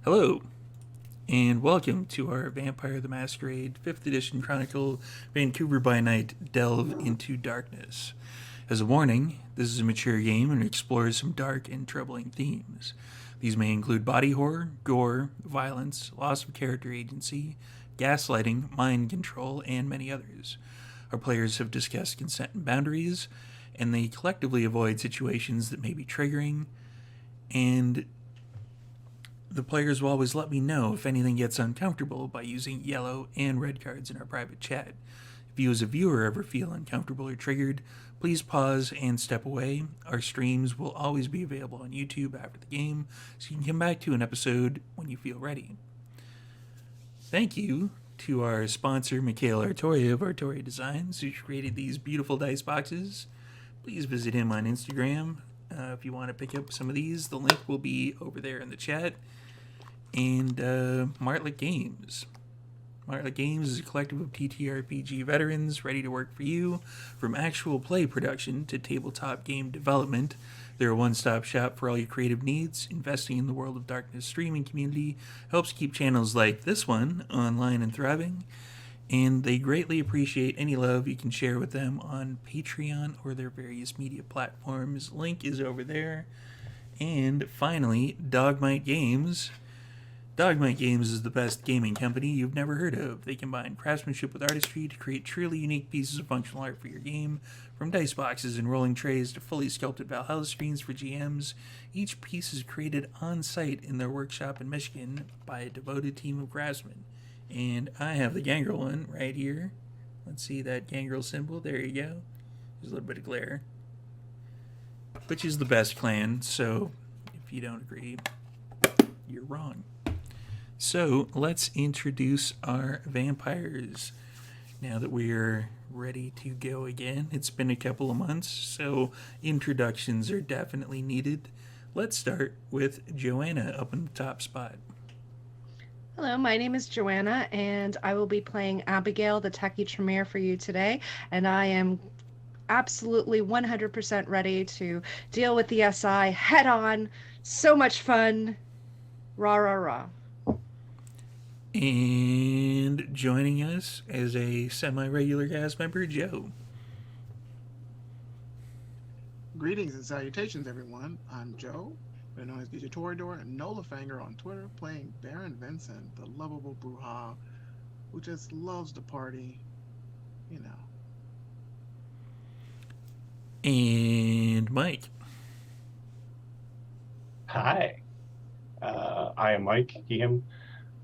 Hello, and welcome to our Vampire the Masquerade 5th Edition Chronicle Vancouver by Night Delve into Darkness. As a warning, this is a mature game and explores some dark and troubling themes. These may include body horror, gore, violence, loss of character agency, gaslighting, mind control, and many others. Our players have discussed consent and boundaries, and they collectively avoid situations that may be triggering, and the players will always let me know if anything gets uncomfortable by using yellow and red cards in our private chat. If you as a viewer ever feel uncomfortable or triggered, please pause and step away. Our streams will always be available on YouTube after the game, so you can come back to an episode when you feel ready. Thank you to our sponsor, Mikhail Artoria of Artoria Designs, who created these beautiful dice boxes. Please visit him on Instagram if you want to pick up some of these. The link will be over there in the chat. And Martlet Games. Martlet Games is a collective of TTRPG veterans ready to work for you. From actual play production to tabletop game development, they're a one-stop shop for all your creative needs. Investing in the World of Darkness streaming community helps keep channels like this one online and thriving. And they greatly appreciate any love you can share with them on Patreon or their various media platforms. Link is over there. And finally, Dogmite Games. Dogmite Games is the best gaming company you've never heard of. They combine craftsmanship with artistry to create truly unique pieces of functional art for your game. From dice boxes and rolling trays to fully sculpted Valhalla screens for GMs, each piece is created on-site in their workshop in Michigan by a devoted team of craftsmen. And I have the Gangrel one right here. Let's see that Gangrel symbol. There you go. There's a little bit of glare. Which is the best clan, so if you don't agree, you're wrong. So let's introduce our vampires now that we're ready to go again. It's been a couple of months, so introductions are definitely needed. Let's start with Joanna up in the top spot. Hello, my name is Joanna, and I will be playing Abigail, the Techie Tremere, for you today. And I am absolutely 100% ready to deal with the SI head on. So much fun. Rah, rah, rah. And joining us as a semi-regular cast member, Joe. Greetings and salutations, everyone. I'm Joe, better known as DJ Torador and Nolafanger on Twitter, playing Baron Vincent, the lovable Bruja, who just loves to party, you know. And Mike. Hi, I am Mike, he, him.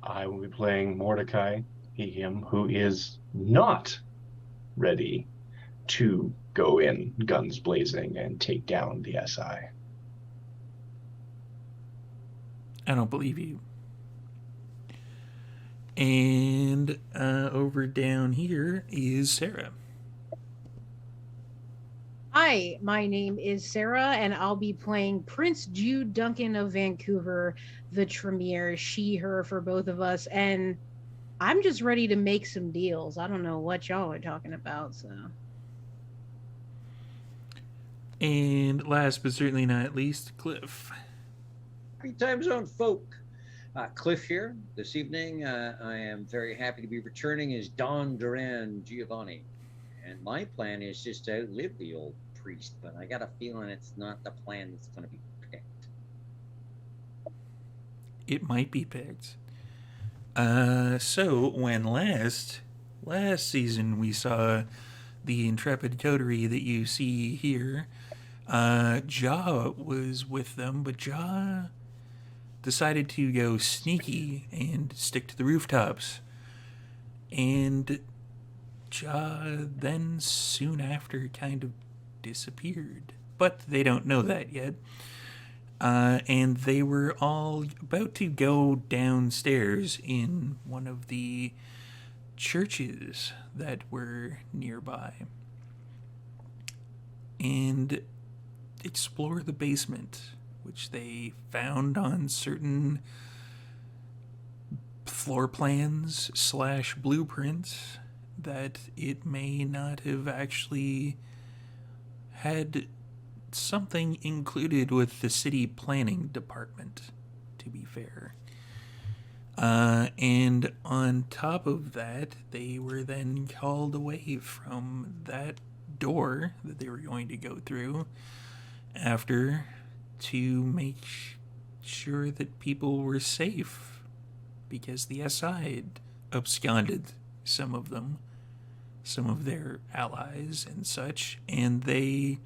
I will be playing Mordecai, he, him, who is not ready to go in guns blazing and take down the SI. I don't believe you. And over down here is Sara. Hi, my name is Sara, and I'll be playing Prince Jude Duncan of Vancouver, the Tremere, she, her for both of us, and I'm just ready to make some deals. I don't know what y'all are talking about, so. And last but certainly not least, Cliff. Great time zone folk. Cliff here. This evening, I am very happy to be returning as Don Duran Giovanni. And my plan is just to outlive the old priest, but I got a feeling it's not the plan that's going to be picked. It might be picked. So when last last season we saw the intrepid coterie that you see here. Ja was with them, but Ja decided to go sneaky and stick to the rooftops. And Ja then soon after kind of disappeared. But they don't know that yet. And they were all about to go downstairs in one of the churches that were nearby and explore the basement, which they found on certain floor plans slash blueprints that it may not have actually had something included with the city planning department, to be fair. And on top of that, they were then called away from that door that they were going to go through after to make sure that people were safe because the SI had absconded some of them, some of their allies and such, and they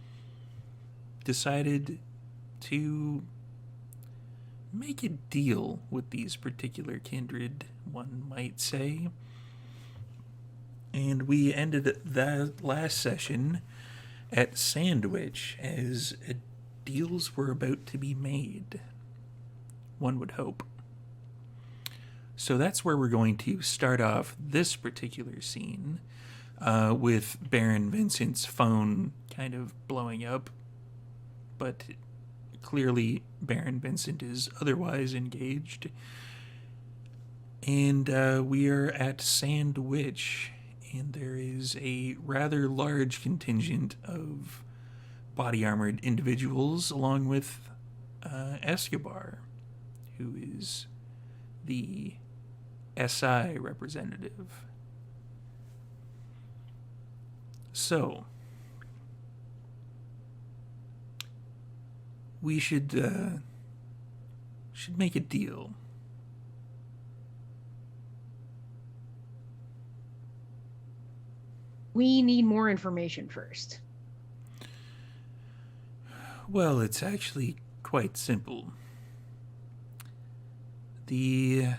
decided to make a deal with these particular kindred, one might say. And we ended that last session at Sandwich as deals were about to be made. One would hope. So that's where we're going to start off this particular scene with Baron Vincent's phone kind of blowing up. But clearly Baron Vincent is otherwise engaged. And we are at Sandwich, and there is a rather large contingent of body-armored individuals along with Escobar, who is the SI representative. So, we should make a deal. We need more information first. Well, it's actually quite simple. The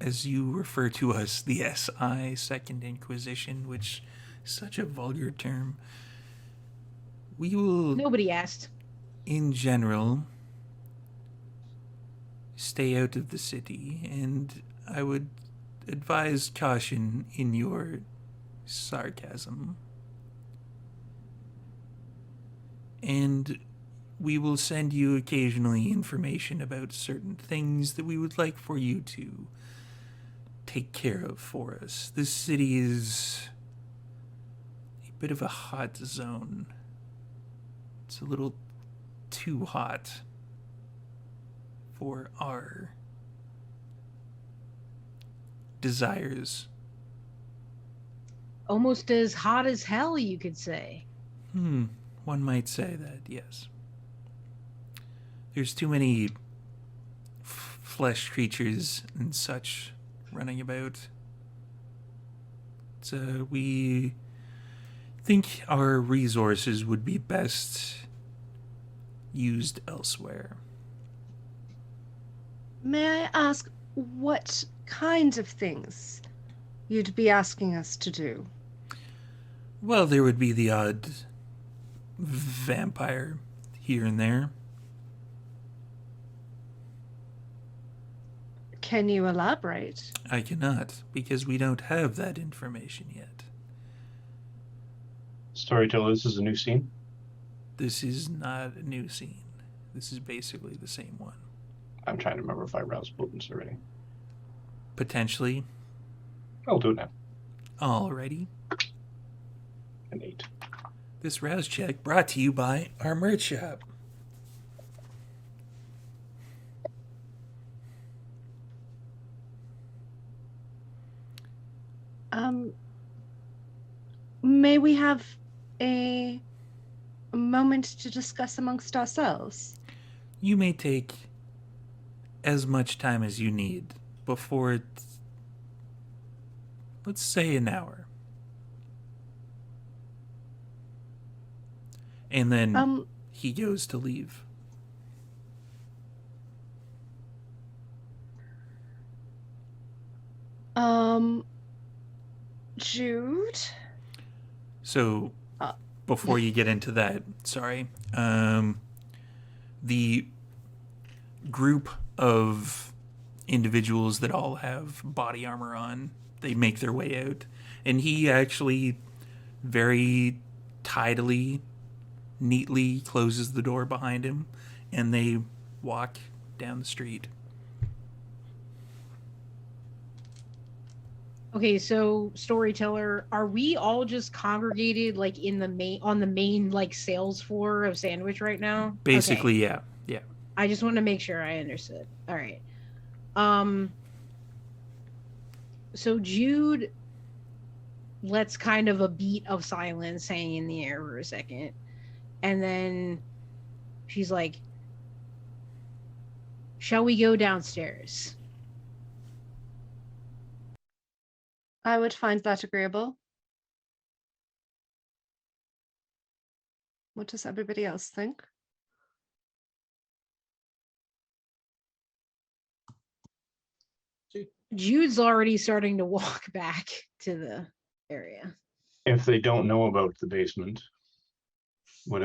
as you refer to us, the SI Second Inquisition, which is such a vulgar term. We will, Nobody asked. in general, stay out of the city, and I would advise caution in your sarcasm. And we will send you occasionally information about certain things that we would like for you to take care of for us. This city is a bit of a hot zone. It's a little too hot for our desires. Almost as hot as hell, you could say. One might say that, yes. There's too many flesh creatures and such running about. So we think our resources would be best used elsewhere. May I ask what kinds of things you'd be asking us to do? Well, there would be the odd vampire here and there. Can you elaborate? I cannot, because we don't have that information yet. Storyteller, this is a new scene. This is not a new scene. This is basically the same one. I'm trying to remember if I roused Potence already. Potentially. I'll do it now. Alrighty. An 8. This rouse check brought to you by our merch shop. May we have a moment to discuss amongst ourselves? You may take as much time as you need before let's say an hour. And then he goes to leave. Jude? So, before you get into that, sorry, the group of individuals that all have body armor on, they make their way out. And he actually very tidily, neatly closes the door behind him, and they walk down the street. Okay, so storyteller, are we all just congregated like in the main like sales floor of Sandwich right now? Basically, Okay. yeah. I just want to make sure I understood. All right. So Jude lets kind of a beat of silence hang in the air for a second. And then she's like, "Shall we go downstairs?" I would find that agreeable. What does everybody else think? Jude's already starting to walk back to the area. If they don't know about the basement, would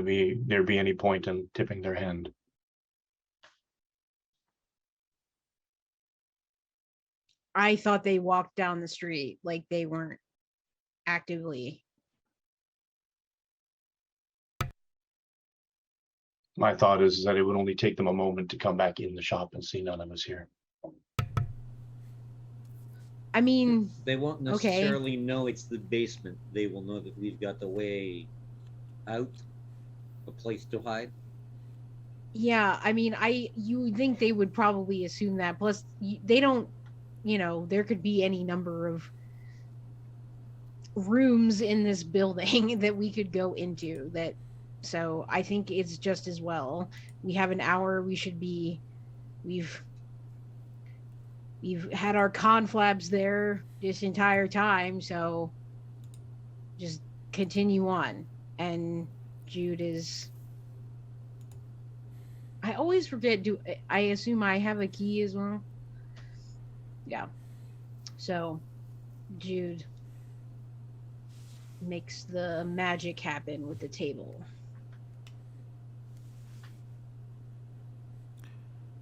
there be any point in tipping their hand? I thought they walked down the street, like they weren't actively. My thought is that it would only take them a moment to come back in the shop and see none of us here. I mean, They won't necessarily know it's the basement. They will know that we've got the way out, a place to hide. yeah, I mean, you would think they would probably assume that. Plus, they don't, there could be any number of rooms in this building that we could go into. So I think it's just as well. We have an hour. We've had our conflabs there this entire time, so just continue on. And Jude is. I always forget. I assume I have a key as well? Yeah. So, Jude makes the magic happen with the table.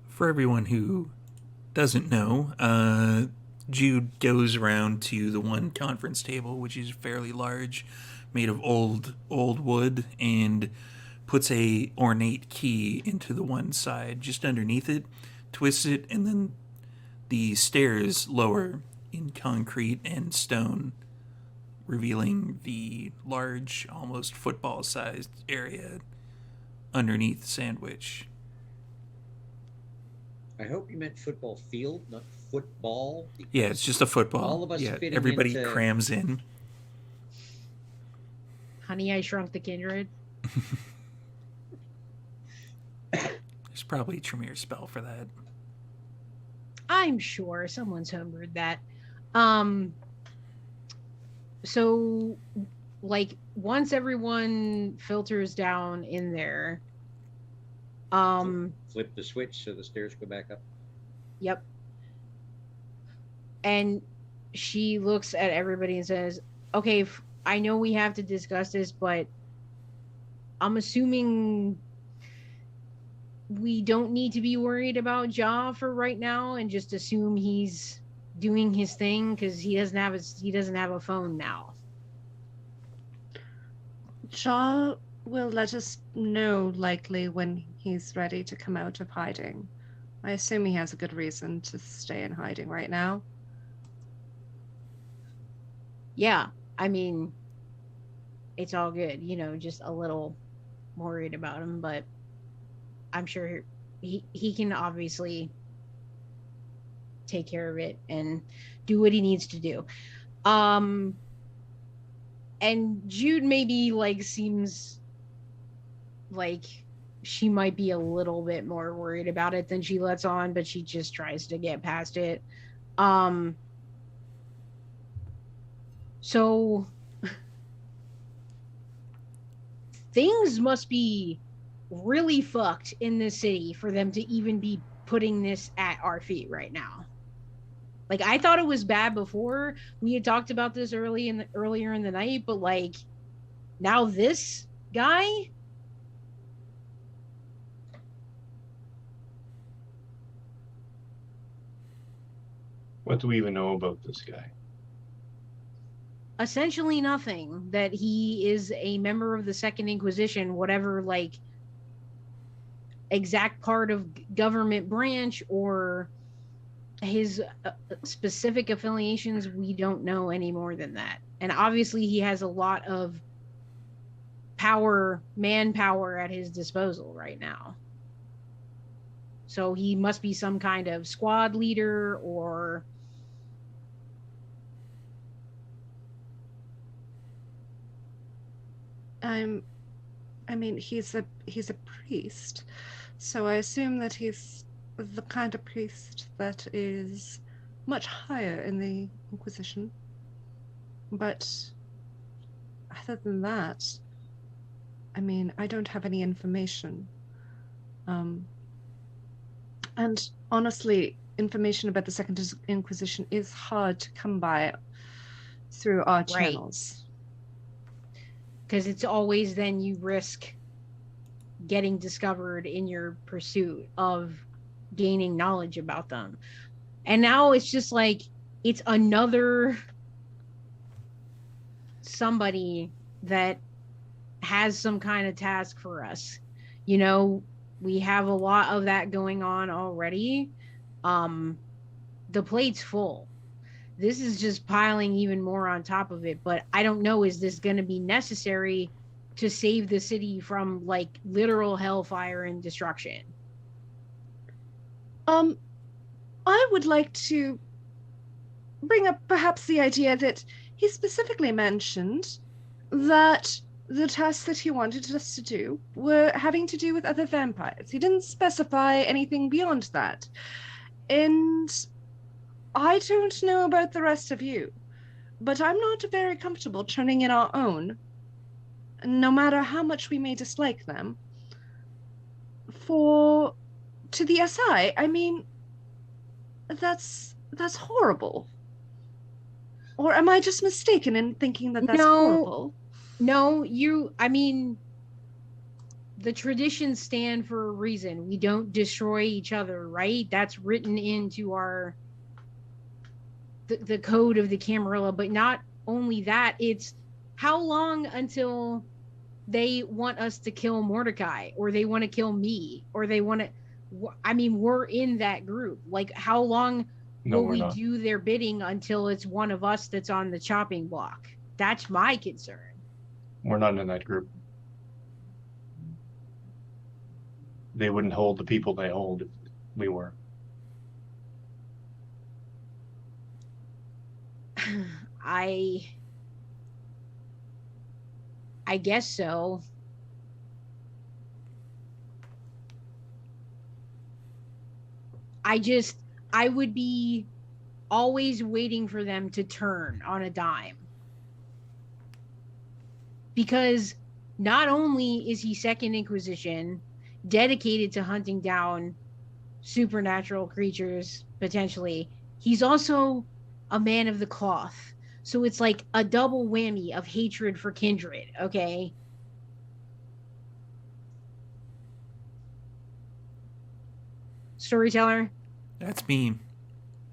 For everyone who doesn't know, Jude goes around to the one conference table, which is fairly large, made of old wood, and puts a ornate key into the one side just underneath it, twists it, and then the stairs lower in concrete and stone, revealing the large, almost football-sized area underneath the Sandwich. I hope you meant football field, not football. Yeah, it's just a football. All of us fitting everybody into... crams in. Honey, I Shrunk the Kindred. There's probably a Tremere spell for that. I'm sure someone's homebrewed that. So, like, once everyone filters down in there, flip the switch so the stairs go back up. Yep. And she looks at everybody and says, "Okay, I know we have to discuss this, but I'm assuming we don't need to be worried about Ja for right now, and just assume he's doing his thing because he doesn't have a phone now." Ja will let us know likely when he's ready to come out of hiding. I assume he has a good reason to stay in hiding right now. Yeah, I mean, it's all good, just a little worried about him, but I'm sure he can obviously take care of it and do what he needs to do. And Jude maybe seems like she might be a little bit more worried about it than she lets on, but she just tries to get past it. So things must be really fucked in this city for them to even be putting this at our feet right now. Like I thought it was bad before. We had talked about this earlier in the night, but like now this guy. What do we even know about this guy? Essentially nothing. That he is a member of the Second Inquisition, whatever like exact part of government branch or his specific affiliations, we don't know any more than that. And obviously he has a lot of manpower at his disposal right now. So he must be some kind of squad leader or I mean, he's a priest, so I assume that he's the kind of priest that is much higher in the Inquisition. But other than that, I mean, I don't have any information. And honestly, information about the Second Inquisition is hard to come by through our channels. Because it's always then you risk getting discovered in your pursuit of gaining knowledge about them. And now it's just like it's another somebody that has some kind of task for us. You know, we have a lot of that going on already. The plate's full. This is just piling even more on top of it, but I don't know, is this going to be necessary to save the city from like literal hellfire and destruction? I would like to bring up perhaps the idea that he specifically mentioned that the tasks that he wanted us to do were having to do with other vampires. He didn't specify anything beyond that. And I don't know about the rest of you, but I'm not very comfortable turning in our own, no matter how much we may dislike them, to the SI. I mean, that's horrible. Or am I just mistaken in thinking that that's horrible? No, I mean, the traditions stand for a reason. We don't destroy each other, right? That's written into the code of the Camarilla. But not only that, it's how long until they want us to kill Mordecai, or they want to kill me, or they want to. I mean, we're in that group. Like, how long will we do their bidding until it's one of us that's on the chopping block? That's my concern. We're not in that group. They wouldn't hold the people they hold if we were. I guess so. I would be always waiting for them to turn on a dime. Because not only is he Second Inquisition, dedicated to hunting down supernatural creatures, potentially, he's also a man of the cloth. So it's like a double whammy of hatred for kindred, okay? Storyteller? That's me.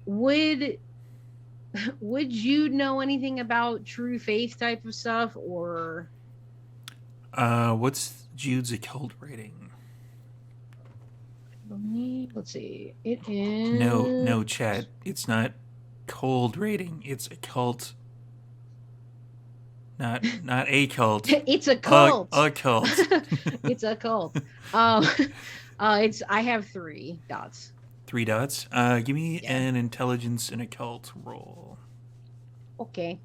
Would you know anything about true faith type of stuff, or What's Jude's occult rating? let's see. It is No, chat. It's not cold rating. It's a cult. Not a cult. It's a cult. A cult. It's a cult. It's I have 3 dots. 3 dots. Give me an intelligence and occult roll. Okay.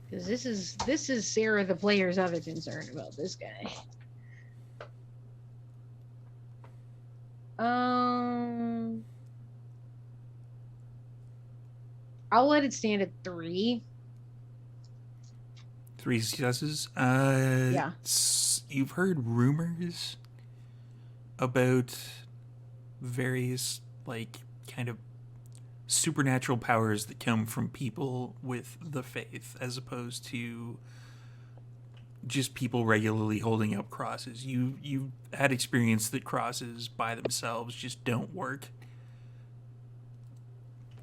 Because this is Sara the player's other concern about this guy. I'll let it stand at 3. 3 successes. Yeah. You've heard rumors about various, like, kind of supernatural powers that come from people with the faith as opposed to just people regularly holding up crosses. You had experience that crosses by themselves just don't work.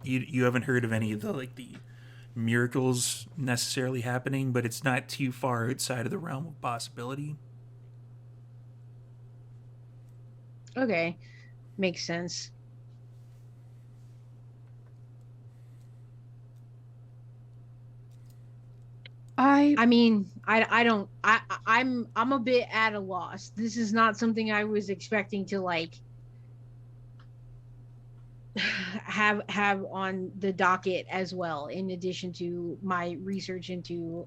You haven't heard of any of the, like, the miracles necessarily happening, but it's not too far outside of the realm of possibility. Okay. Makes sense. I I mean, I don't I'm a bit at a loss. This is not something I was expecting to like have on the docket as well, in addition to my research into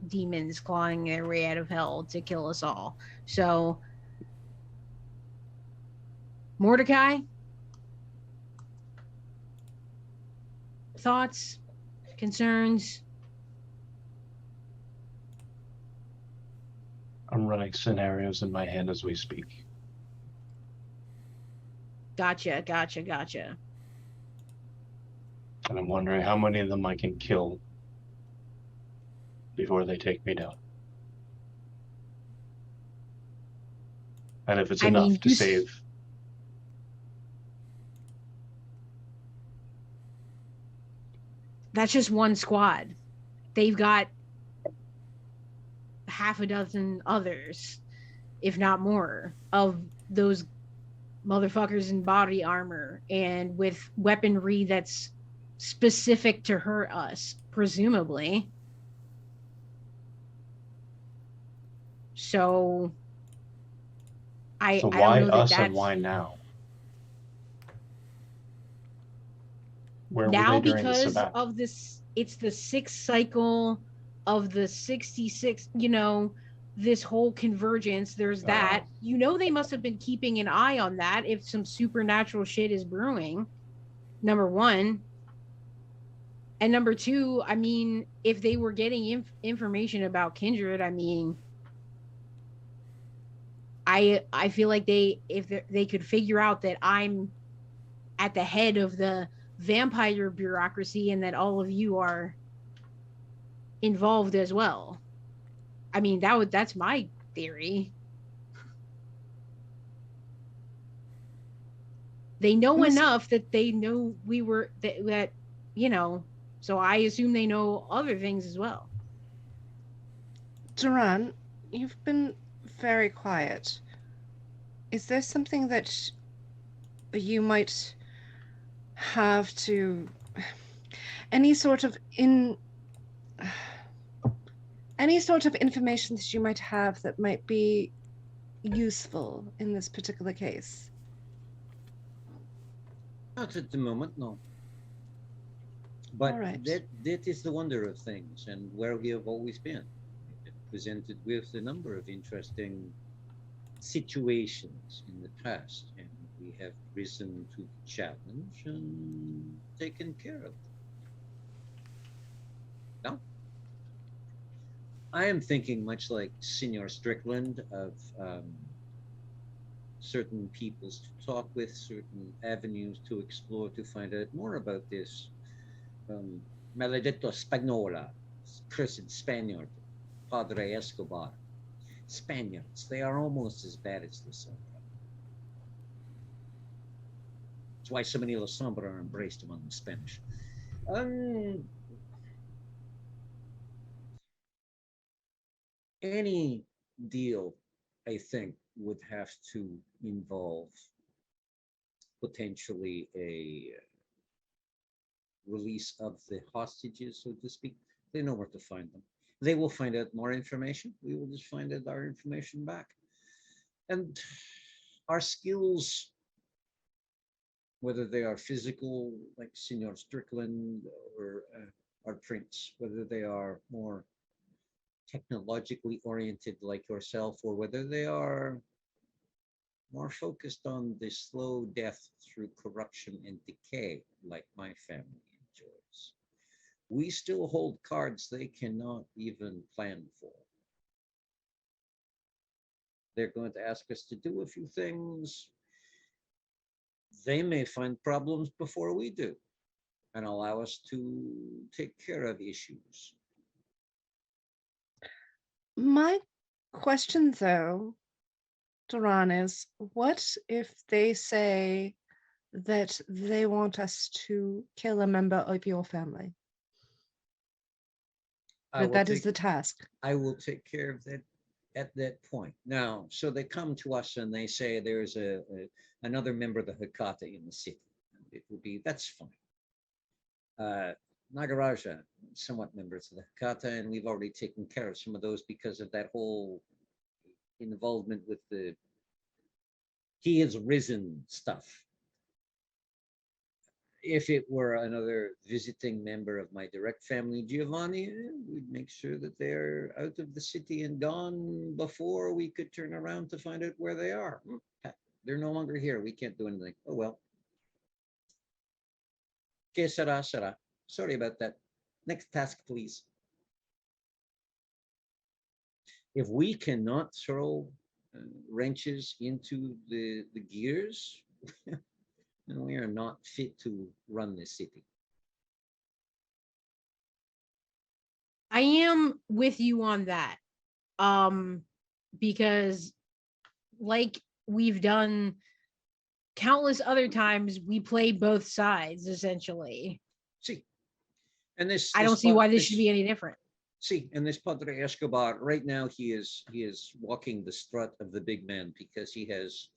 demons clawing their way out of hell to kill us all. So, Mordecai, thoughts, concerns? I'm running scenarios in my head as we speak. Gotcha. And I'm wondering how many of them I can kill before they take me down. And if it's I mean, enough to save. that's just one squad. They've got half a dozen others, if not more, of those motherfuckers in body armor and with weaponry that's specific to hurt us, presumably. So So I don't why know that us and that's why now? Where were now they during the because sabbat? of this. It's the sixth cycle of the 66, this whole convergence. There's that. They must have been keeping an eye on that if some supernatural shit is brewing. Number one. And number two, I mean, if they were getting information about Kindred, I mean, I feel like if they could figure out that I'm at the head of the vampire bureaucracy and that all of you are involved as well. I mean, that's my theory. They know Miss enough that they know we were that so I assume they know other things as well. Duran, you've been very quiet. Is there something that you might have to any sort of in any sort of information that you might have that might be useful in this particular case? Not at the moment, no. But All right. that is the wonder of things and where we have always been. Presented with a number of interesting situations in the past, and we have risen to the challenge and taken care of them. Now, I am thinking much like Senior Strickland of certain peoples to talk with, certain avenues to explore to find out more about this maledetto Spagnola, cursed Spaniard, Padre Escobar. Spaniards, they are almost as bad as the Sombra. That's why so many La Sombra are embraced among the Spanish. Any deal, I think, would have to involve potentially a release of the hostages, so to speak. They know where to find them. They will find out more information. We will just find out our information back. And our skills, whether they are physical, like Senior Strickland, or our prince, whether they are more technologically oriented like yourself, or whether they are more focused on the slow death through corruption and decay like my family enjoys. we still hold cards they cannot even plan for. They're going to ask us to do a few things. They may find problems before we do and allow us to take care of issues. My question, though, Duran, is what if they say that they want us to kill a member of your family? That is the task. I will take care of that at that point. Now, so they come to us and they say there's another member of the Hakata in the city. It will be, that's fine. Nagaraja, somewhat members of the Hakata, and we've already taken care of some of those because of that whole involvement with the he has risen stuff. If it were another visiting member of my direct family, Giovanni, we'd make sure that they're out of the city and gone before we could turn around to find out where they are. They're no longer here. We can't do anything. Oh, well. Okay, Sara. Sorry about that. Next task, please. If we cannot throw wrenches into the gears, then we are not fit to run this city. I am with you on that. Because like we've done countless other times, we play both sides essentially. See, and this I don't see why this should be any different. See, and this Padre Escobar, right now he is walking the strut of the big man because he has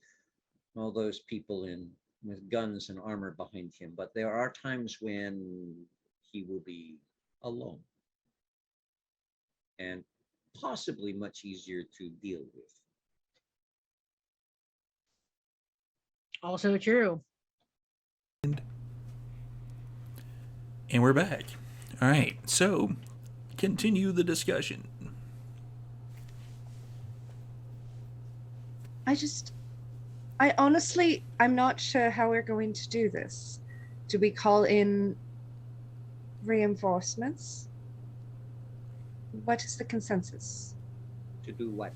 all those people in with guns and armor behind him. But there are times when he will be alone and possibly much easier to deal with. Also true. And we're back. All right, so continue the discussion. I'm not sure how we're going to do this. Do we call in reinforcements? What is the consensus? To do what?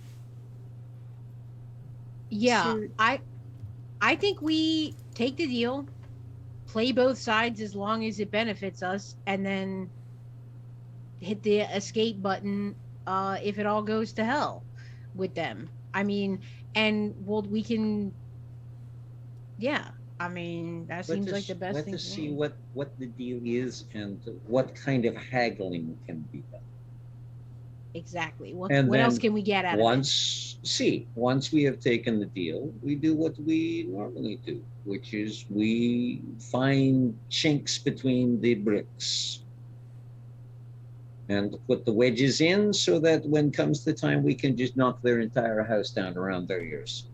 Yeah, I think we take the deal, play both sides as long as it benefits us, and then hit the escape button if it all goes to hell with them. I mean, and we can, yeah. I mean, that seems like the best thing. Let us see what the deal is and what kind of haggling can be done. Exactly. What else can we get out of it? Once we have taken the deal, we do what we normally do, which is we find chinks between the bricks and put the wedges in so that when comes the time, we can just knock their entire house down around their ears.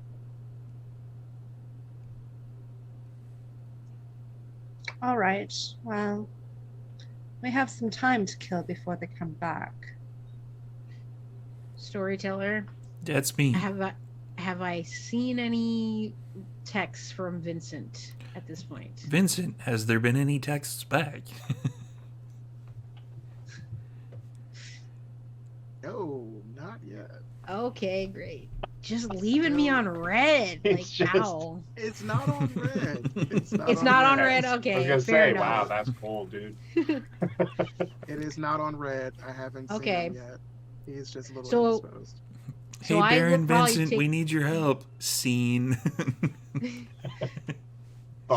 All right. Well, we have some time to kill before they come back. Storyteller. That's me. Have I seen any texts from Vincent at this point? Vincent, has there been any texts back? No, not yet. Okay, great. Just leaving me on red. Wow. It's not on red. It's not on red. Okay. I was gonna fair say, enough. wow, that's cold, dude. It is not on red. I haven't seen him yet. He's just a little indisposed. Hey, So Baron Vincent, we need your help. Scene.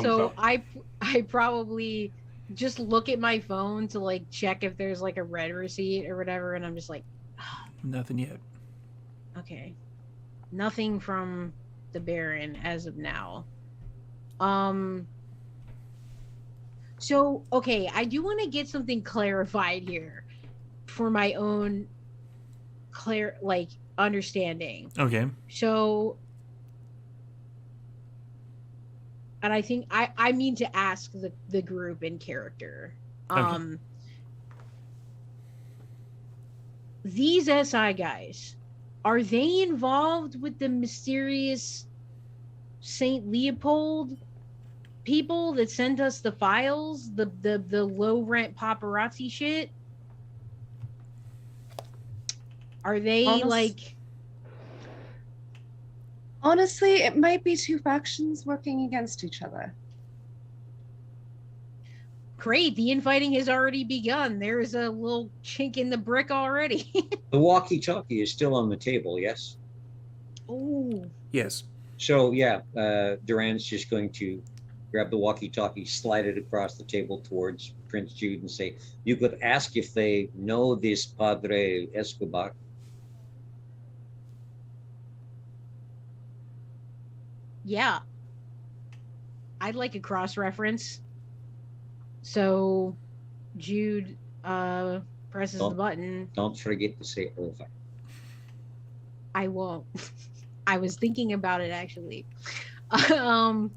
So I probably just look at my phone to like check if there's like a red receipt or whatever, and I'm just like, Nothing yet. okay, nothing from the Baron as of now. So okay, I do want to get something clarified here for my own understanding. Okay. So, and I think I mean to ask the group in character. Okay. These SI guys, are they involved with the mysterious Saint Leopold people that sent us the files, the low rent paparazzi shit, are they like? Honestly, it might be two factions working against each other. Great, the infighting has already begun. There's a little chink in the brick already. The walkie-talkie is still on the table, yes? Oh, Yes. So, yeah, Duran's just going to grab the walkie-talkie, slide it across the table towards Prince Jude and say, you could ask if they know this Padre Escobar. yeah. I'd like a cross-reference. So Jude presses the button. Don't forget to say over. I won't. I was thinking about it actually. So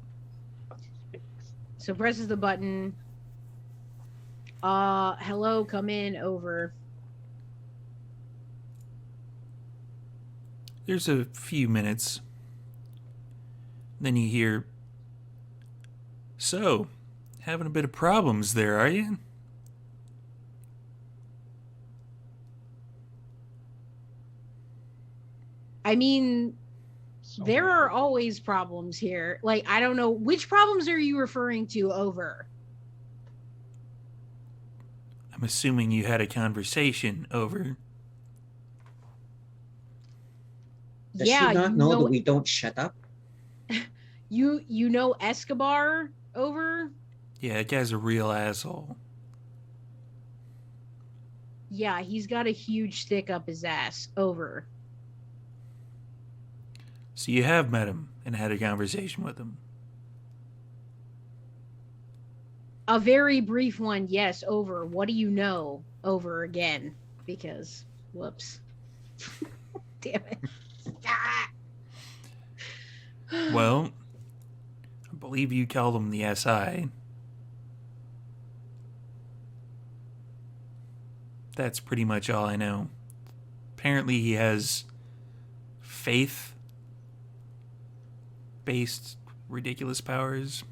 presses the button. Hello, come in, over. There's a few minutes. Then you hear, so, having a bit of problems there, are you? I mean, So there are always problems here. Like, I don't know, which problems are you referring to, over? I'm assuming you had a conversation, over. Does Yeah, she not you know know, that we don't shut up? you know Escobar, over? Yeah, that guy's a real asshole. Yeah, he's got a huge stick up his ass, over. So you have met him and had a conversation with him. A very brief one, yes, over. What do you know? Over again. Because, whoops. Damn it. Ah! Well, I believe you called him the SI. That's pretty much all I know. Apparently he has faith-based ridiculous powers.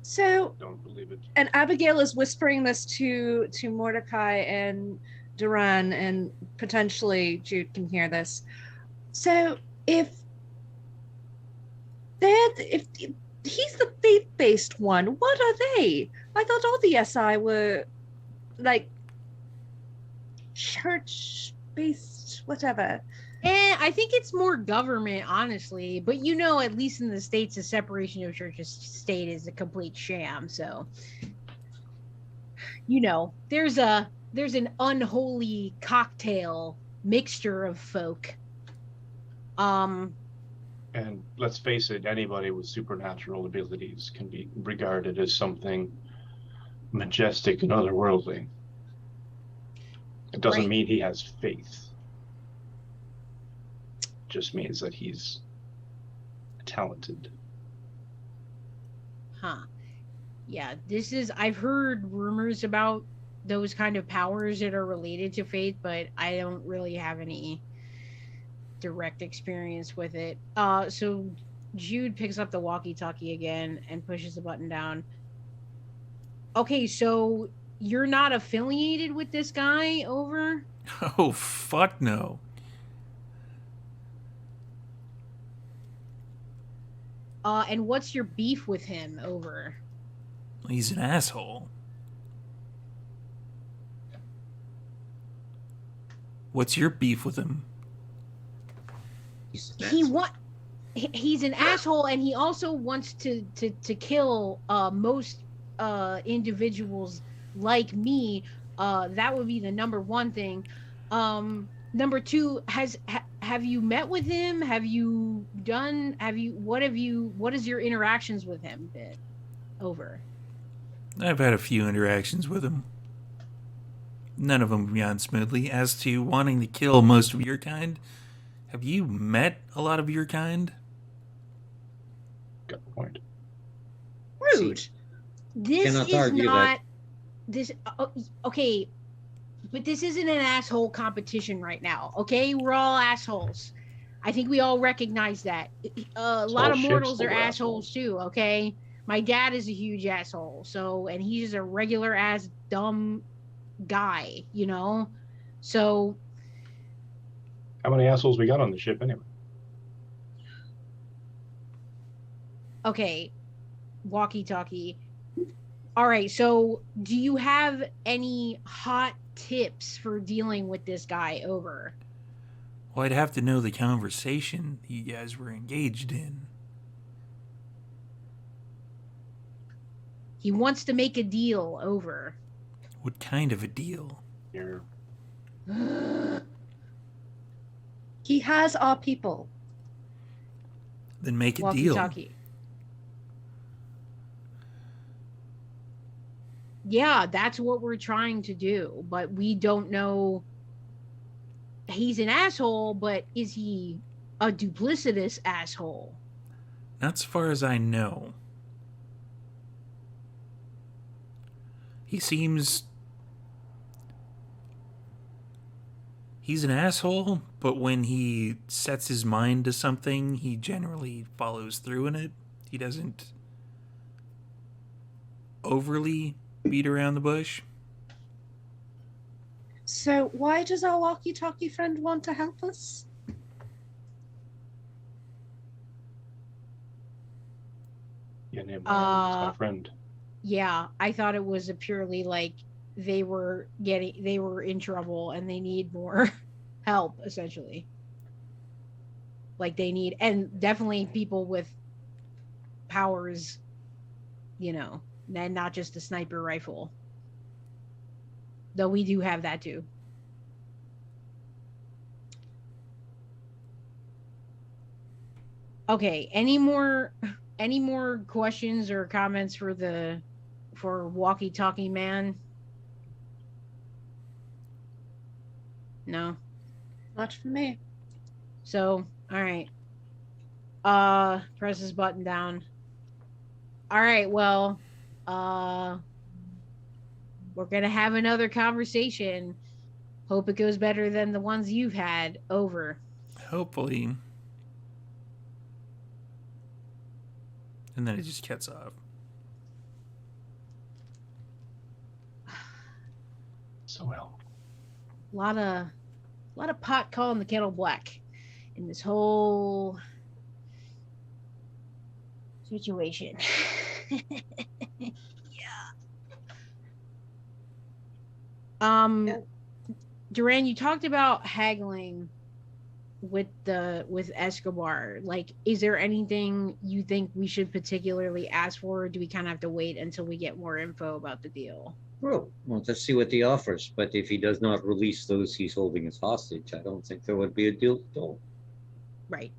So, don't believe it. and Abigail is whispering this to Mordecai and Duran, and potentially Jude can hear this. So, if he's the faith-based one, what are they? I thought all the SI were like church-based, whatever. I think it's more government, honestly. But you know, at least in the States, the separation of church and state is a complete sham. So, you know, there's an unholy cocktail mixture of folk. And let's face it, anybody with supernatural abilities can be regarded as something majestic and otherworldly. It doesn't Right. mean he has faith. It just means that he's talented. Huh. Yeah, I've heard rumors about those kind of powers that are related to faith, but I don't really have any direct experience with it. So Jude picks up the walkie-talkie again and pushes the button down. Okay, so you're not affiliated with this guy, over? Oh, fuck no. And what's your beef with him, over? He's an asshole. What's your beef with him? He's an asshole, and he also wants to kill most individuals like me. That would be the number one thing. Number two, have you met with him? What is your interactions with him been, over? I've had a few interactions with him. None of them have gone smoothly. As to wanting to kill most of your kind, have you met a lot of your kind? Got the point. Rude. This Cannot is argue not that. this. Okay, but this isn't an asshole competition right now. Okay, we're all assholes. I think we all recognize that. A lot All of ships mortals are full of assholes too, okay? My dad is a huge asshole. So, and he's just a regular ass dumb guy, you know? So, How many assholes we got on the ship anyway? okay, walkie talkie. All right, so do you have any hot tips for dealing with this guy over? Well, I'd have to know the conversation you guys were engaged in. He wants to make a deal over. What kind of a deal? Here. He has our people. Then make a Walkie deal. talkie. Yeah, that's what we're trying to do, but we don't know. He's an asshole, but is he a duplicitous asshole? Not so far as I know. He seems. He's an asshole, but when he sets his mind to something, he generally follows through in it. He doesn't overly beat around the bush. So why does our walkie-talkie friend want to help us? Yeah, name was my Uh, friend. Yeah, I thought it was a purely like they were in trouble and they need more help essentially. Like they need, and definitely people with powers, you know, and not just a sniper rifle. Though we do have that too. Okay, any more questions or comments for walkie talkie man? No. Not for me. So, all right. Press his button down. All right, well, uh we're gonna have another conversation. Hope it goes better than the ones you've had. Over. Hopefully. And then it just cuts off. So well. A lot of pot calling the kettle black in this whole situation. Yeah. Duran, you talked about haggling with Escobar. Like, is there anything you think we should particularly ask for, or do we kind of have to wait until we get more info about the deal? Well, let's see what he offers. But if he does not release those he's holding as hostage, I don't think there would be a deal at all. Right.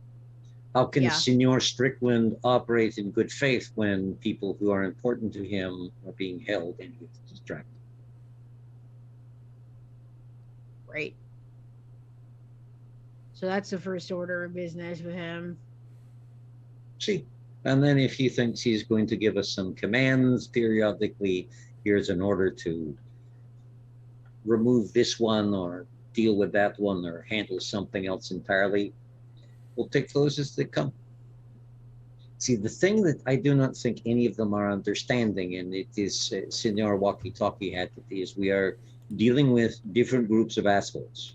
How can Yeah. Senor Strickland operate in good faith when people who are important to him are being held and he's distracted? Right. So that's the first order of business with him. See, and then if he thinks he's going to give us some commands periodically, here's an order to remove this one or deal with that one or handle something else entirely, we'll take those as they come. See, the thing that I do not think any of them are understanding, and it is Senor Walkie Talkie had it, is we are dealing with different groups of assholes.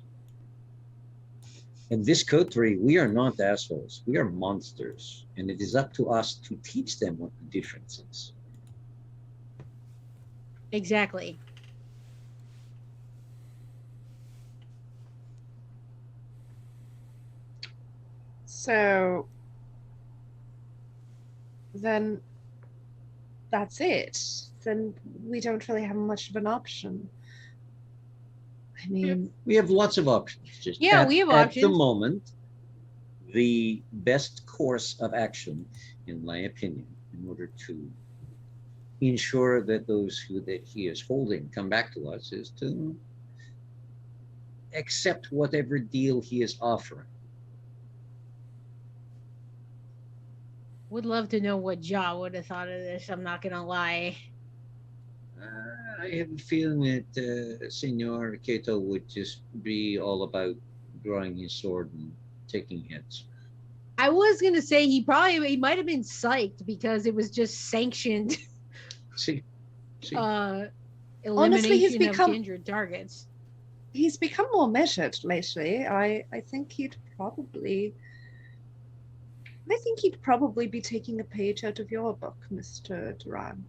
In this coterie, we are not assholes. We are monsters. And it is up to us to teach them what the difference is. Exactly. So then that's it. Then we don't really have much of an option. I mean, We have lots of options. Just Yeah, we have at options. the moment, the best course of action, in my opinion, in order to ensure that those that he is holding come back to us, is to accept whatever deal he is offering. Would love to know what Ja would have thought of this. I'm not gonna lie. I have a feeling that Senor Cato would just be all about drawing his sword and taking hits. I was gonna say he might have been psyched because it was just sanctioned See, Honestly, elimination of kindred targets. he's become more measured lately. I think he'd probably be taking a page out of your book, Mr. Duran.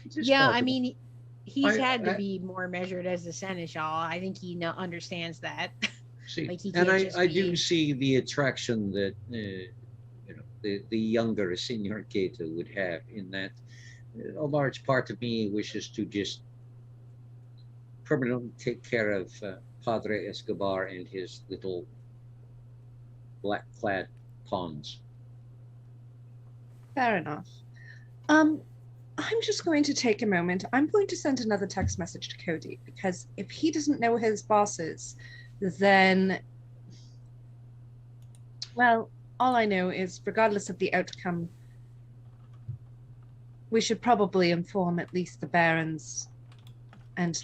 it's Yeah, I possible. mean, he's I- had to I- be more measured as the seneschal. I think he understands that. See, Like, he and can't just I do be- see the attraction that the younger Senor Keita would have in that a large part of me wishes to just permanently take care of Padre Escobar and his little black-clad pawns. Fair enough. I'm just going to take a moment. I'm going to send another text message to Cody because if he doesn't know his bosses, then, well, all I know is regardless of the outcome, we should probably inform at least the barons and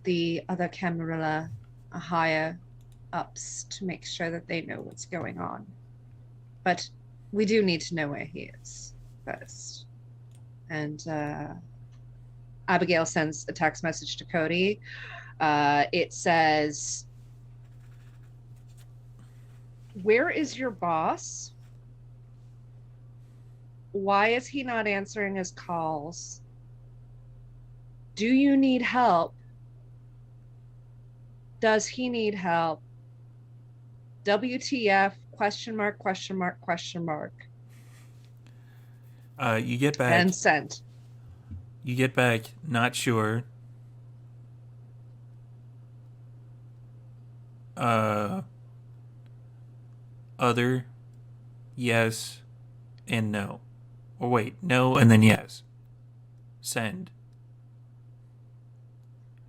the other Camarilla higher ups to make sure that they know what's going on. But we do need to know where he is first. And Abigail sends a text message to Cody. It says, "Where is your boss? Why is he not answering his calls? Do you need help? Does he need help? WTF, question mark, question mark, question mark." You get back. And sent. You get back. Not sure. Other. Yes. And no. Or wait. No and then yes. Send.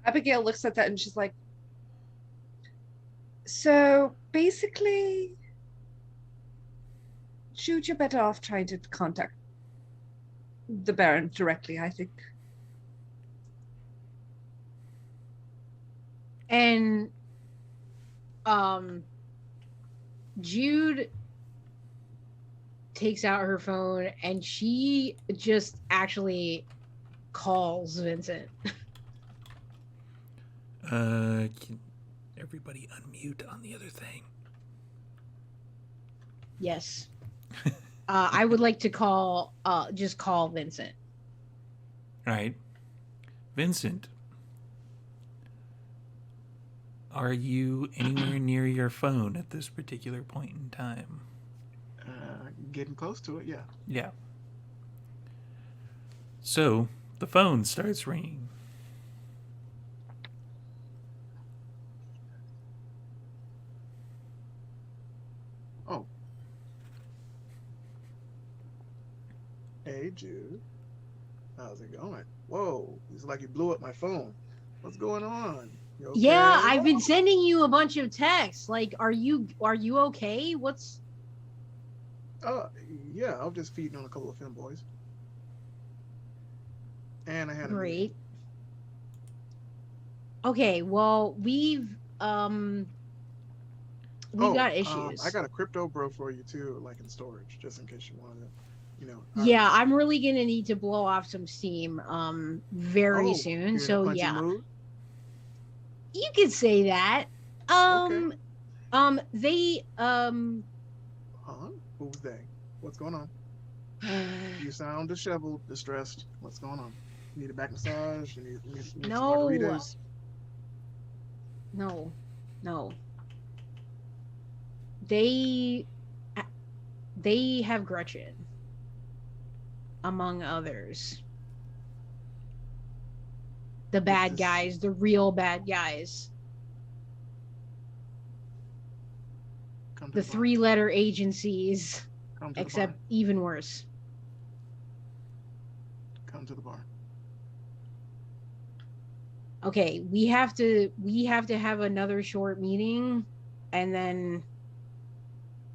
Abigail looks at that and she's like, "So basically, Jude, you're better off trying to contact the Baron directly, I think." And Jude takes out her phone and she just actually calls Vincent. Can everybody unmute on the other thing? Yes. I would like to just call Vincent. All right. Vincent, are you anywhere near your phone at this particular point in time? Getting close to it, yeah. Yeah. So the phone starts ringing. Oh. Hey, Jude. How's it going? Whoa, it's like you blew up my phone. What's going on? You okay? Yeah, I've been sending you a bunch of texts. Like, are you okay? What's Yeah, I was just feeding on a couple of femboys. And I had a meeting. great? Okay, well, we've got issues. I got a crypto bro for you too, like in storage, just in case you wanted to, Yeah, I'm really gonna need to blow off some steam very soon. you're in a So punchy yeah, mood? you could say that. Okay. They Huh? Who's they? What's going on? You sound disheveled, distressed. What's going on? You need a back massage? You need some No. margaritas? no. They have Gretchen, among others. The bad this- guys, the real bad guys. Come to The bar. three-letter agencies, Come to the except bar. even worse. Come to the bar. Okay, we have to have another short meeting, and then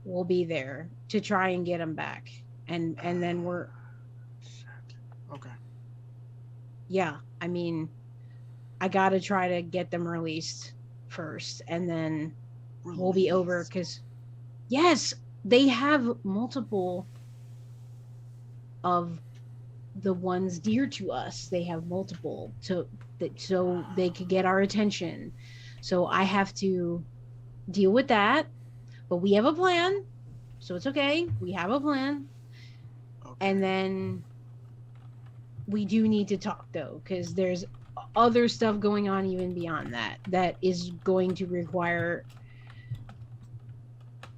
we'll be there to try and get them back. And then we're Shit. Okay. yeah, I mean, I gotta try to get them released first, and then will be over Release. because yes, they have multiple of the ones dear to us. They have multiple so they could get our attention. So I have to deal with that, but we have a plan. So it's okay. We have a plan. Okay. And then we do need to talk though because there's other stuff going on even beyond that is going to require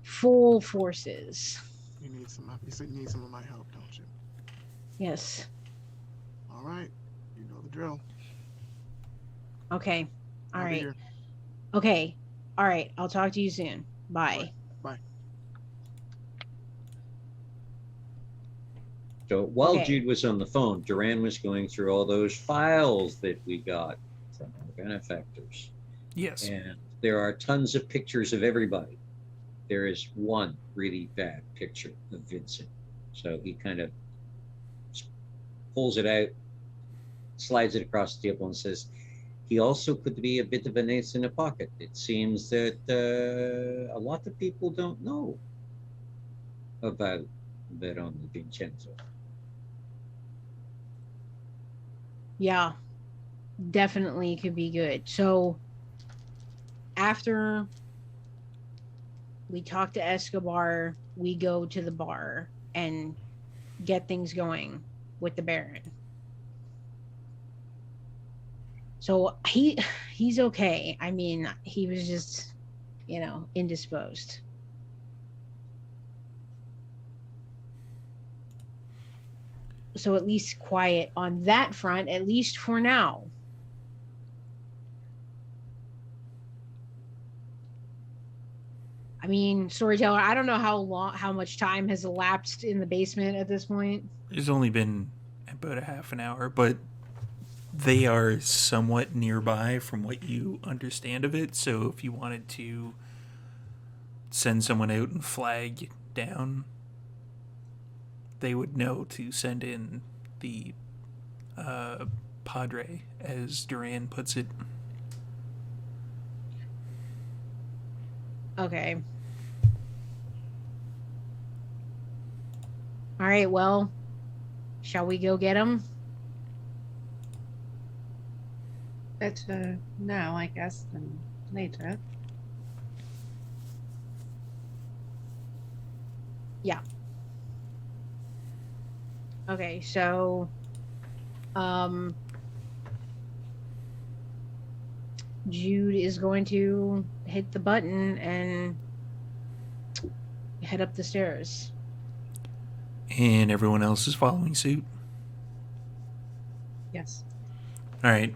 full forces. You need some. You need some of my help, don't you? Yes. All right. You know the drill. Okay. All I'll be right. here. Okay. All right. I'll talk to you soon. All right. Bye. Bye. So while Okay. Jude was on the phone, Duran was going through all those files that we got from our benefactors. Yes. And there are tons of pictures of everybody. There is one really bad picture of Vincent. So he kind of pulls it out, slides it across the table, and says, he also could be a bit of an ace in the pocket. It seems that a lot of people don't know about Verona Vincenzo. Yeah. Definitely could be good. So after we talk to Escobar, we go to the bar and get things going with the Baron. So he's okay. I mean, he was just, indisposed. So at least quiet on that front, at least for now. I mean, storyteller, I don't know how much time has elapsed in the basement at this point. It's only been about a half an hour, but they are somewhat nearby from what you understand of it. So if you wanted to send someone out and flag down, they would know to send in the Padre, as Duran puts it. Okay. All right, well, shall we go get him? Better now, I guess, than later. Yeah. Okay, so Jude is going to hit the button and head up the stairs. And everyone else is following suit. Yes. All right.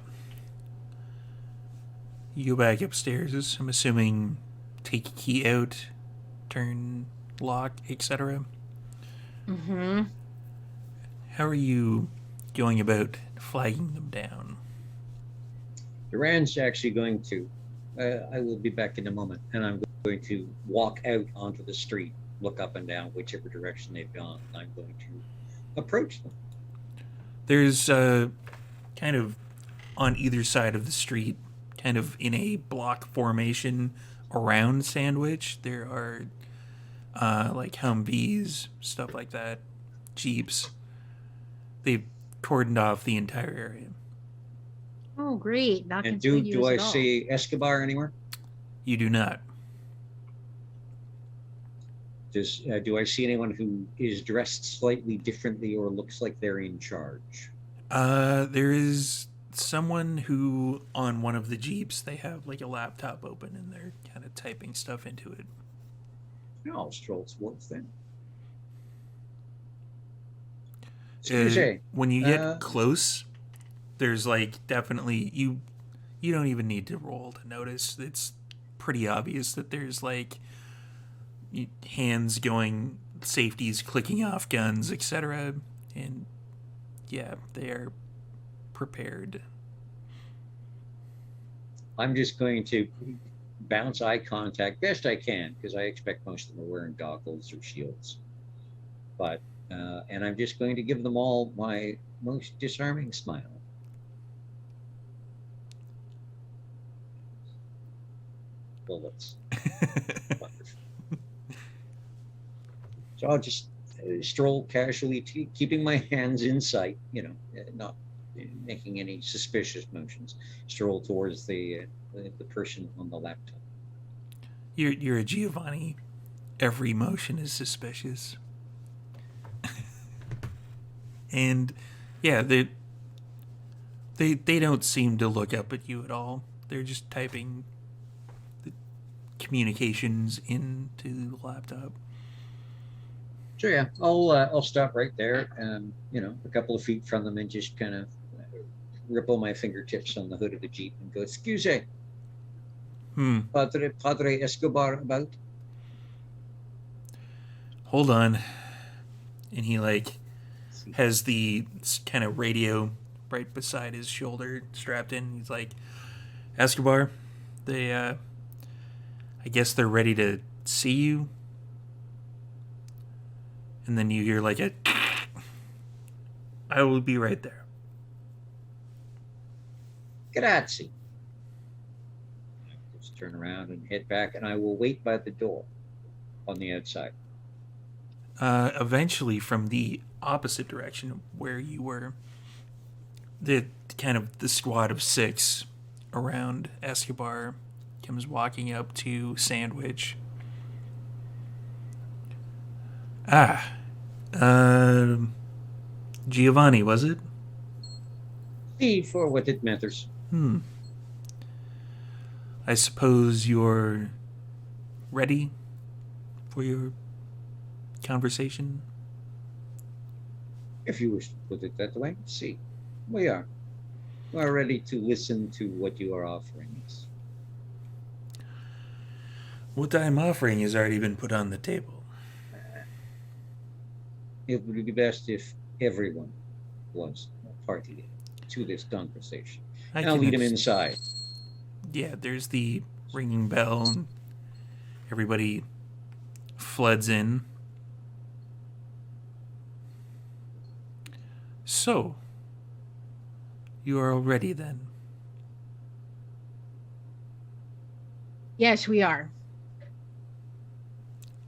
You go back upstairs. I'm assuming take a key out, turn lock, etc. Mm-hmm. How are you going about flagging them down? Duran's actually going to, I will be back in a moment, and I'm going to walk out onto the street, look up and down whichever direction they've gone. I'm going to approach them. There's kind of on either side of the street, kind of in a block formation around Sandwich, there are like Humvees, stuff like that, Jeeps. They've cordoned off the entire area. Oh, great! Not And conspicuous do I at all. see Escobar anywhere? You do not. Do I see anyone who is dressed slightly differently or looks like they're in charge? There is someone who, on one of the Jeeps, they have like a laptop open and they're kind of typing stuff into it. No, stroll towards them. When you get close, there's like definitely you don't even need to roll to notice. It's pretty obvious that there's like hands going, safeties clicking off guns, etc. And yeah, they are prepared. I'm just going to bounce eye contact best I can because I expect most of them are wearing goggles or shields. But and I'm just going to give them all my most disarming smile. Bullets. So I'll just stroll casually, keeping my hands in sight, not making any suspicious motions. Stroll towards the person on the laptop. You're a Giovanni. Every motion is suspicious. And yeah, they don't seem to look up at you at all. They're just typing the communications into the laptop. So yeah, I'll stop right there, a couple of feet from them, and just kind of ripple my fingertips on the hood of the Jeep and go, "Excuse me, Padre Escobar about?" Hold on. And he has the kind of radio right beside his shoulder strapped in. He's like, Escobar, they I guess they're ready to see you. And then you hear I will be right there. Grazie. Just turn around and head back, and I will wait by the door on the outside. Eventually, from the opposite direction of where you were, the squad of 6 around Escobar comes walking up to Sandwich. Giovanni, was it? See, for what it matters. I suppose you're ready for your conversation? If you wish to put it that way, see, we are. We are ready to listen to what you are offering us. What I'm offering has already been put on the table. It would be best if everyone was a party to this conversation. And I'll lead them inside. Yeah, there's the ringing bell, and everybody floods in. So, you are all ready then? Yes, we are.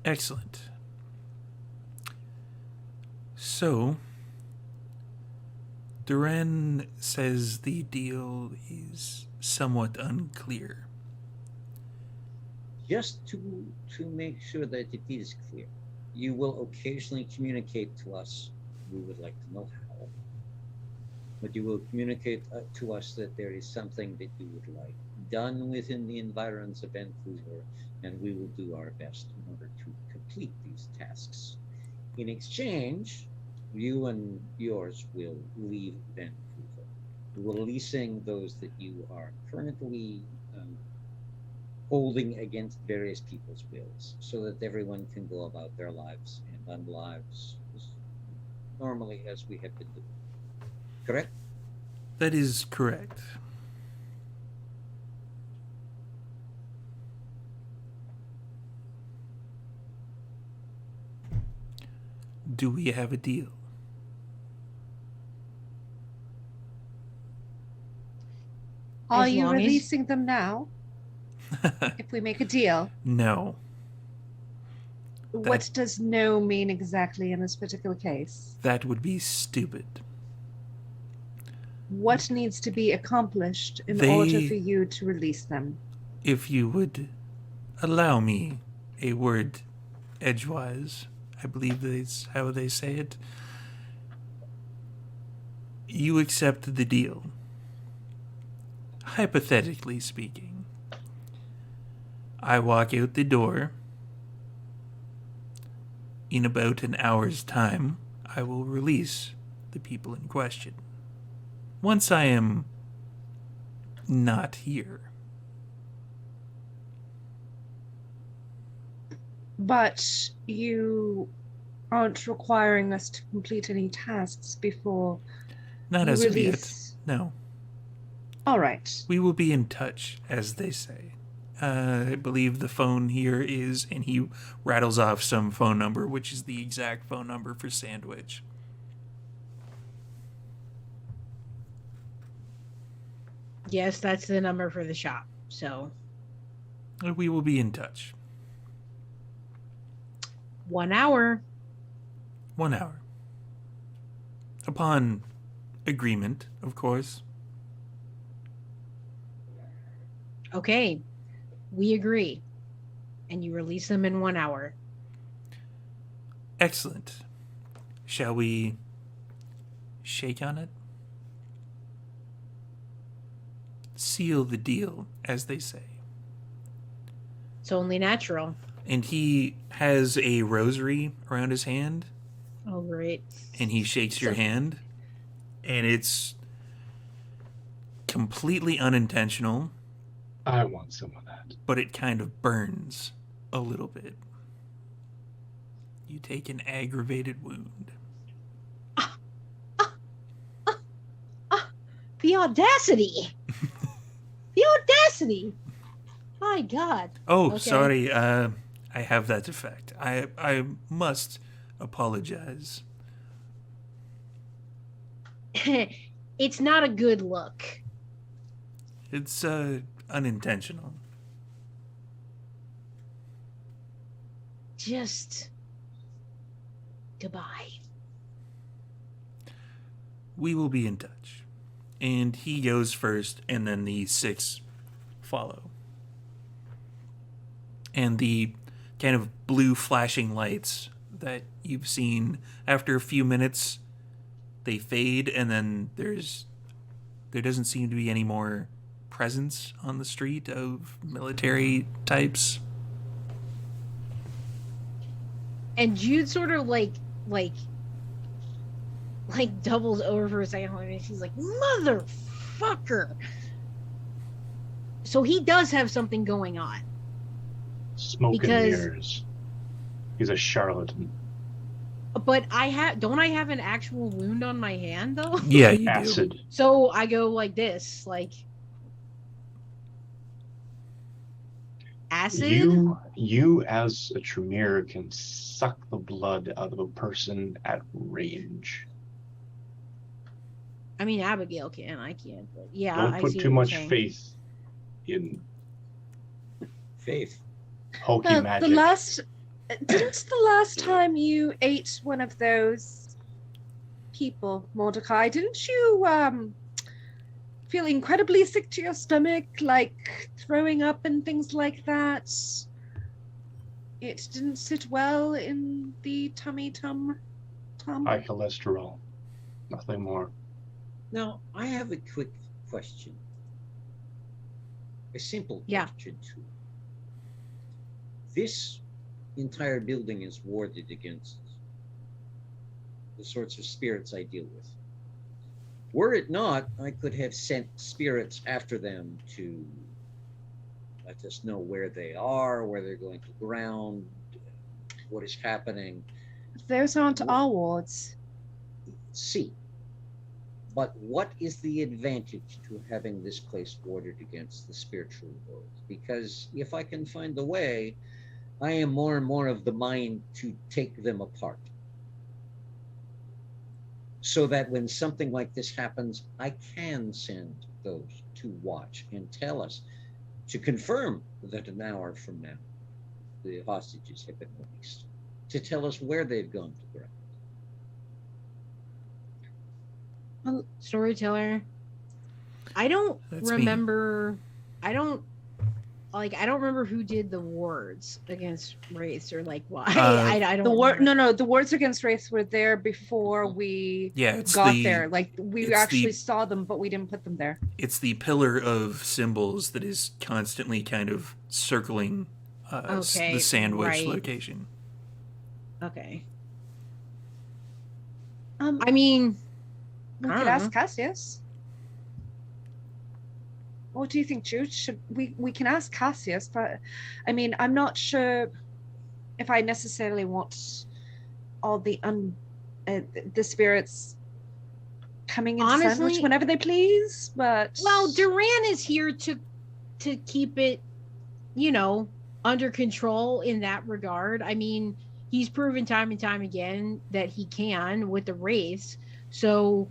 Excellent. So, Duran says the deal is somewhat unclear. Just to make sure that it is clear, you will occasionally communicate to us. We would like to know how. But you will communicate to us that there is something that you would like done within the environs of Vancouver, and we will do our best in order to complete these tasks. In exchange, you and yours will leave Vancouver, releasing those that you are currently holding against various people's wills, so that everyone can go about their lives and run lives normally as we have been doing. Correct? That is correct. Do we have a deal? Are As you long as- releasing them now? If we make a deal? No. What does no mean exactly in this particular case? That would be stupid. What needs to be accomplished in They- order for you to release them? If you would allow me a word edgewise, I believe that's how they say it. You accept the deal. Hypothetically speaking, I walk out the door. In about an hour's time, I will release the people in question. Once I am not here. But you aren't requiring us to complete any tasks before Not you as of yet. release. No. All right. We will be in touch, as they say. I believe the phone here is, and he rattles off some phone number, which is the exact phone number for Sandwich. Yes, that's the number for the shop. So We will be in touch. 1 hour. 1 hour. Upon agreement, of course. Okay, we agree. And you release them in 1 hour. Excellent. Shall we shake on it? Seal the deal, as they say. It's only natural. And he has a rosary around his hand, Oh, great. and he shakes your hand, and it's completely unintentional, I want some of that. but it kind of burns a little bit. You take an aggravated wound. The audacity! The audacity! My God. Oh, Okay. sorry. I have that defect. I must apologize. It's not a good look. It's unintentional. Just goodbye. We will be in touch. And he goes first, and then the 6 follow. And the kind of blue flashing lights that you've seen, after a few minutes, they fade, and then there doesn't seem to be any more presence on the street of military types. And Jude sort of like doubles over for a second, and she's like, motherfucker. So he does have something going on. Smoke Because- and mirrors. He's a charlatan. But don't I have an actual wound on my hand though? Yeah, you do. Acid. So I go like this, like acid. You as a Tremere can suck the blood out of a person at range. I mean, Abigail can, I can't. But yeah, Don't I put see too what much you're saying. faith in Faith. hokey The magic. last didn't the last time you ate one of those people, Mordecai, didn't you feel incredibly sick to your stomach, like throwing up and things like that? It didn't sit well in the tummy tum. High cholesterol. Nothing more. Now, I have a quick question. A simple Yeah. question, too. This entire building is warded against the sorts of spirits I deal with. Were it not, I could have sent spirits after them to let us know where they are, where they're going to ground, what is happening. Those aren't our wards. See. But what is the advantage to having this place warded against the spiritual world? Because if I can find a way, I am more and more of the mind to take them apart. So that when something like this happens, I can send those to watch and tell us, to confirm that an hour from now, the hostages have been released, to tell us where they've gone to ground. Storyteller. I don't That's me. remember. I don't remember who did the wards against wraiths or like why. I don't. The remember. the words against race were there before we Yeah, it's got the there. Like we it's actually the- saw them, but we didn't put them there. it's the pillar of symbols that is constantly kind of circling Okay, the sandwich right. location. Okay. I mean, we I could don't ask Cassius. What do you think, Jude? Should we can ask Cassius, but I mean, I'm not sure if I necessarily want all the spirits coming into Honestly- Sandwich whenever they please. But well, Duran is here to keep it, under control in that regard. I mean, he's proven time and time again that he can with the wraiths. So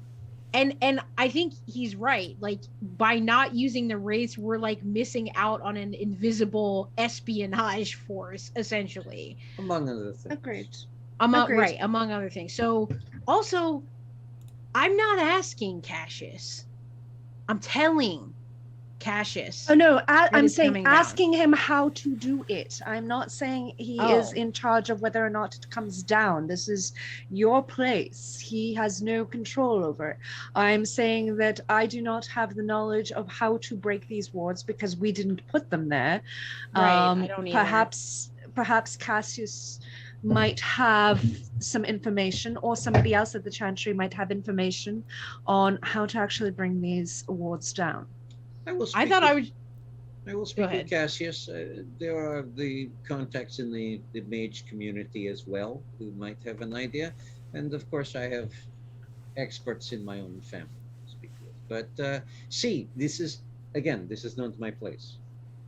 And I think he's right. Like, by not using the wraiths, we're like missing out on an invisible espionage force, essentially. Among other Agreed. things. Agreed. Among other things. So also, I'm not asking Cassius. I'm telling Cassius. Oh no, I'm it's saying coming down. asking him how to do it. I'm not saying he is in charge of whether or not it comes down. This is your place. He has no control over it. I'm saying that I do not have the knowledge of how to break these wards because we didn't put them there. Right, I don't either. Perhaps Cassius might have some information, or somebody else at the Chantry might have information on how to actually bring these wards down. I will I thought I would. I will speak with Cassius. There are the contacts in the mage community as well who might have an idea. And of course, I have experts in my own family to speak with. But see, this is not my place.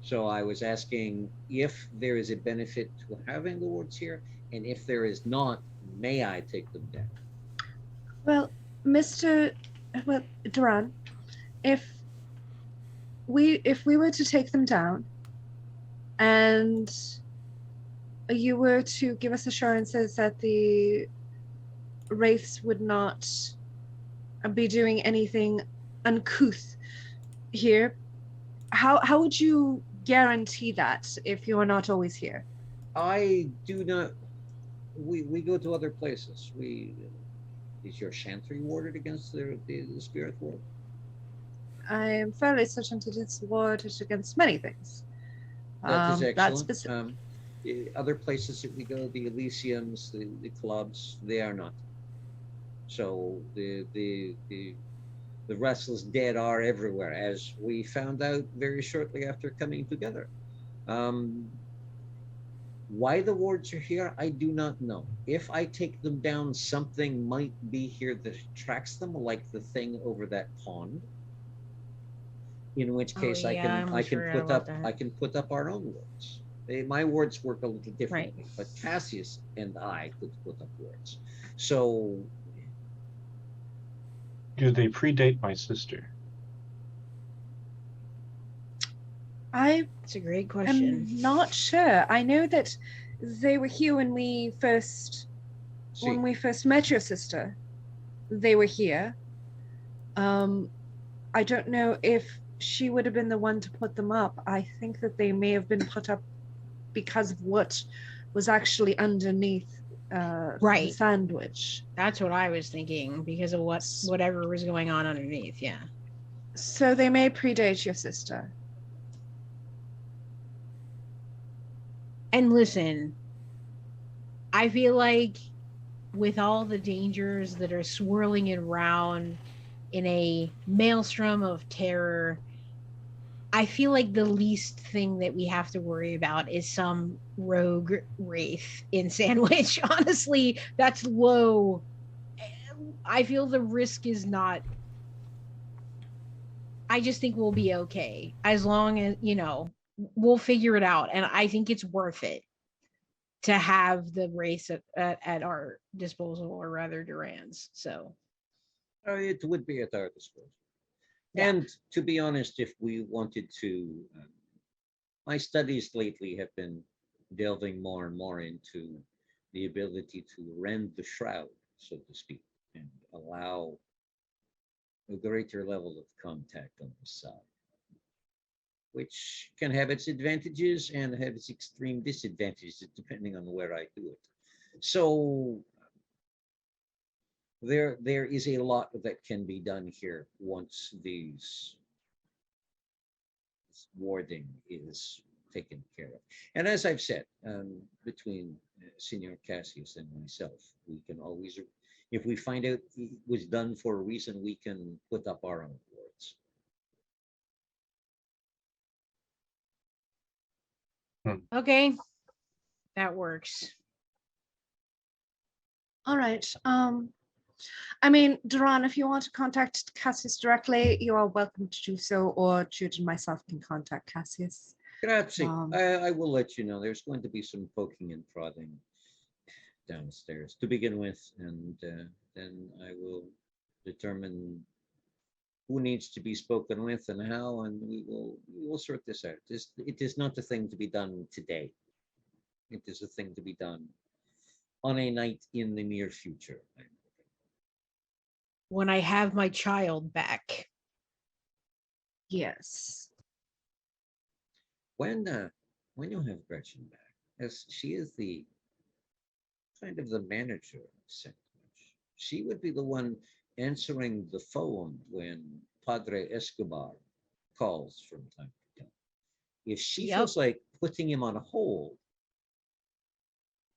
So I was asking if there is a benefit to having the wards here, and if there is not, may I take them down? Well, Duran, if we were to take them down and you were to give us assurances that the wraiths would not be doing anything uncouth here, how would you guarantee that if you are not always here? I do not. We go to other places. Is your chantry warded against the spirit ward? I am fairly certain that it's warded against many things. That is excellent. Other places that we go, the Elysiums, the clubs, they are not. So the restless dead are everywhere, as we found out very shortly after coming together. Why the wards are here, I do not know. If I take them down, something might be here that attracts them, like the thing over that pond. In which case, I can put up our own wards. My wards work a little differently, but Cassius and I could put up wards. So, do they predate my sister? That's a great question. I'm not sure. I know that they were here when we first met your sister. They were here. I don't know if she would have been the one to put them up. I think that they may have been put up because of what was actually underneath the sandwich. That's what I was thinking, because of whatever was going on underneath. Yeah. So they may predate your sister. And listen, I feel like with all the dangers that are swirling around in a maelstrom of terror, I feel like the least thing that we have to worry about is some rogue wraith in Sandwich. Honestly, that's low. I feel the risk is not. I just think we'll be okay as long as, we'll figure it out. And I think it's worth it to have the wraith at our disposal, or rather Duran's. So it would be at our disposal. Yeah. And to be honest, if we wanted to, my studies lately have been delving more and more into the ability to rend the shroud, so to speak, and allow a greater level of contact on the side, which can have its advantages and have its extreme disadvantages depending on where I do it. So there is a lot that can be done here once this warding is taken care of. And as I've said, between Senior Cassius and myself, we can always, if we find out it was done for a reason, we can put up our own wards. Okay, that works. All right. I mean, Duran, if you want to contact Cassius directly, you are welcome to do so, or Jude and myself can contact Cassius. Grazie. I will let you know. There's going to be some poking and prodding downstairs to begin with, and then I will determine who needs to be spoken with and how, and we will sort this out. It is not a thing to be done today. It is a thing to be done on a night in the near future. When I have my child back. Yes. When you have Gretchen back, as she is the kind of the manager of Sandwich, she would be the one answering the phone when Padre Escobar calls from time to time. If she Yep. feels like putting him on hold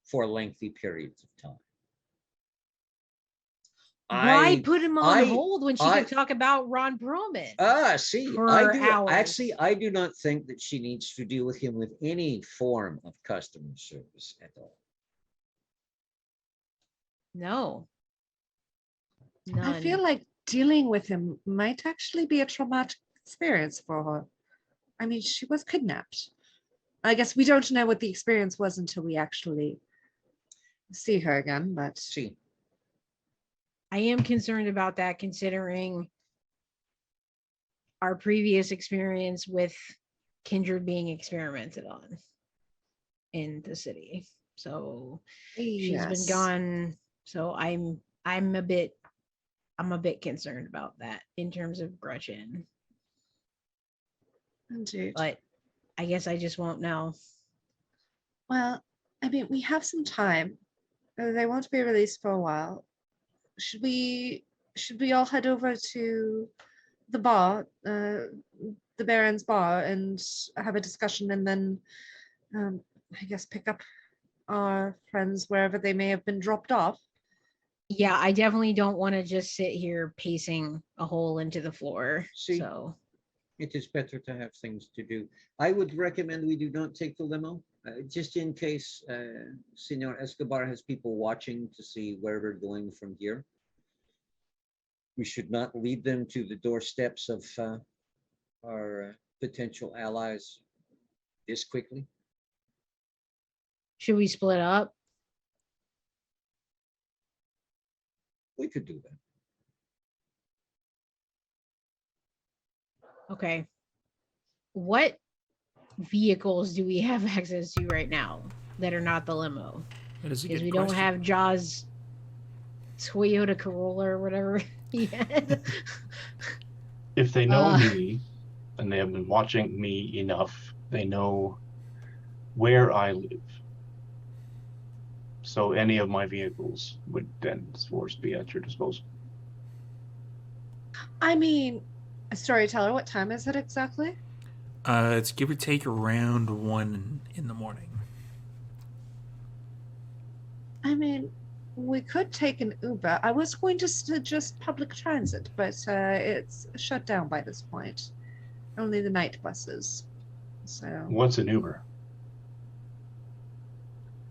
for lengthy periods of time, Why put him on I- hold when she I- can talk about Ron Perlman? see, For I do hours. actually, I do not think that she needs to deal with him with any form of customer service at all. No. None. I feel like dealing with him might actually be a traumatic experience for her. I mean, she was kidnapped. I guess we don't know what the experience was until we actually see her again, but See, I am concerned about that considering our previous experience with Kindred being experimented on in the city. So she's been yes. gone. So I'm a bit concerned about that in terms of Gretchen. Indeed. But I guess I just won't know. Well, I mean, we have some time. They won't be released for a while. Should we all head over to the bar, the Baron's bar, and have a discussion, and then I guess pick up our friends wherever they may have been dropped off? Yeah, I definitely don't want to just sit here pacing a hole into the floor. See. So it is better to have things to do. I would recommend we do not take the limo, just in case Senor Escobar has people watching to see where we're going from here. We should not lead them to the doorsteps of our potential allies this quickly. should we split up? We could do that. Okay. What vehicles do we have access to right now that are not the limo? That is a Because good we question. don't have Jaws Toyota Corolla or whatever he had. If they know Uh. me and they have been watching me enough, they know where I live. So any of my vehicles would then, of course, be at your disposal. I mean, a storyteller, what time is it exactly? It's give or take around 1 in the morning. I mean, we could take an Uber. I was going to suggest public transit, but it's shut down by this point. Only the night buses. So, What's an Uber?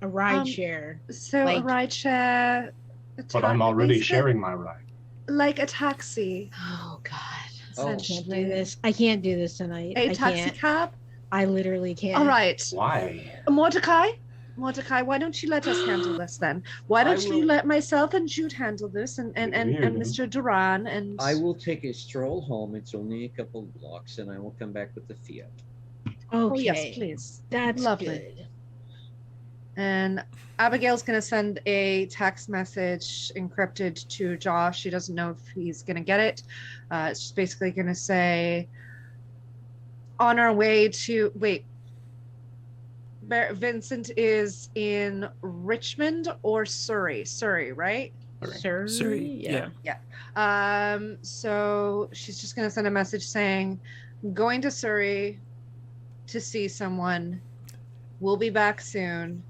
A ride share. so a Like- ride share. But I'm already basically sharing my ride. like a taxi. Oh God. Oh. I can't do this. I can't do this tonight. A I taxi can't. cab. I literally can't. All right, Why? Mordecai. Mordecai, why don't you let us handle this then? Why I don't you will- let myself and Jude handle this, and Weird. Mr. Duran and I will take a stroll home. It's only a couple of blocks, and I will come back with the Fiat. Okay. Oh yes, please. That's Lovely. good. And Abigail's going to send a text message encrypted to Josh. She doesn't know if he's going to get it. It's just basically going to say, on our way to, wait, Vincent is in Richmond or Surrey? Surrey, right? Sir. Surrey, yeah. So she's just going to send a message saying, going to Surrey to see someone. We'll be back soon.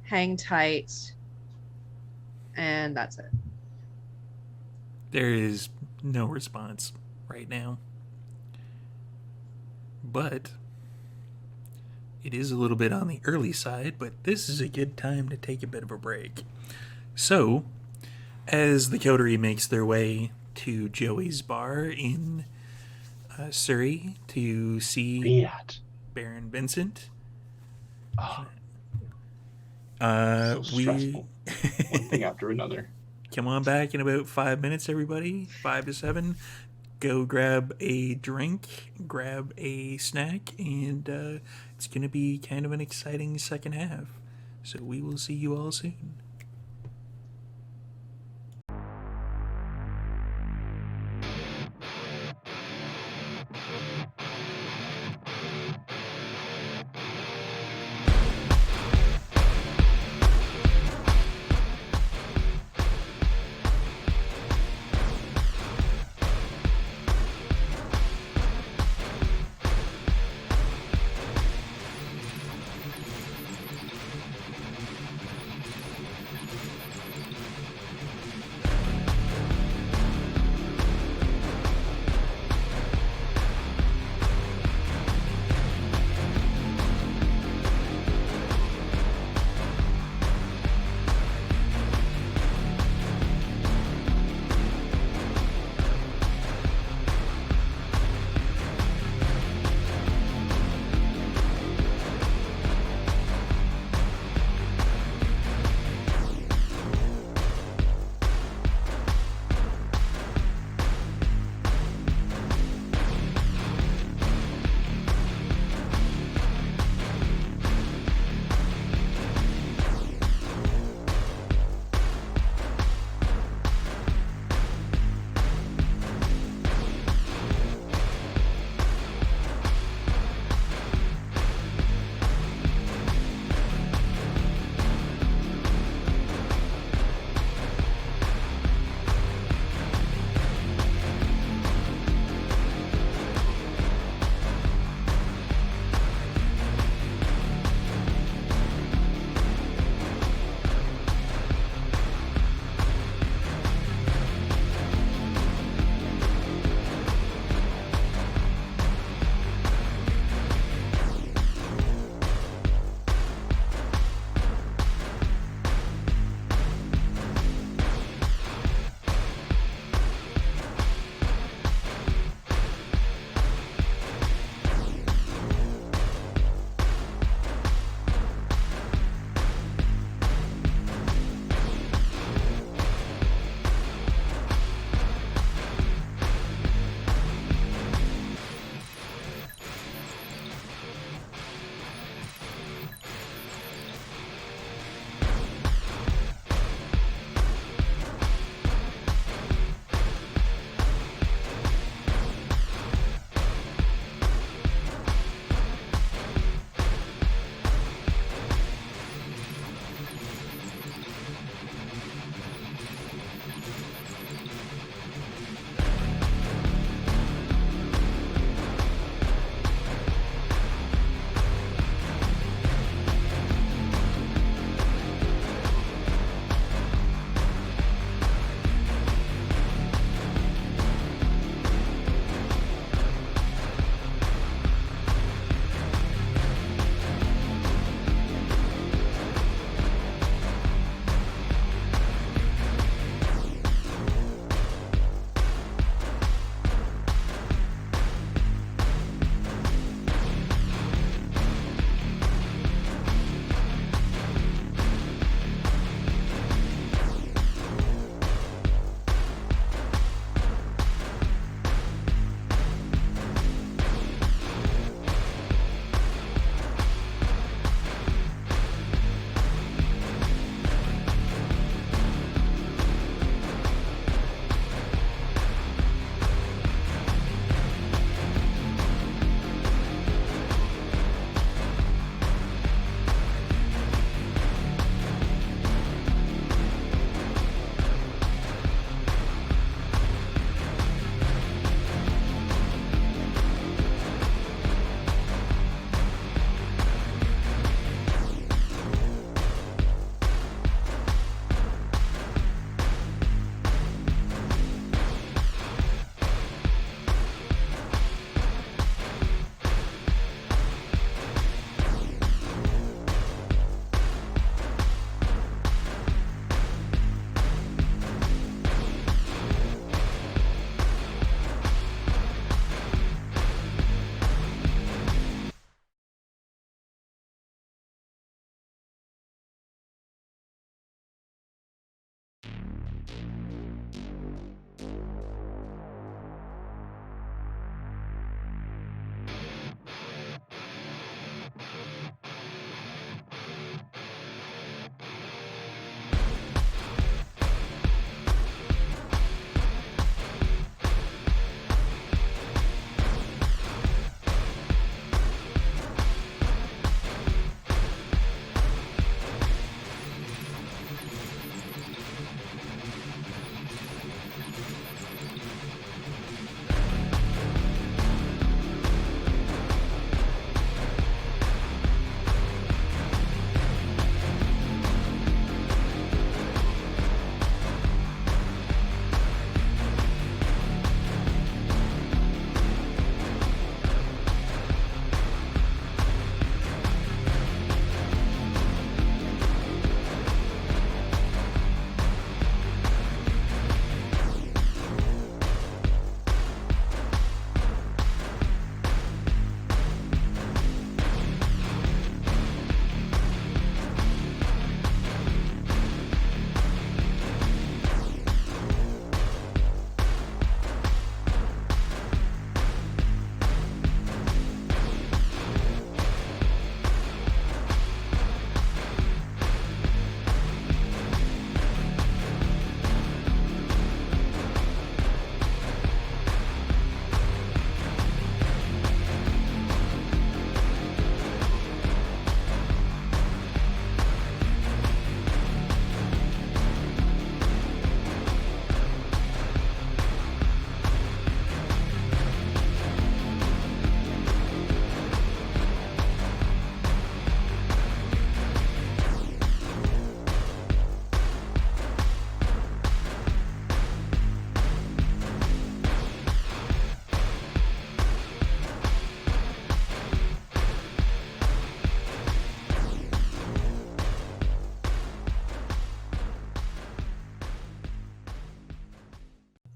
Hang tight. And that's it. There is no response right now. But it is a little bit on the early side, but this is a good time to take a bit of a break. So, as the coterie makes their way to Joey's bar in Surrey to see Fiat. Baron Vincent, Oh, so we stressful. One thing after another. Come on back in about 5 minutes, everybody. 5 to 7. Go grab a drink, grab a snack, and it's going to be kind of an exciting second half. So we will see you all soon.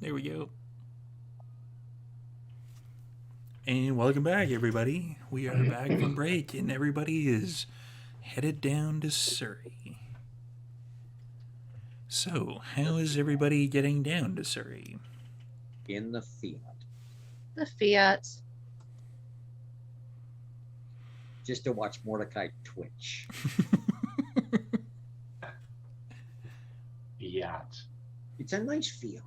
There we go. And welcome back, everybody. We are back from break, and everybody is headed down to Surrey. So, how is everybody getting down to Surrey? In the Fiat. The Fiat. Just to watch Mordecai twitch. Yacht. It's a nice Fiat.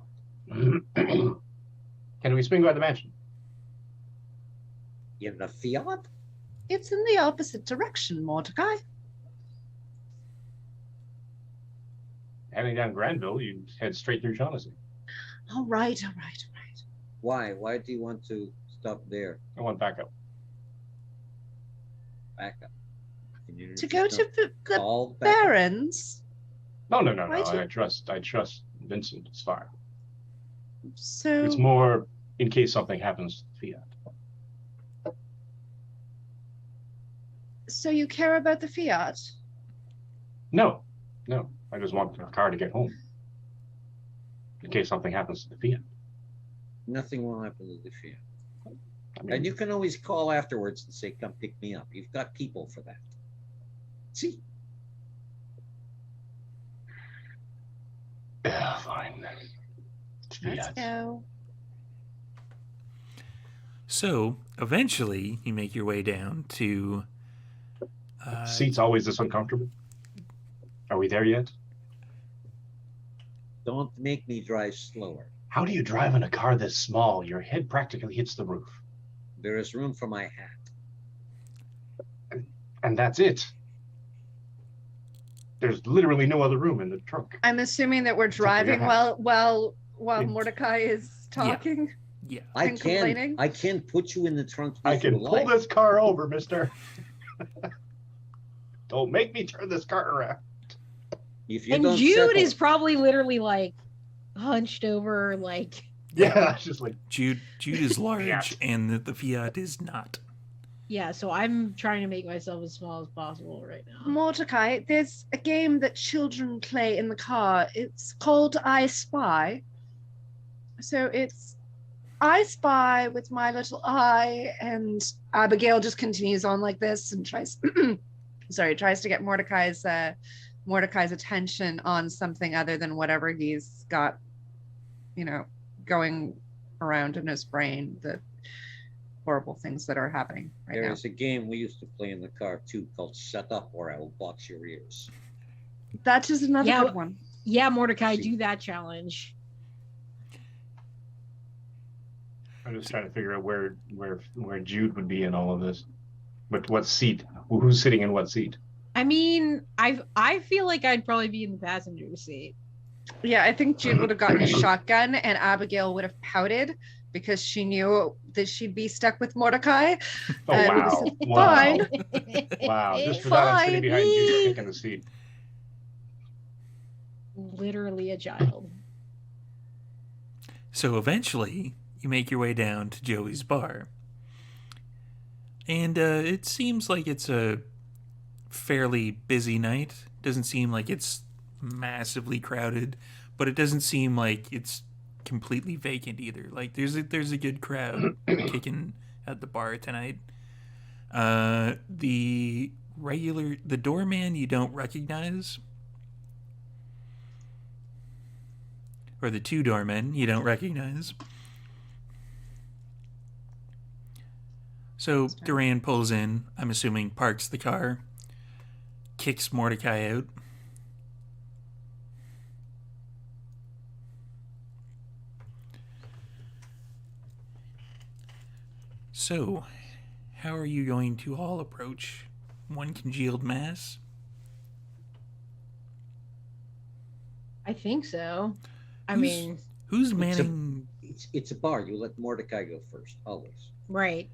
Can we swing by the mansion? In the Fiat? It's in the opposite direction, Mordecai. Heading down Granville, you head straight through Shaughnessy. All right. Why? Why do you want to stop there? I want backup. Back up. Can you To just go not to the call back up? Barons. No. Why do you- I trust Vincent. It's fine. So It's more in case something happens to the Fiat. So you care about the Fiat? No. I just want a car to get home. In case something happens to the Fiat. Nothing will happen to the Fiat. I mean, And you can always call afterwards and say, come pick me up. You've got people for that. See? yeah, fine. Let's Fiat. go. So, eventually, you make your way down to... Seat's always this uncomfortable. Are we there yet? Don't make me drive slower. How do you drive in a car this small? Your head practically hits the roof. There is room for my hat. And that's it. There's literally no other room in the trunk. I'm assuming that we're Except for your driving hat. while Yeah. Mordecai is talking. Yeah. And complaining? I can put you in the trunk if I can you pull like. this car over, mister. Don't make me turn this car around. If you And don't Jude settle- is probably literally like hunched over, like Yeah, it's just like, Jude is large, Fiat. and the Fiat is not. yeah. So I'm trying to make myself as small as possible right now. Mordecai, there's a game that children play in the car. It's called I Spy. So it's I spy with my little eye, and Abigail just continues on like this and tries to get Mordecai's Mordecai's attention on something other than whatever he's got, going around in his brain, the horrible things that are happening right There now. is a game we used to play in the car too called Shut Up or I Will Box Your Ears. That is another Yeah. good one. Yeah, Mordecai, See. do that challenge. I'm just trying to figure out where Jude would be in all of this. But what seat? Who's sitting in what seat? I mean, I feel like I'd probably be in the passenger seat. Yeah, I think Jude would have gotten a shotgun and Abigail would have pouted because she knew that she'd be stuck with Mordecai. Oh, And wow. it's Wow. fine. Wow. Just for that, I'm sitting Fine. behind Jude picking the seat. Literally a child. So eventually, you make your way down to Joey's bar. And it seems like it's a fairly busy night. Doesn't seem like it's massively crowded, but it doesn't seem like it's completely vacant either. Like there's a good crowd kicking at the bar tonight. The doorman you don't recognize, or the two doormen you don't recognize. So Duran pulls in, I'm assuming parks the car, kicks Mordecai out. So, how are you going to all approach one congealed mass? I think so. I Who's- mean, Who's manning... It's a bar. You let Mordecai go first, always. right.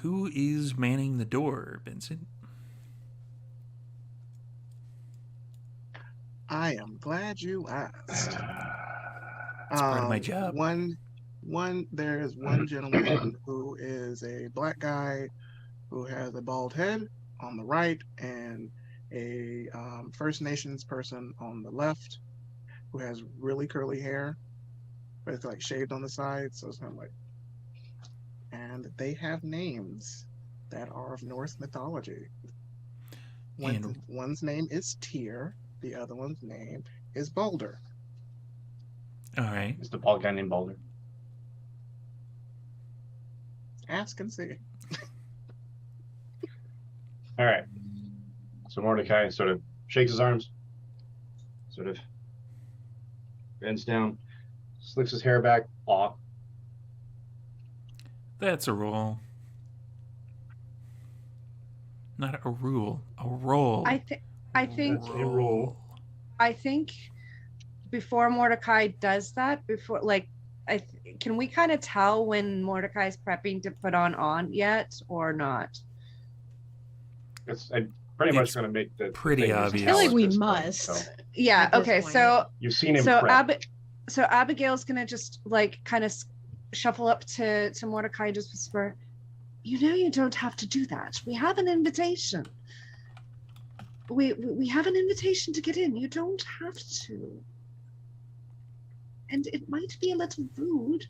Who is manning the door, Vincent? I am glad you asked. It's part of my job. There is one gentleman who is a black guy who has a bald head on the right and a First Nations person on the left who has really curly hair, but it's like shaved on the side, so it's kind of like. And they have names that are of Norse mythology. One's name is Tyr, the other one's name is Balder. All right. Is the bald guy named Balder? Ask and see. All right. So Mordecai sort of shakes his arms, sort of bends down, slicks his hair back. Aw. That's a roll. Not a rule, a roll. I think That's a roll. I think before Mordecai does that, can we kind of tell when Mordecai's prepping to put on yet or not? I'm pretty much It's going to make the pretty thing as obvious. I feel like tall we as this point, must. so Yeah. At this Okay. point. So you've seen him so prep. Abigail's gonna just kind of shuffle up to Mordecai and just whisper, you don't have to do that. We have an invitation. We have an invitation to get in. You don't have to. And it might be a little rude.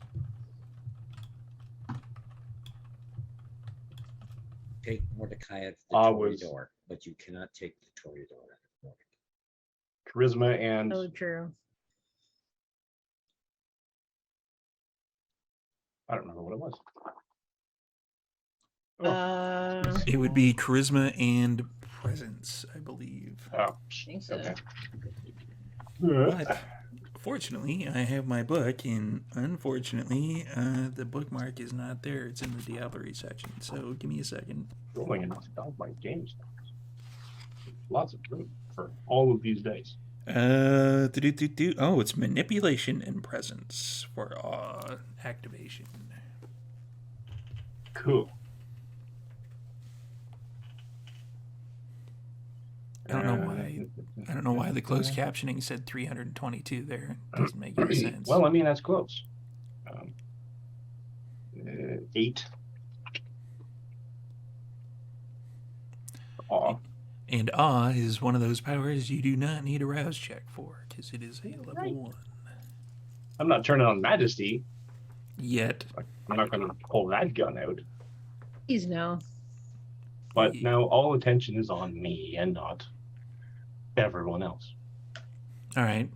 Take Mordecai out the I Tory was- door, but you cannot take the Tory door out of Mordecai. Charisma and So true. I don't remember what it was. It would be charisma and presence, I believe. Oh, I think so. okay. But fortunately, I have my book, and unfortunately, the bookmark is not there. It's in the Diablerie section. So give me a second. Rolling in all my games. Lots of room for all of these dice. Oh, it's manipulation and presence for activation. Cool. I don't know why the closed captioning said 322 there. Doesn't make any sense. Well, I mean, that's close. 8. Aw. And awe is one of those powers you do not need a rouse check for, because it is a level Right. 1. I'm not turning on Majesty. Yet. I'm not going to pull that gun out. Please no. But now all attention is on me and not everyone else. All right.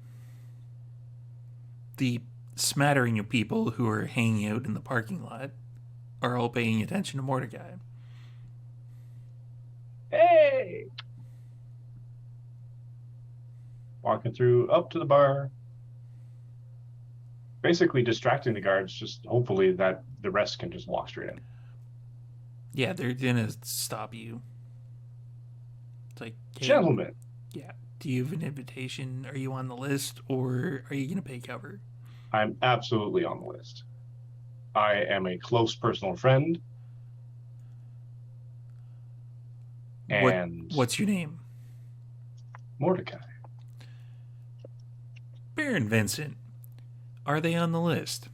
The smattering of people who are hanging out in the parking lot are all paying attention to Mordecai. Hey! Walking through up to the bar. Basically distracting the guards, just hopefully that the rest can just walk straight in. Yeah, they're gonna stop you. It's like, hey, Gentlemen, yeah, do you have an invitation? Are you on the list, or are you gonna pay cover? I'm absolutely on the list. I am a close personal friend. And What's your name? Mordecai. Baron Vincent. Are they on the list?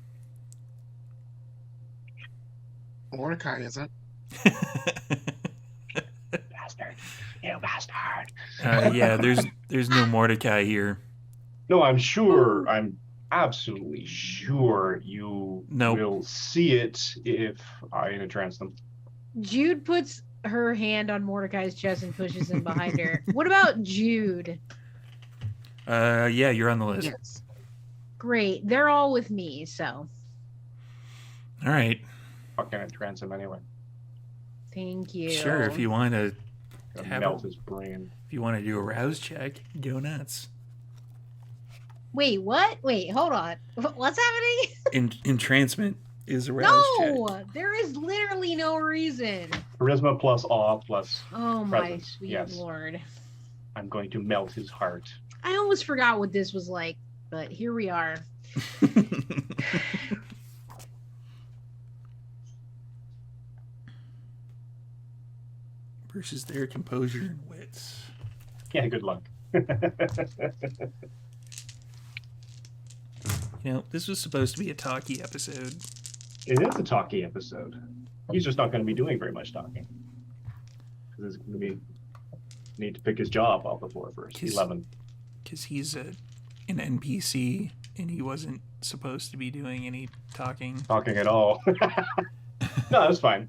Mordecai isn't. Bastard. You bastard. Yeah, there's no Mordecai here. No, I'm sure. I'm absolutely sure you Nope. will see it if I entrance them. Jude puts her hand on Mordecai's chest and pushes him behind her. What about Jude? Yeah, you're on the list. Yes. Great. They're all with me, so All right. Fucking entrance him anyway. thank you. Sure, if you want to Gonna Have melt a- his brain. do a rouse check, go nuts. Wait, what? Wait, hold on. What's happening? Entrancement is a rouse check. No, there is literally no reason. Charisma plus awe plus Oh my presence. sweet Yes. lord. I'm going to melt his heart. I almost forgot what this was like, but here we are. Versus their composure and wits. Yeah, good luck. You know, this was supposed to be a talky episode. It is a talky episode. He's just not going to be doing very much talking. Because it's going to be need to pick his job off the floor first. His- 11. Because he's an NPC and he wasn't supposed to be doing any talking. Talking at all. No, that's fine.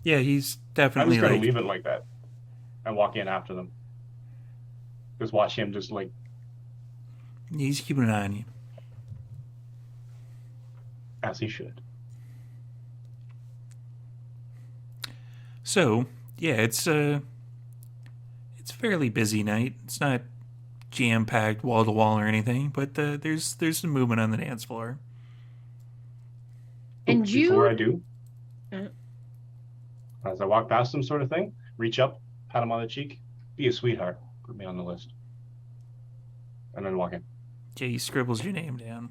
Yeah, he's I'm definitely just going like, to leave it like that and walk in after them. Just watch him just like, he's keeping an eye on you. as he should. So, yeah, it's a fairly busy night. It's not jam-packed wall to wall or anything, but there's some movement on the dance floor. And Before I Jude, do, as I walk past him, sort of thing, reach up, pat him on the cheek, be a sweetheart, put me on the list, and then walk in. Yeah, he scribbles your name down.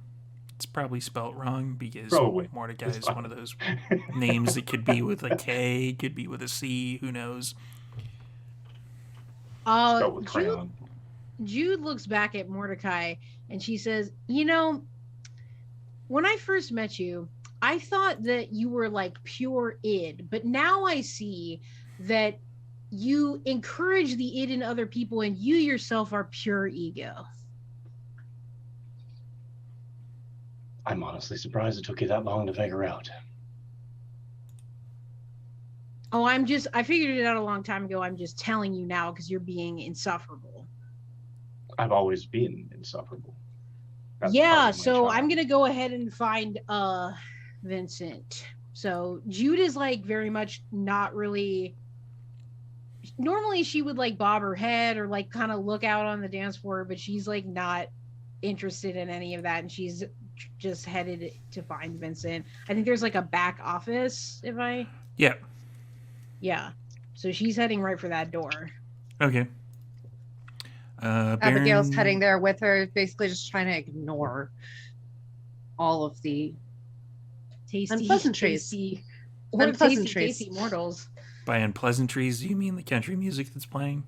It's probably spelt wrong because Probably. Mordecai It's is fine. one of those names that could be with a K, could be with a C, who knows. Spelled with Jude, crayon. Jude looks back at Mordecai and she says, "You know, when I first met you, I thought that you were like pure id, but now I see that you encourage the id in other people and you yourself are pure ego." I'm honestly surprised it took you that long to figure out. Oh, I figured it out a long time ago. I'm just telling you now because you're being insufferable. I've always been insufferable. That's Yeah, part of my so charm. I'm gonna go ahead and find Vincent. So Jude is like very much not really. Normally she would like bob her head or like kind of look out on the dance floor, but she's like not interested in any of that, and she's just headed to find Vincent. I think there's like a back office. Yeah. Yeah, so she's heading right for that door. Okay. Abigail's Baron- heading there with her, basically just trying to ignore all of the Tasty, Unpleasantries. tasty, Unpleasantries. tasty mortals. By unpleasantries, do you mean the country music that's playing?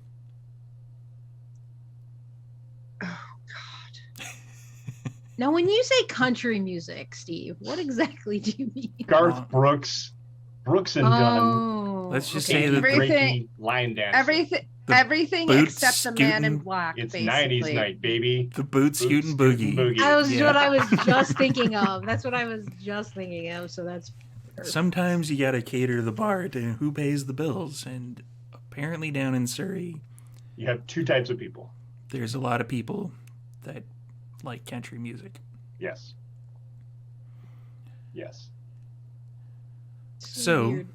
Oh God. Now, when you say country music, Steve, what exactly do you mean? Garth Brooks and Dunn. Oh, Let's just okay. say that Everything- Breaking line dance. Everything boot except the man in scooting. black. It's basically. 90s night, baby. The boot scootin' boogie. That was Yeah. what I was just thinking of. That's what I was just thinking of. So that's sometimes you gotta cater to the bar to who pays the bills, and apparently down in Surrey, You have two types of people. there's a lot of people that like country music. Yes. Yes. So, weird.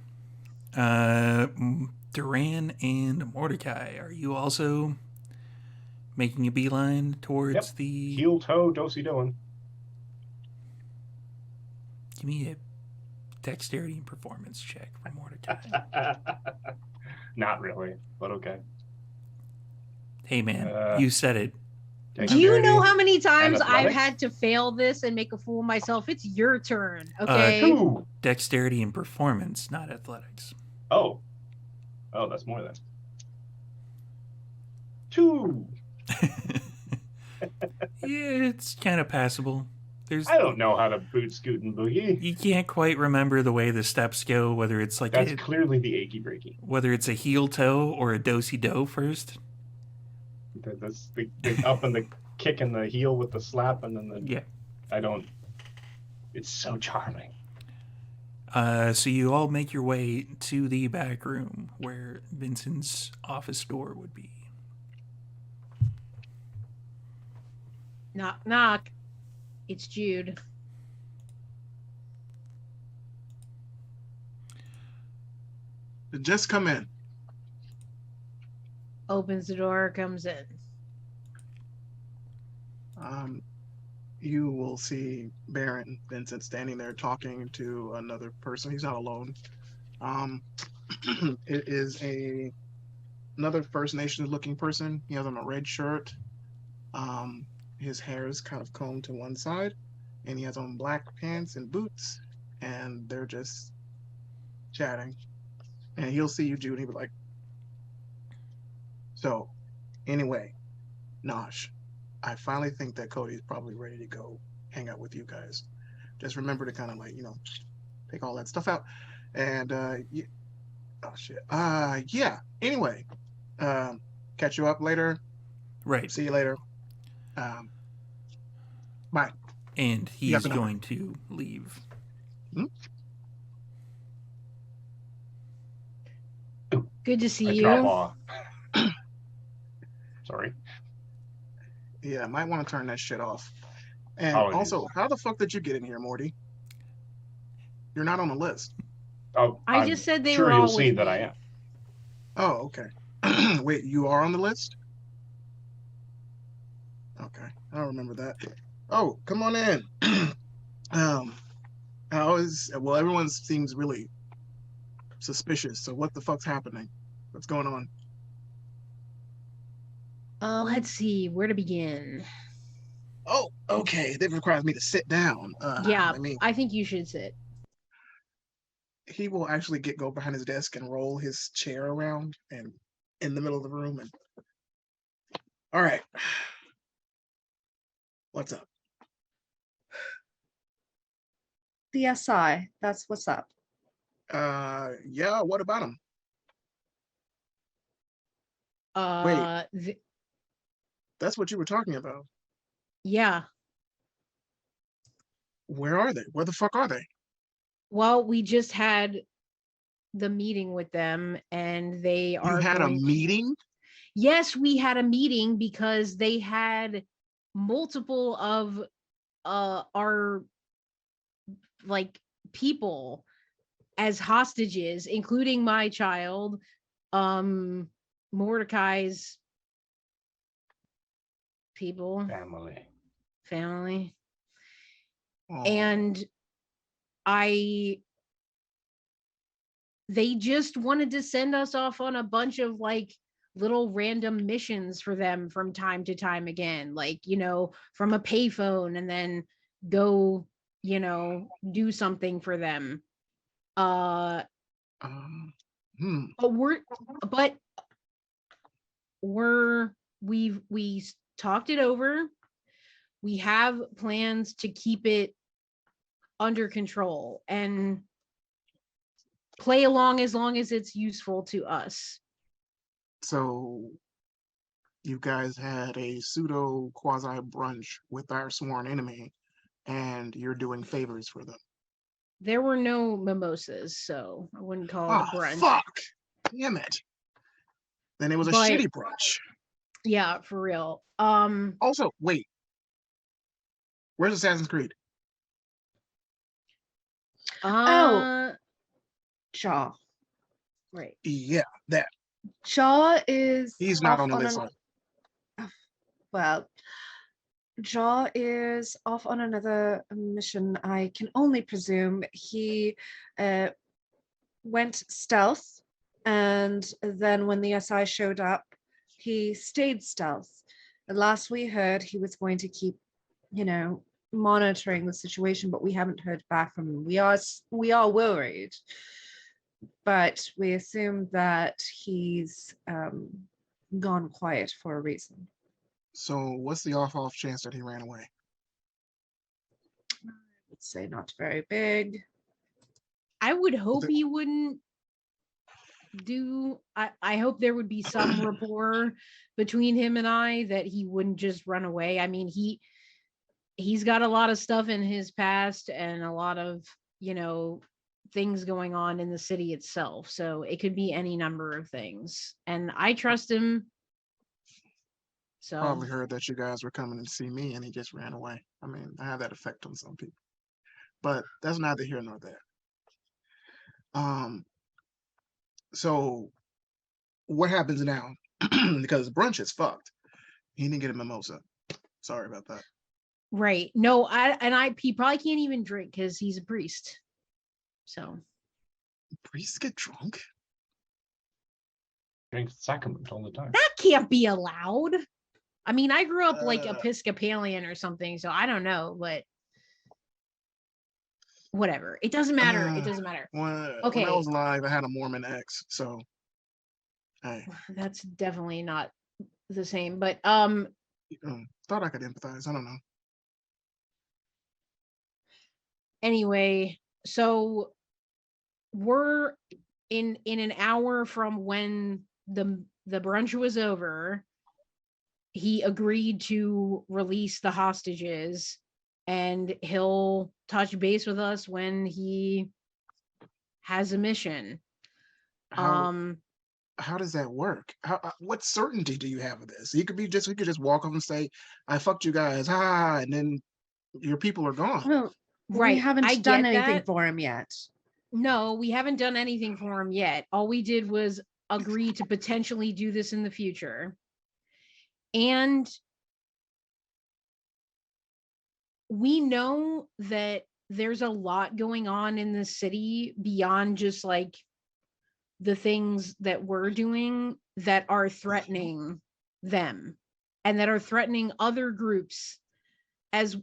Duran and Mordecai, are you also making a beeline towards Yep. the? Heel toe, dosey doing. Give me a dexterity and performance check for Mordecai. Not really, but okay. Hey man, you said it. Do you know Dexterity how many times and I've athletics? had to fail this and make a fool of myself? It's your turn, okay? 2. Dexterity and performance, not athletics. Oh, that's more than 2. Yeah, it's kind of passable. There's I don't know how to boot, scoot, and boogie. you can't quite remember the way the steps go, whether it's like That's clearly the achy breaky. whether it's a heel toe or a dosey do first. That's the up and the kick and the heel with the slap and then the. Yeah. I don't. It's so charming. So you all make your way to the back room where Vincent's office door would be. Knock, knock. It's Jude. Just come in. Opens the door, comes in. You will see Baron Vincent standing there talking to another person. He's not alone. It is another First Nations looking person. He has on a red shirt. His hair is kind of combed to one side, and he has on black pants and boots, and they're just chatting. And he'll see you, Jude, and he'll be like, so, anyway, Nosh, I finally think that Cody's probably ready to go hang out with you guys. Just remember to kind of like, take all that stuff out. And, yeah. Oh, shit. Yeah. Anyway, catch you up later. Right. See you later. Bye. And You got he's the number. going to leave. Good to see I you. drop off. Sorry. Yeah, might want to turn that shit off. And Apologies. also, how the fuck did you get in here, Morty? You're not on the list. Oh, I I'm just said they sure were you'll all see with that me. I am. Oh, okay. Wait, you are on the list? Okay, I don't remember that. Oh, come on in. Well, everyone seems really suspicious. So what the fuck's happening? What's going on? Let's see where to begin. Oh, okay. That requires me to sit down. Yeah, I mean, I think you should sit. he will actually go behind his desk and roll his chair around and in the middle of the room. And all right, what's up? The SI, that's what's up. Yeah. What about him? That's what you were talking about. Yeah. Where are they? Where the fuck are they? Well, we just had the meeting with them, and they are. You had a going to- meeting? Yes, we had a meeting because they had multiple of our like people as hostages, including my child, Mordecai's people, family. Oh. And they just wanted to send us off on a bunch of like little random missions for them from time to time again, like, from a payphone, and then go, do something for them. But we talked it over. We have plans to keep it under control and play along as long as it's useful to us. So you guys had a pseudo quasi brunch with our sworn enemy, and you're doing favors for them. There were no mimosas, so I wouldn't call it a Oh, brunch. fuck. Damn it. Then it was a But shitty brunch. yeah, for real. Also, wait. Where's Assassin's Creed? Oh, Jaw. Right. Yeah, that. Jaw is He's not off on the on list. an well. Jaw is off on another mission. I can only presume he uh, went stealth, and then when the SI showed up, he stayed stealth. The last we heard, he was going to keep, monitoring the situation, but we haven't heard back from him. We are worried, but we assume that he's gone quiet for a reason. So what's the off chance that he ran away? Let's say not very big. I would hope the- he wouldn't do. I hope there would be some rapport between him and I, that he wouldn't just run away. I mean, he's got a lot of stuff in his past and a lot of, things going on in the city itself. So it could be any number of things. And I trust him. So Probably heard that you guys were coming to see me and he just ran away. I mean, I have that effect on some people. But that's neither here nor there. So what happens now? Because brunch is fucked. He didn't get a mimosa. Sorry about that. right. No, he probably can't even drink because he's a priest. So Priests get drunk? Drinks the sacrament all the time. that can't be allowed. I mean, I grew up like Uh. Episcopalian or something, so I don't know, but whatever. It doesn't matter. It doesn't matter. When Okay. I was alive, I had a Mormon ex, so hey, That's definitely not the same. But thought I could empathize. I don't know. anyway, so we're in an hour from when the brunch was over. He agreed to release the hostages, and he'll touch base with us when he has a mission. How does that work? What certainty do you have of this? He could just walk up and say, "I fucked you guys," and then your people are gone. Well, Right. we haven't I done get anything that. for him yet. No, we haven't done anything for him yet. All we did was agree to potentially do this in the future. And we know that there's a lot going on in the city beyond just like the things that we're doing that are threatening them and that are threatening other groups as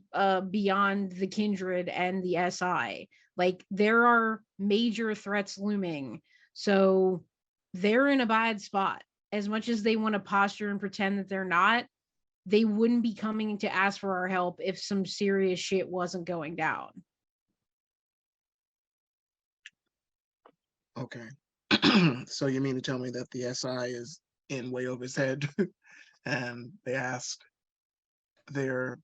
beyond the kindred and the SI. Like there are major threats looming. So they're in a bad spot. As much as they want to posture and pretend that they're not, they wouldn't be coming to ask for our help if some serious shit wasn't going down. Okay. So you mean to tell me that the SI is in way over his head, and they asked their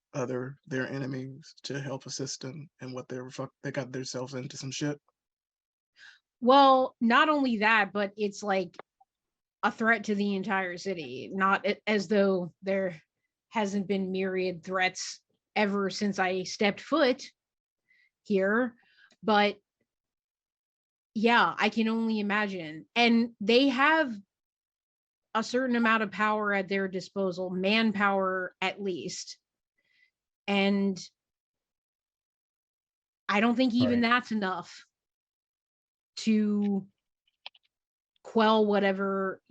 enemies to help assist them, and what they got themselves into some shit? Well, not only that, but it's like a threat to the entire city, not as though there hasn't been myriad threats ever since I stepped foot here, but yeah, I can only imagine. And they have a certain amount of power at their disposal, manpower at least. And I don't think even Right. that's enough to quell whatever,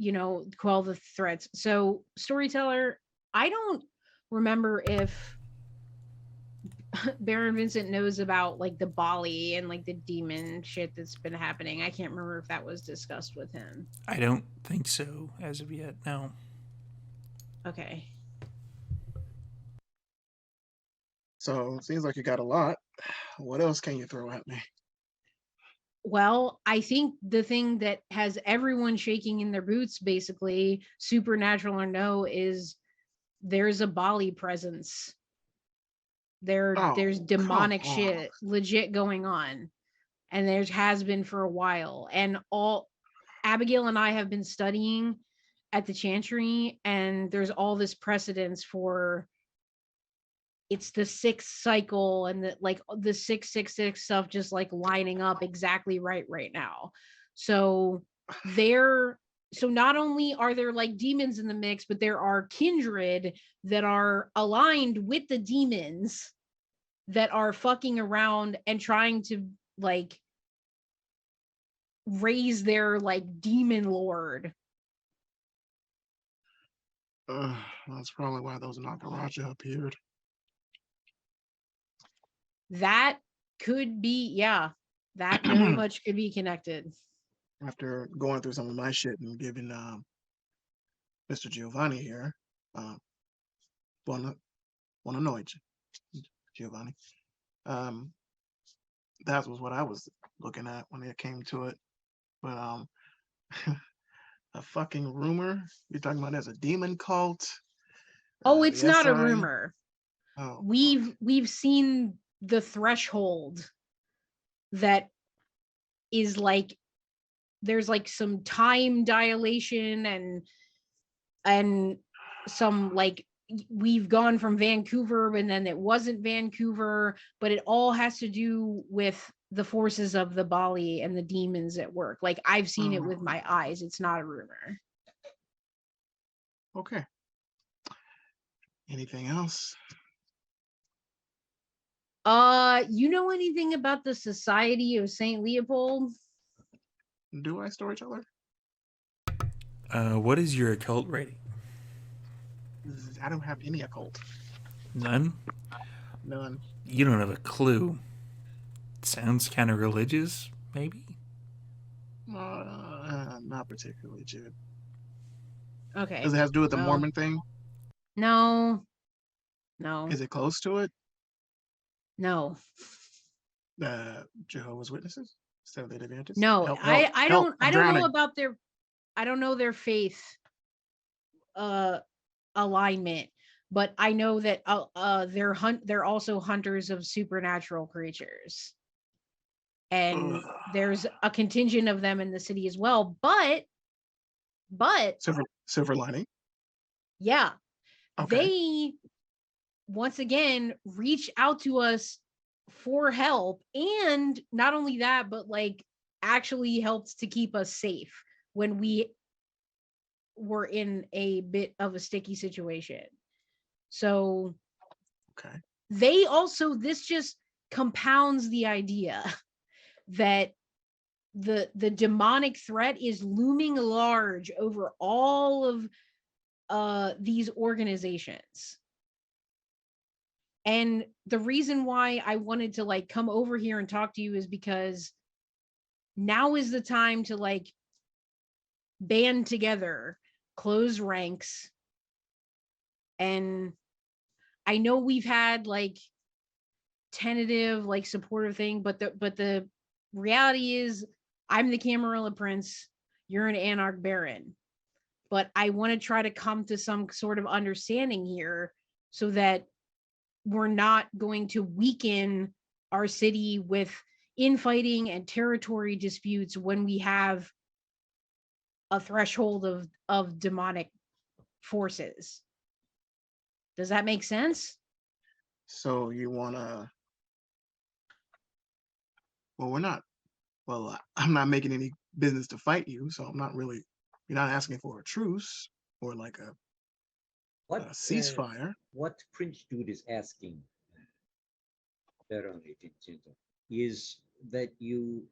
quell the threats. So, storyteller, I don't remember if Baron Vincent knows about like the Bali and like the demon shit that's been happening. I can't remember if that was discussed with him. I don't think so as of yet. No. Okay. So seems like you got a lot. What else can you throw at me? Well, I think the thing that has everyone shaking in their boots, basically, supernatural or no, is there's a Bali presence. There's Oh, demonic come on. shit legit going on. and there has been for a while. And all Abigail and I have been studying at the Chantry, and there's all this precedence for it's the sixth cycle and the like the 666 stuff just like lining up exactly right now. So there so not only are there like demons in the mix, but there are kindred that are aligned with the demons that are fucking around and trying to like raise their like demon lord. That's probably why those Nakaraja appeared. That could be, yeah, that very much could be connected. After going through some of my shit and giving Mr. Giovanni here, buona noite, Giovanni. That was what I was looking at when it came to it. But a fucking rumor? You're talking about as a demon cult? Oh, it's the not a SI? rumor. Oh, We've seen the threshold that is like there's like some time dilation and some like we've gone from Vancouver and then it wasn't Vancouver, but it all has to do with the forces of the Bali and the demons at work. Like I've seen it with my eyes. It's not a rumor. okay. Anything else? You know anything about the Society of Saint Leopold? Do I, storyteller? What is your occult rating? I don't have any occult. None? None. You don't have a clue. Sounds kind of religious, maybe? Not particularly, Jude. Okay. Does it have to do with the Well, Mormon thing? No. Is it close to it? No. Jehovah's Witnesses? Seventh-day Adventists? No. Help, I don't drowning. know about their I don't know their faith alignment, but I know that they're also hunters of supernatural creatures. And there's a contingent of them in the city as well, but Silver lining. yeah, Okay. they once again reach out to us for help, and not only that, but like actually helped to keep us safe when we were in a bit of a sticky situation. So Okay. they also, this just compounds the idea that the demonic threat is looming large over all of these organizations. And the reason why I wanted to like come over here and talk to you is because now is the time to like band together, close ranks. And I know we've had like tentative, like supportive thing, but the reality is I'm the Camarilla Prince, you're an Anarch Baron. But I want to try to come to some sort of understanding here so that we're not going to weaken our city with infighting and territory disputes when we have a threshold of demonic forces. Does that make sense? So you wanna? Well, we're not. Well, I'm not making any business to fight you, so I'm not really. You're not asking for a truce or like a ceasefire. What Prince Jude is asking, Baron, is that you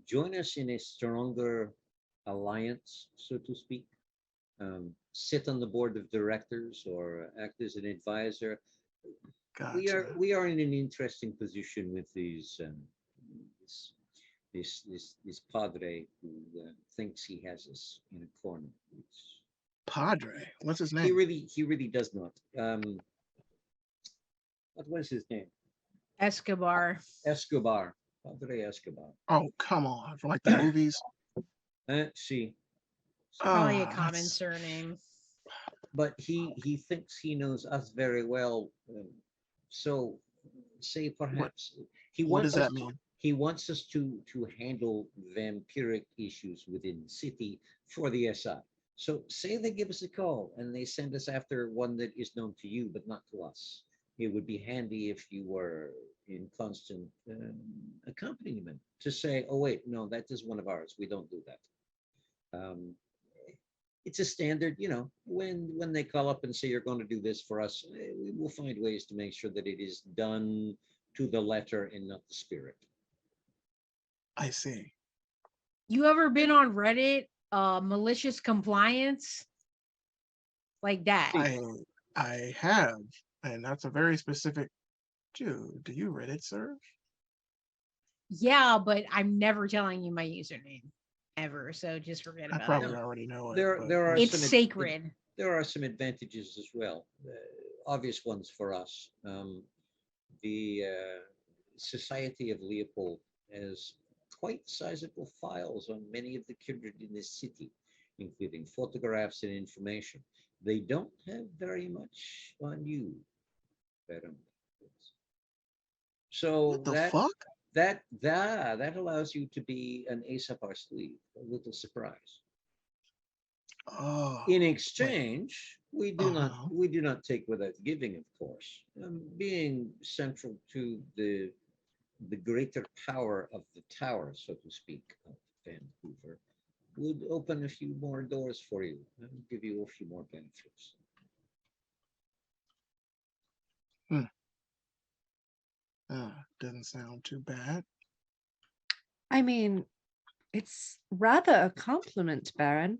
join us in a stronger alliance, so to speak. Sit on the board of directors or act as an advisor. Gotcha. We are in an interesting position with these this padre who thinks he has us in a corner. Padre. What's his name? He really does not. What was his name? Escobar. Padre Escobar. Oh, come on! For like the movies. See. Probably a common surname. But he thinks he knows us very well. So say perhaps he what wants does us that mean? He wants us to handle vampiric issues within the city for the SI. So say they give us a call and they send us after one that is known to you but not to us. It would be handy if you were in constant accompaniment to say, "Oh wait, no, that is one of ours. We don't do that." Um, it's a standard, when they call up and say you're going to do this for us, we will find ways to make sure that it is done to the letter and not the spirit. I see. You ever been on Reddit? Malicious compliance, like that. I have, and that's a very specific. Dude, do you Reddit serve? Yeah, but I'm never telling you my username ever. So just forget I about probably it. already know it. There, but- there are It's some sacred. there are some advantages as well, obvious ones for us. The Society of Leopold has quite sizable files on many of the kindred in this city, including photographs and information. They don't have very much on you, Baron. So What the fuck? that allows you to be an ace up our sleeve, a little surprise. Oh, In exchange, we do Uh-huh. not take without giving, of course. Being central to the greater power of the tower, so to speak, of Vancouver, would open a few more doors for you and give you a few more benefits. Doesn't sound too bad. I mean, it's rather a compliment, Baron.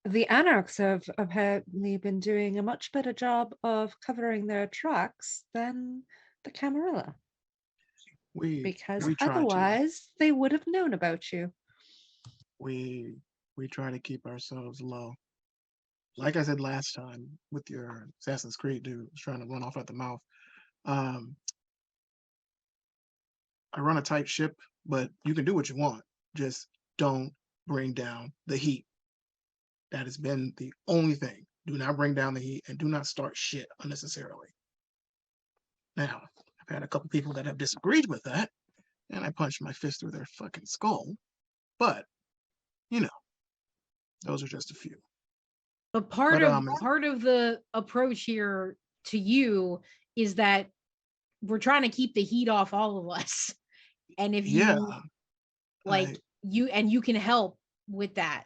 The Anarchs have apparently been doing a much better job of covering their tracks than the Camarilla, because we try to. otherwise they would have known about you. We try to keep ourselves low. Like I said last time with your Assassin's Creed dude was trying to run off at the mouth. I run a tight ship, but you can do what you want. Just don't bring down the heat. That has been the only thing. Do not bring down the heat and do not start shit unnecessarily. Now, I've had a couple people that have disagreed with that, and I punched my fist through their fucking skull. But, those are just a few. But part But, of the approach here to you is that we're trying to keep the heat off all of us. And if yeah, you you can help with that.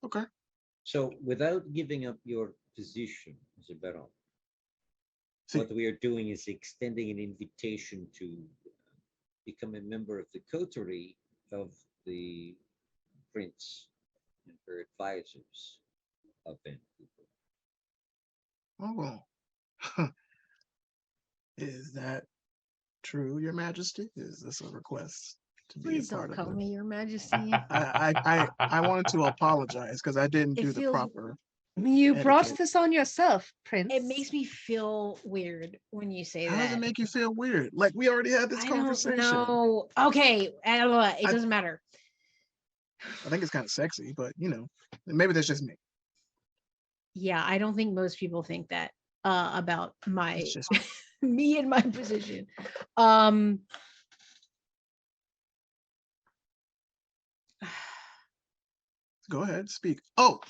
okay. So, without giving up your position as a baron, See, what we are doing is extending an invitation to become a member of the coterie of the prince and her advisors of Vancouver. oh well. Is that true, Your Majesty? Is this a request to be Please a part don't of call it? me your majesty. I wanted to apologize because I didn't It do the feels- proper. You brought Etiquette. this on yourself, Prince. It makes me feel weird when you say How that. does it make you feel weird? Like we already had this I conversation. don't know. Okay, I don't know. It I- doesn't matter. I think it's kind of sexy, but maybe that's just me. Yeah, I don't think most people think that about my It's just me and my position. go ahead, speak. Oh,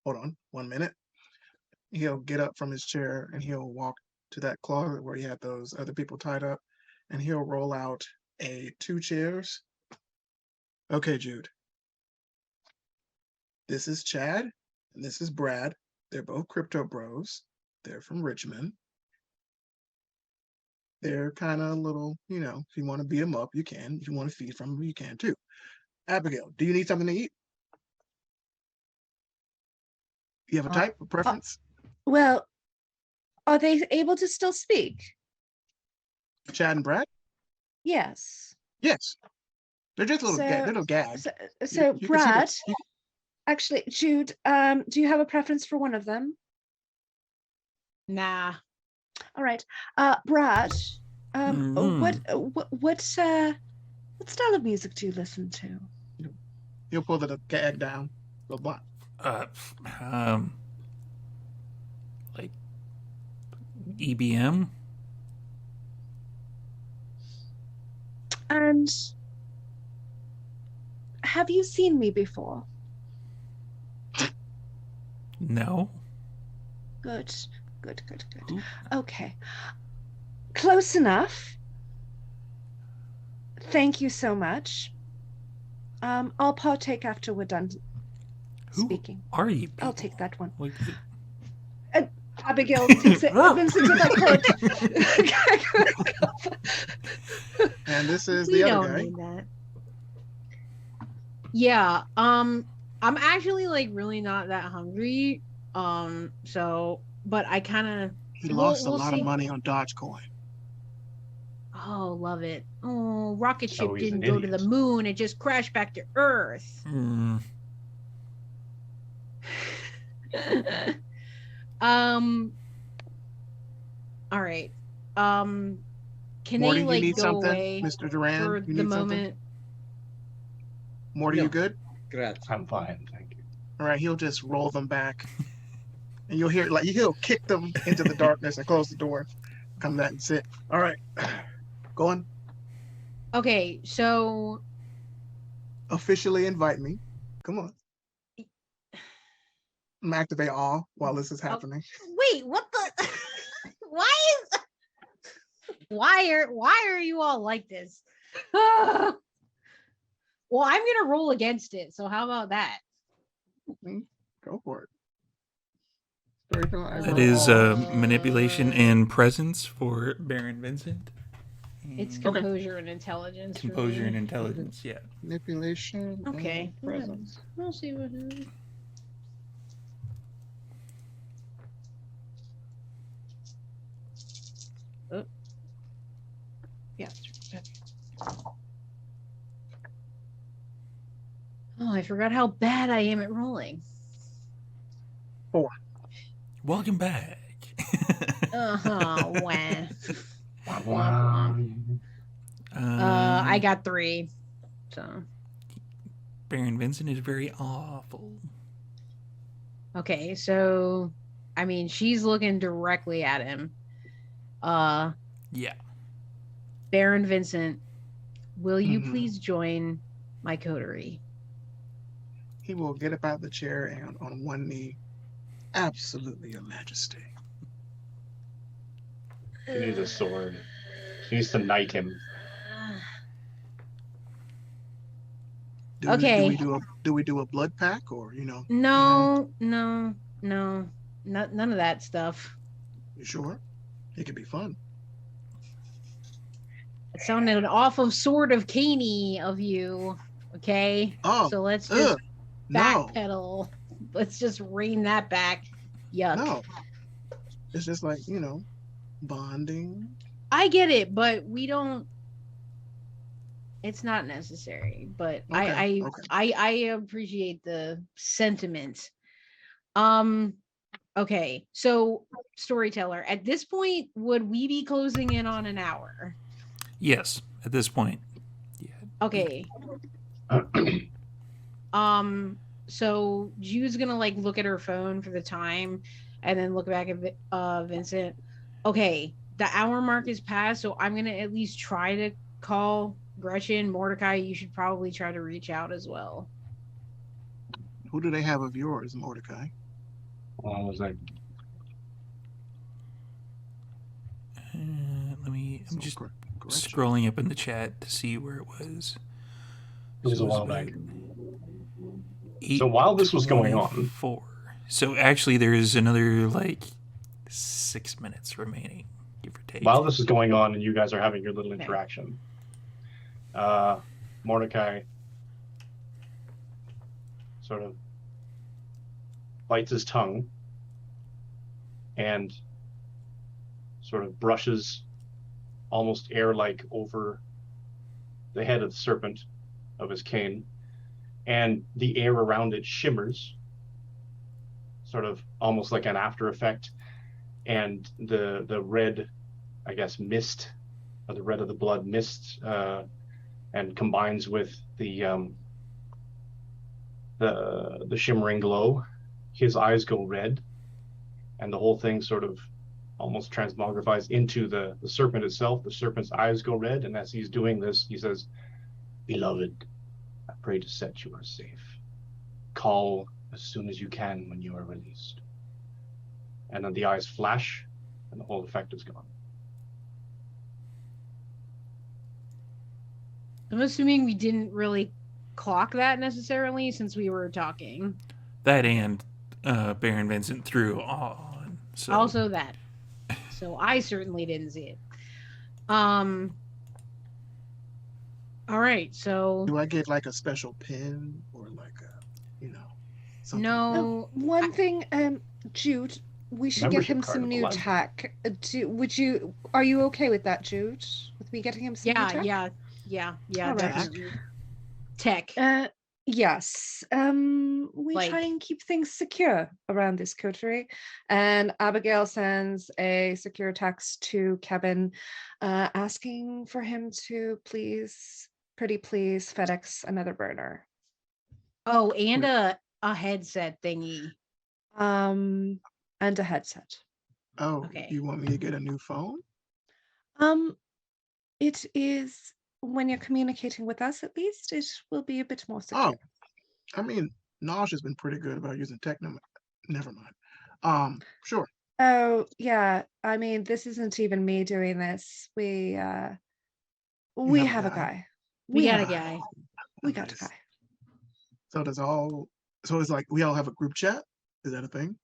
hold on 1 minute. He'll get up from his chair and he'll walk to that closet where he had those other people tied up, and he'll roll out 2 chairs. Okay, Jude. This is Chad and this is Brad. They're both crypto bros. They're from Richmond. They're kind of a little, if you want to beat them up, you can. If you want to feed from them, you can too. Abigail, do you need something to eat? You have a type, a preference? Well, are they able to still speak? Chad and Brad? Yes. Yes. They're just little gags. So You can see Brad, them. actually, Jude, do you have a preference for one of them? Nah. All right. Brad, what style of music do you listen to? He'll pull the gag down. Blah, blah. Like EBM. And have you seen me before? No. Good, good, good, good. Who? Okay. Close enough. Thank you so much. I'll partake after we're done Who speaking. are you people? I'll take that one. Like, Abigail takes it. Vincent is like, And this is We the don't other guy. need that. Yeah. I'm actually like really not that hungry. So, but I kind of. He lost a lot of see. money on Dogecoin. Oh, love it. Oh, rocket ship Oh, he's didn't an go to the idiot. moon. It just crashed back to Earth. All right. Can Morty, they you like need go something? away Mr. Duran, for you the need something? moment? Morty, No. you good? Grazie. I'm fine, thank you. All right, he'll just roll them back. And you'll hear, like, he'll kick them into the darkness and close the door. Come back and sit. All right. Go on. Okay, so Officially invite me. Come on. I'm gonna activate all while this is happening. wait, what the? why are you all like this? Well, I'm gonna roll against it. So how about that? Go for it. Storytelling, I that roll is all. manipulation and presence for Baron Vincent. It's And composure and intelligence. for composure me. and intelligence. Yeah. Manipulation. Okay. And presence. We'll see what happens. Oh. Yeah. Oh, I forgot how bad I am at rolling. 4. Welcome back. Wah. Wow. I got 3. So Baron Vincent is very awful. okay, so I mean she's looking directly at him. Yeah. Baron Vincent, will you Mhm. please join my coterie? He will get up out of the chair and on one knee. Absolutely, Your Majesty. He needs a sword. He needs to knight him. Okay. Do we do a blood pack or No, none of that stuff. You sure? It could be fun. It sounded awful sort of caney of you. Okay. Oh, So let's just no, backpedal. Let's just rein that back. Yuck. no. It's just like bonding. I get it, but we don't. It's not necessary, but Okay. I appreciate the sentiment. Okay, so storyteller, at this point, would we be closing in on an hour? Yes. At this point. Yeah. Okay. So Jude's gonna like look at her phone for the time, and then look back at Vincent. Okay, the hour mark is passed, so I'm gonna at least try to call Gretchen. Mordecai, you should probably try to reach out as well. Who do they have of yours, Mordecai? I was like, I'm just Gretchen. scrolling up in the chat to see where it was. it was a while about back. So while this was going on, 8:24. So actually, there is another 6 minutes remaining, give or take. while this is going on, and you guys are having your little interaction, Mordecai sort of bites his tongue and sort of brushes almost air-like over the head of the serpent of his cane, and the air around it shimmers, sort of almost like an after effect, and the red, I guess, mist, or the red of the blood mist, and combines with the shimmering glow. His eyes go red, and the whole thing sort of almost transmogrifies into the serpent itself. The serpent's eyes go red, and as he's doing this, he says, "Beloved, I pray to set you are safe. Call as soon as you can when you are released." And then the eyes flash, and the whole effect is gone. I'm assuming we didn't really clock that necessarily since we were talking. That and Baron Vincent threw on. So. Also that. So I certainly didn't see it. All right, so Do I get like a special pin or like a, something? no. One thing, Jude, we should get Membership him card some of new 11. tech. Are you okay with that, Jude? With me getting him some new tech? Yeah, All right. definitely. Tech. Yes. We try Like- and keep things secure around this coterie. And Abigail sends a secure text to Kevin asking for him to please FedEx another burner. Oh, and a headset thingy. And a headset. Oh, Okay. you want me to get a new phone? It is when you're communicating with us, at least, it will be a bit more secure. Oh, I mean, Nosh has been pretty good about using tech. Never mind. Sure. Oh, yeah. I mean, this isn't even me doing this. We have a guy. We got a have guy. We got a Nice. guy. So it's like we all have a group chat? Is that a thing?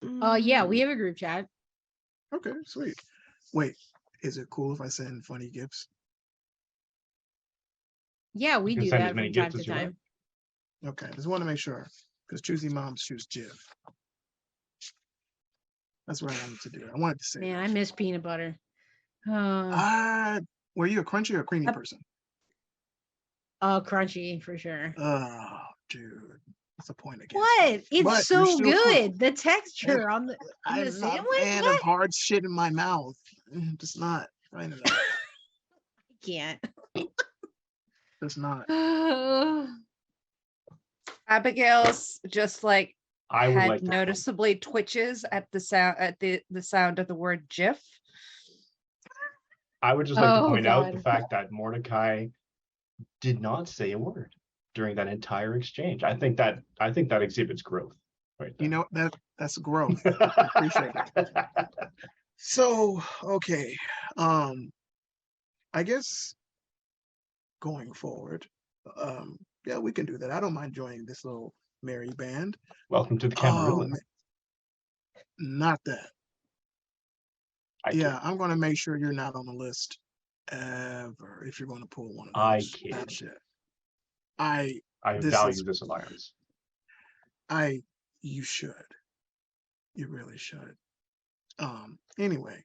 Yeah, we have a group chat. Okay, sweet. Wait, is it cool if I send funny gifts? Yeah, we You can do send that as many from time gifts to as you like. time. Okay, just want to make sure because choosy moms choose Jiv. That's what I wanted to do. I wanted to say. Man, that. I miss peanut butter. Were you a crunchy or creamy person? Crunchy for sure. Oh, dude, what's the point again? What? It's But so you're still good. The texture on the I'm not sandwich. a fan What? of hard shit in my mouth. Just not right enough. I can't. Just not. Abigail's just like I would head like to noticeably twitches at the sound of the word GIF. I would just like to Oh, point out the God. fact that Mordecai did not say a word during that entire exchange. I think that exhibits growth. Right there. You know that's growth. I appreciate it. So okay, I guess going forward, yeah, we can do that. I don't mind joining this little merry band. Welcome to the Oh, Camarilla. man. Not that. I Yeah, kid. I'm gonna make sure you're not on the list ever if you're gonna pull one of I those. kid. That shit. I this value is- this alliance. You should. You really should. Anyway,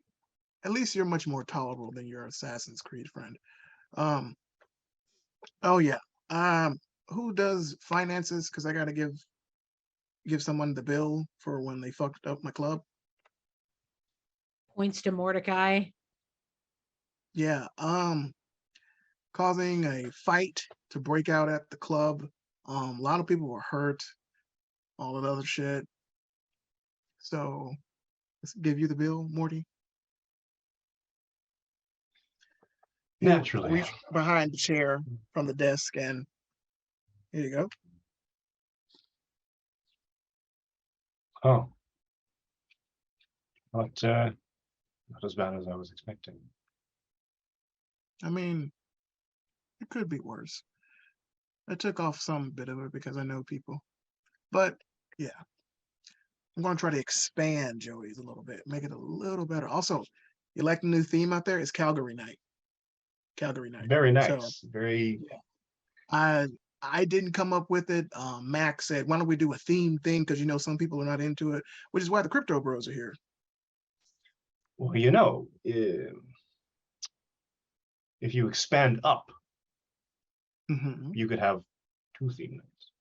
at least you're much more tolerable than your Assassin's Creed friend. Oh yeah. Who does finances? Because I gotta give someone the bill for when they fucked up my club. Points to Mordecai. Yeah. Causing a fight to break out at the club. A lot of people were hurt. All of the other shit. So let's give you the bill, Morty. He'll Naturally. reach behind the chair from the desk and here you go. Oh. Not as bad as I was expecting. I mean, it could be worse. I took off some bit of it because I know people. But yeah. I'm gonna try to expand Joey's a little bit, make it a little better. Also, you like the new theme out there? It's Calgary Night. Calgary Night. Very nice. So, Very. I didn't come up with it. Max said, why don't we do a theme thing? Because some people are not into it, which is why the crypto bros are here. Well, if you expand up, Mhm. you could have 2 theme nights.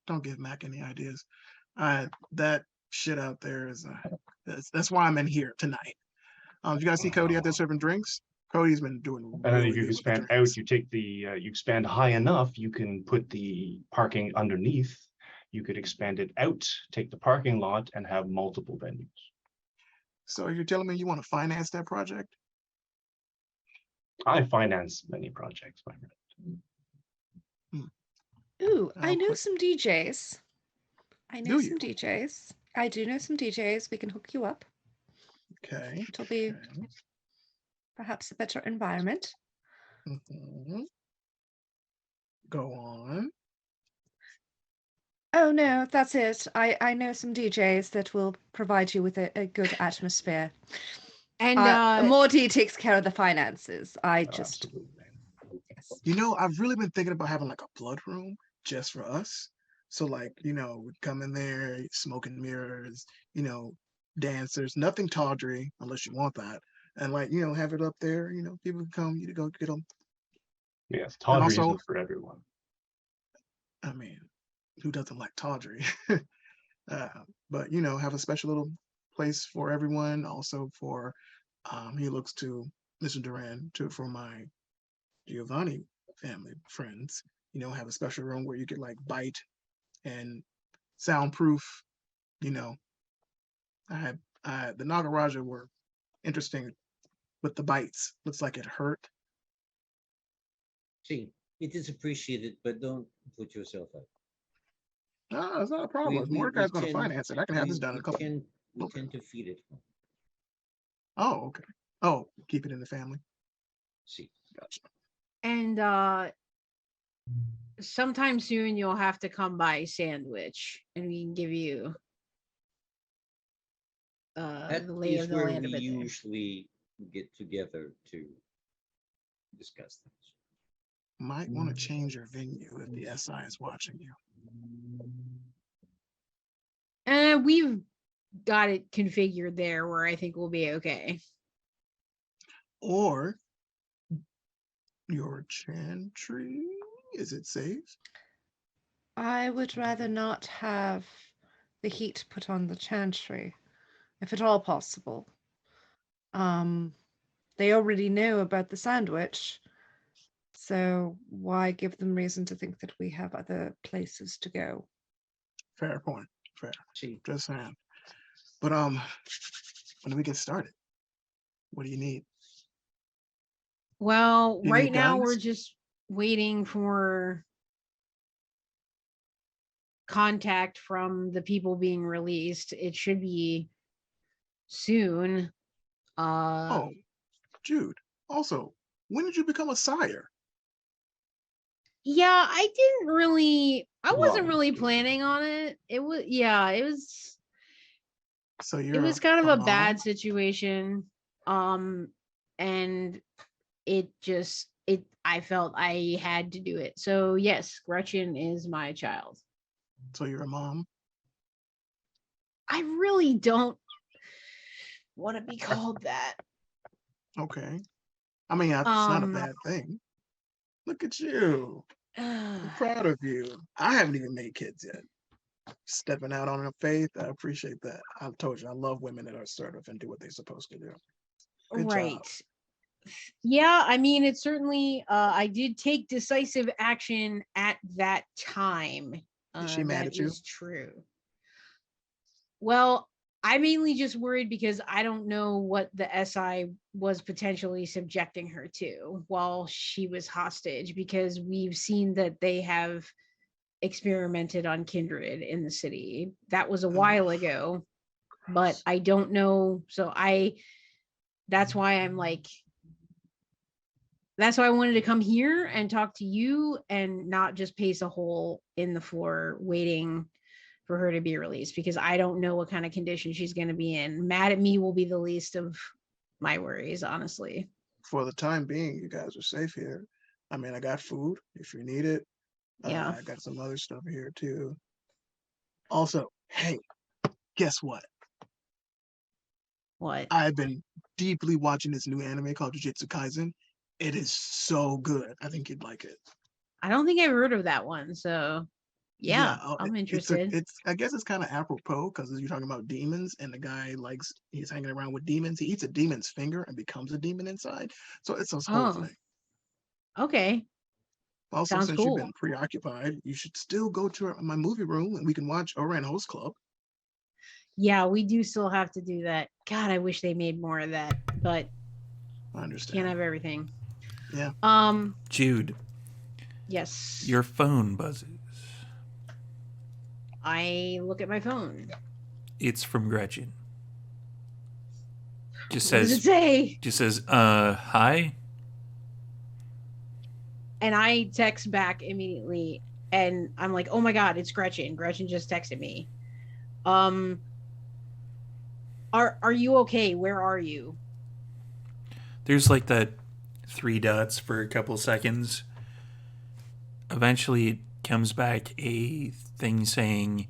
Don't give Mac any ideas. That shit out there is that's why I'm in here tonight. You guys see Cody out there serving drinks? Cody's been doing And then really if you good with the expand drinks. out, you take the you expand high enough, you can put the parking underneath. you could expand it out, take the parking lot, and have multiple venues. So you're telling me you want to finance that project? I finance many projects, my friend. Ooh, I I'll know put. some DJs. I know Do you? some DJs. I do know some DJs. We can hook you up. Okay. It'll be Okay. perhaps a better environment. Mhm. Go on. Oh no, that's it. I know some DJs that will provide you with a good atmosphere. And Morty takes care of the finances. I just Absolutely. yes. You know, I've really been thinking about having like a blood room just for us. So like, we come in there, smoking mirrors, dancers, nothing tawdry unless you want that. And like, have it up there, people can come, you go get them. Yes, And tawdry also, isn't for everyone. I mean, who doesn't like tawdry? uh, but have a special little place for everyone. Also for he looks to Mr. Duran for my Giovanni family friends, have a special room where you could like bite and soundproof. You know, the Nagaraja were interesting with the bites. Looks like it hurt. See, it is appreciated, but don't put yourself out. No, it's not a We problem. If we, we Mordecai's going to tend finance it, I can have this we, done in we a couple. tend we Okay. tend to feed it. Oh, okay. Oh, keep it in the family. See, Gotcha. and sometime soon you'll have to come by Sandwich, and we can give you that the lay is of the where land we of it there. usually get together to discuss things. Might want to change your venue if the SI is watching you. And we've got it configured there where I think we'll be okay. Or your chantry. Is it safe? I would rather not have the heat put on the chantry, if at all possible. They already know about the sandwich, so why give them reason to think that we have other places to go? Fair point. Fair. See, Just saying. But when do we get started? What do you need? Well, You right need now we're guns? just waiting for contact from the people being released. It should be soon. Oh, Jude. Also, when did you become a sire? Yeah, I wasn't Long really story. planning on it. It So it you're was kind of a a mom? bad situation. And it I felt I had to do it. So yes, Gretchen is my child. So you're a mom? I really don't want to be called that. Okay. I mean, it's not a bad thing. Look at you. I'm proud of you. I haven't even made kids yet. Stepping out on a faith, I appreciate that. I told you, I love women that are assertive and do what they're supposed to do. Good right. job. Yeah, I mean, it certainly, I did take decisive action at that time. Is she mad That at you? is true. Well, I'm mainly just worried because I don't know what the SI was potentially subjecting her to while she was hostage, because we've seen that they have experimented on kindred in the city. That was a while ago, but I don't know. That's why that's why I wanted to come here and talk to you and not just pace a hole in the floor waiting for her to be released, because I don't know what kind of condition she's going to be in. Mad at me will be the least of my worries, honestly. For the time being, you guys are safe here. I mean, I got food if you need it. Yeah. I got some other stuff here too. Also, hey, guess what? What? I've been deeply watching this new anime called Jujutsu Kaisen. It is so good. I think you'd like it. I don't think I've heard of that one. So yeah, I'm interested. It's I guess it's kind of apropos because you're talking about demons and the guy he's hanging around with demons. He eats a demon's finger and becomes a demon inside. So it's this whole thing. Okay. Also, Sounds since you've cool. been preoccupied, you should still go to my movie room and we can watch Oran Host Club. Yeah, we do still have to do that. God, I wish they made more of that, but I can't understand. have everything. Yeah. Jude, Yes. your phone buzzes. I look at my phone. It's from Gretchen. What does it say? Just says, hi. And I text back immediately, and I'm like, "Oh my god, it's Gretchen. Gretchen just texted me. Um, are you okay? Where are you?" There's like that 3 dots for a couple seconds. Eventually, it comes back a thing saying,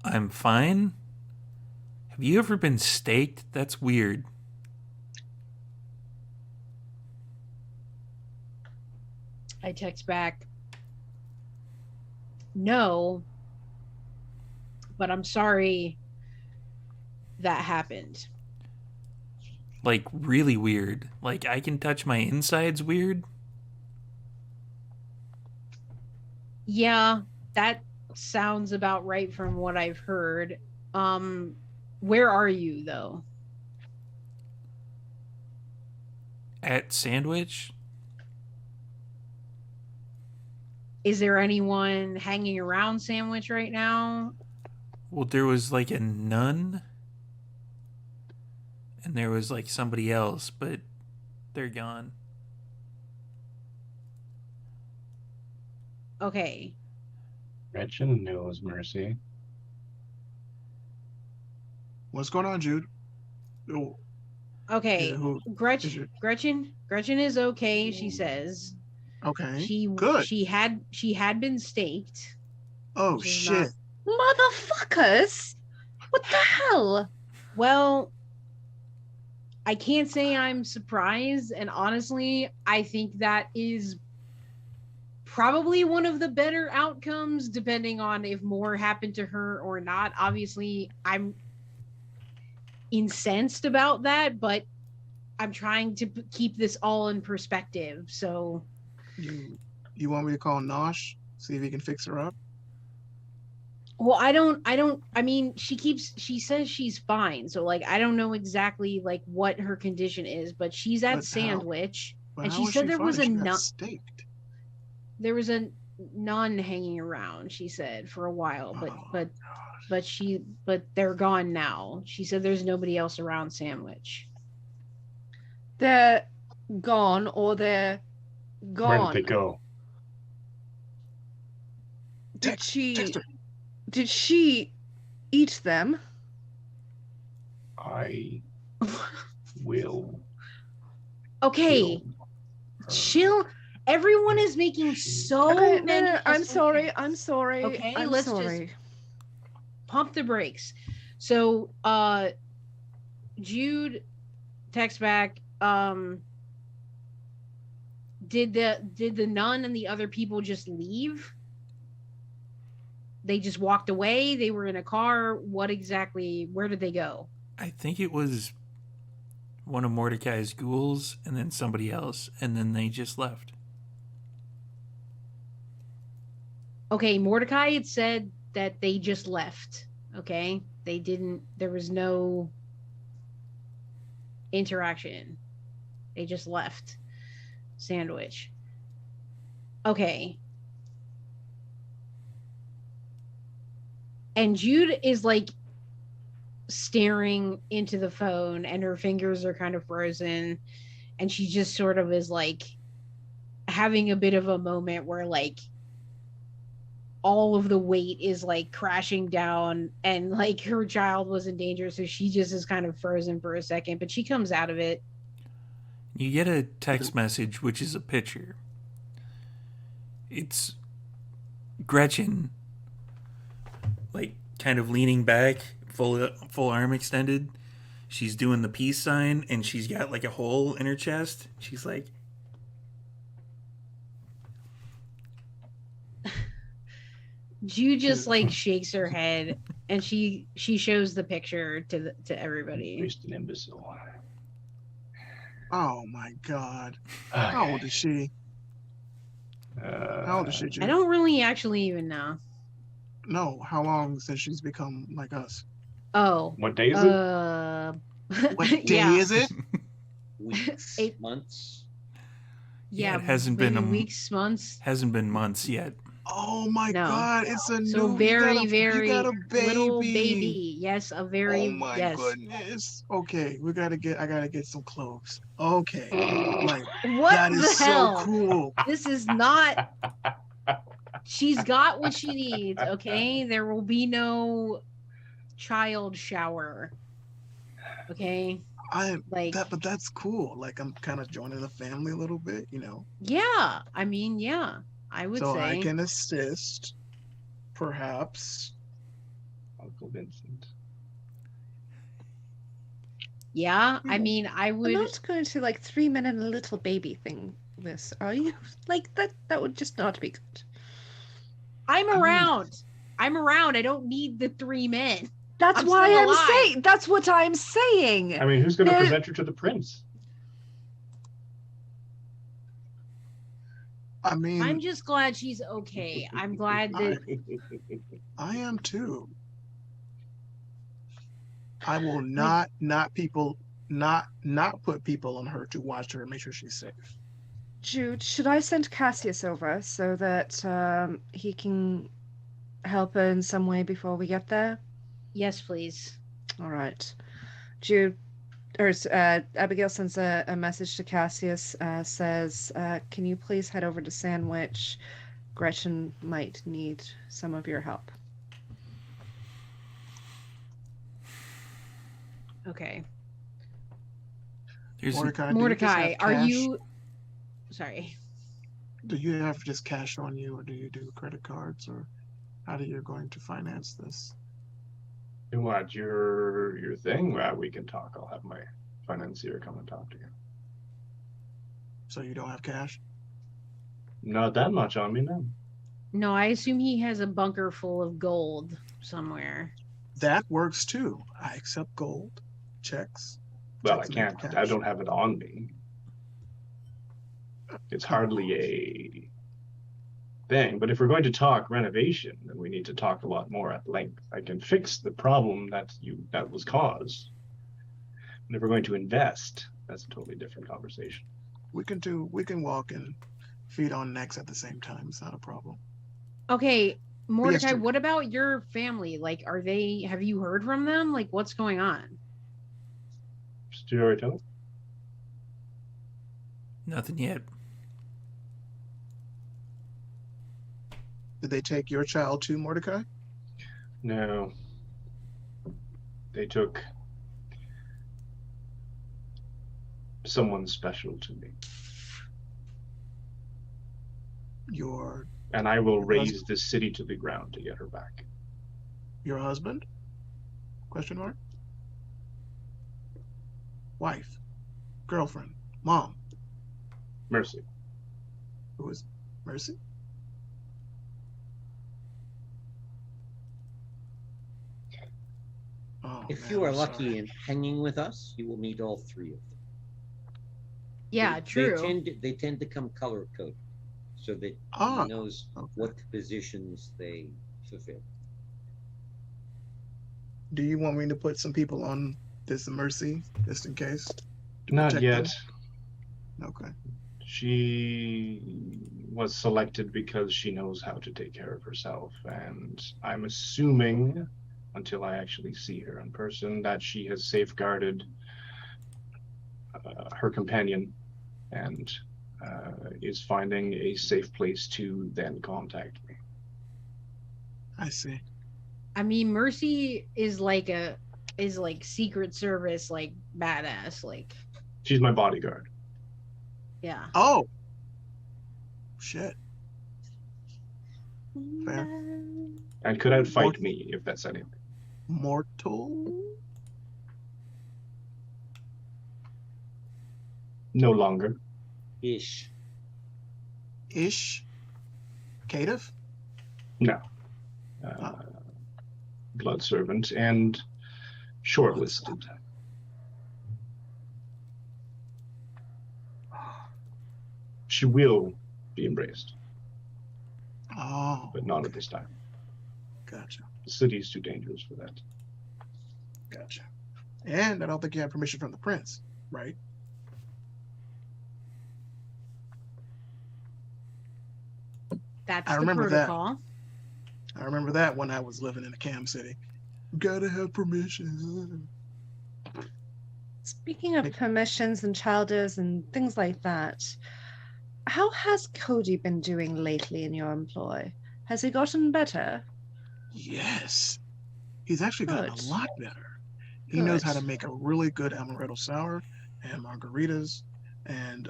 I'm fine. Have you ever been staked? That's weird. I text back, "No, but I'm sorry that happened." Like, really weird. Like, I can touch my insides weird. Yeah, that sounds about right from what I've heard. Where are you though? At Sandwich, Is there anyone hanging around Sandwich right now? well, there was like a nun, and there was like somebody else, but they're gone. Okay. Gretchen knows Mercy. What's going on, Jude? Oh, Okay. who is it? Gretchen is okay, she says. Okay. She Good. she had been staked. Oh Which is shit. not Motherfuckers! What the hell? well. I can't say I'm surprised, and honestly, I think that is probably one of the better outcomes, depending on if more happened to her or not. Obviously, I'm incensed about that, but I'm trying to keep this all in perspective. So, You want me to call Nosh? See if he can fix her up? well, I mean, she says she's fine. So, like, I don't know exactly, like, what her condition is, but she's at But how? Sandwich. But And how she was said she there was fine? a She got nun. staked. There was a nun hanging around, she said, for a while, but Oh, but gosh. but they're gone now. She said there's nobody else around Sandwich. They're gone or they're Where did they gone. go? Text her. Did she eat them? I will Okay, kill her. chill. Everyone is making so Okay, many no, I'm sorry. assumptions. I'm sorry. Okay, I'm let's sorry. just pump the brakes. So, Jude texts back. Did the nun and the other people just leave? They just walked away. They were in a car. What exactly? Where did they go? I think it was one of Mordecai's ghouls and then somebody else, and then they just left. Okay, Mordecai had said that they just left. Okay, they didn't. There was no interaction. They just left Sandwich. Okay. And Jude is like staring into the phone and her fingers are kind of frozen and she just sort of is like having a bit of a moment where like all of the weight is like crashing down and like her child was in danger, so she just is kind of frozen for a second, but she comes out of it. You get a text message, which is a picture. It's Gretchen, like kind of leaning back, full arm extended. She's doing the peace sign, and she's got like a hole in her chest. She's like, Jude just like shakes her head and she shows the picture to everybody. Just an imbecile. Oh my god. How old is she? How old is she, Jude? I don't really actually even know. No, how long since she's become like us? Oh. What day is it? What day yeah. is it? Weeks, 8 months. Yeah, it hasn't maybe been weeks, months. hasn't been months yet. Oh my No. God, it's a So new. very, you very got a little baby. baby. Yes, a very Oh my yes. goodness. Okay, I gotta get some clothes. Okay, like What that the is so hell? cool. This is not. She's got what she needs. Okay, there will be no child shower. Okay, like But that's cool. Like I'm kind of joining the family a little bit, you know. yeah. I mean, yeah. I would So say I can assist, perhaps. Uncle Vincent. yeah. I mean, I We're would. not going to like 3 men and a little baby thing this, are you? Like that would just not be good. I'm I mean- around. I'm around. I don't need the 3 men. That's I'm why still I'm alive. saying. That's what I'm saying. I mean, who's going to There- present her to the prince? I mean, I'm just glad she's okay. I'm glad that I am too. I will not put people on her to watch her and make sure she's safe. Jude, should I send Cassius over so that he can help her in some way before we get there? yes, please. All right. Jude, or Abigail sends a message to Cassius, says, can you please head over to Sandwich? Gretchen might need some of your help. Okay. There's Mordecai, Mordecai, are cash? you sorry. Do you have just cash on you, or do you do credit cards, or how are you going to finance this? What, your thing? Well, we can talk. I'll have my financier come and talk to you. So you don't have cash? Not that much on me, no. No, I assume he has a bunker full of gold somewhere. That works too. I accept gold, checks. Well, I checks and can't. cash. I don't have it on me. It's hardly a thing. But if we're going to talk renovation, then we need to talk a lot more at length. I can fix the problem that was caused. And if we're going to invest, that's a totally different conversation. We can walk and feed on necks at the same time. It's not a problem. Okay, Mordecai, Jude. what about your family? Like, have you heard from them? Like, what's going on? Did you already tell it? nothing yet. Did they take your child too, Mordecai? No. They took someone special to me. And I will raise this city to the ground to get her back. Your husband? Question mark? Wife? Girlfriend? Mom? Mercy. Who is Mercy? Oh, If man, you are I'm lucky sorry. and hanging with us, you will meet all 3 of them. Yeah, true. They tend to come color coded so that Ah, he knows okay. what positions they fulfill. Do you want me to put some people on this Mercy, just in case? To Not protect yet. them? Okay. She was selected because she knows how to take care of herself, and I'm assuming, until I actually see her in person, that she has safeguarded her companion and is finding a safe place to then contact me. I see. I mean, Mercy is like Secret Service, like badass, like She's my bodyguard. yeah. Oh! Shit. Fair. And could outfight me if that's anything. Mortal? No longer. Ish. Ish? Caitiff? No. Blood servant and shortlisted. She will be embraced. but not at this time. Gotcha. The city is too dangerous for that. Gotcha. And I don't think you have permission from the prince, right? That's I the remember that. protocol. I remember that when I was living in a Cam City. Gotta have permission. Speaking of permissions and childers and things like that, how has Cody been doing lately in your employ? Has he gotten better? Yes. He's actually gotten Good. a lot better. He knows how to Good. make a really good amaretto sour and margaritas. And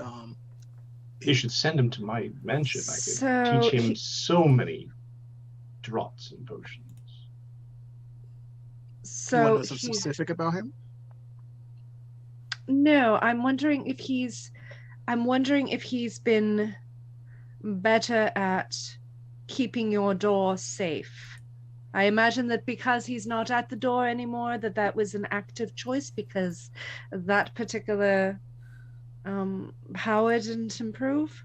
You should send him to my mansion. I could So teach him he- so many draughts and potions. you want So to know something he's specific about him? no, I'm wondering if he's been better at keeping your door safe. I imagine that because he's not at the door anymore, that was an active choice because that particular power didn't improve.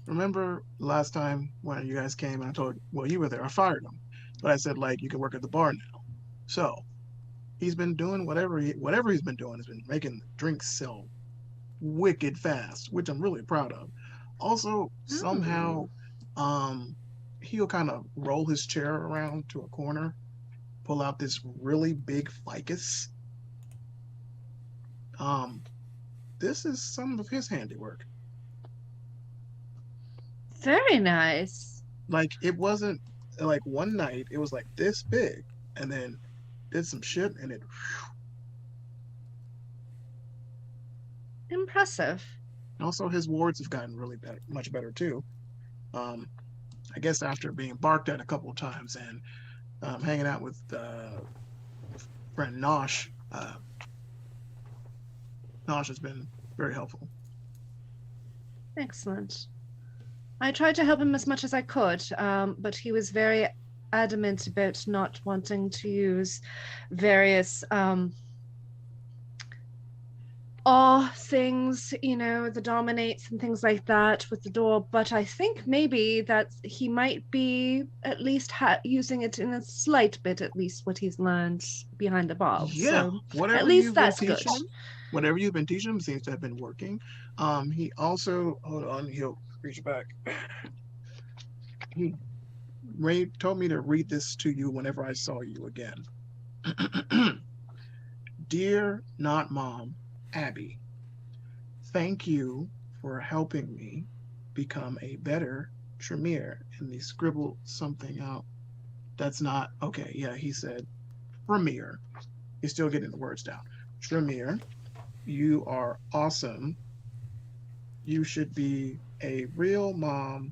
Remember last time when you guys came and I told, well, you were there, I fired him. But I said, like, you can work at the bar now. So he's been doing whatever he's been doing has been making drinks sell wicked fast, which I'm really proud of. Also, somehow, he'll kind of roll his chair around to a corner, pull out this really big ficus. This is some of his handiwork. Very nice. Like, it wasn't like one night, it was like this big, and then did some shit, and it. Impressive. Also, his wards have gotten really better, much better too. I guess after being barked at a couple of times and hanging out with friend Nosh, Nosh has been very helpful. Excellent. I tried to help him as much as I could, but he was very adamant about not wanting to use various awe things, the dominates and things like that with the door. But I think maybe that he might be at least using it in a slight bit, at least what he's learned behind the bar. Yeah, So whatever at least you've been that's good. teaching him, whatever you've been teaching him seems to have been working. He also, hold on, he'll reach back. He told me to read this to you whenever I saw you again. Dear not mom, Abby, thank you for helping me become a better Tremere. And he scribbled something out that's not okay. Yeah, he said Tremere. He's still getting the words down. Tremere, you are awesome. You should be a real mom.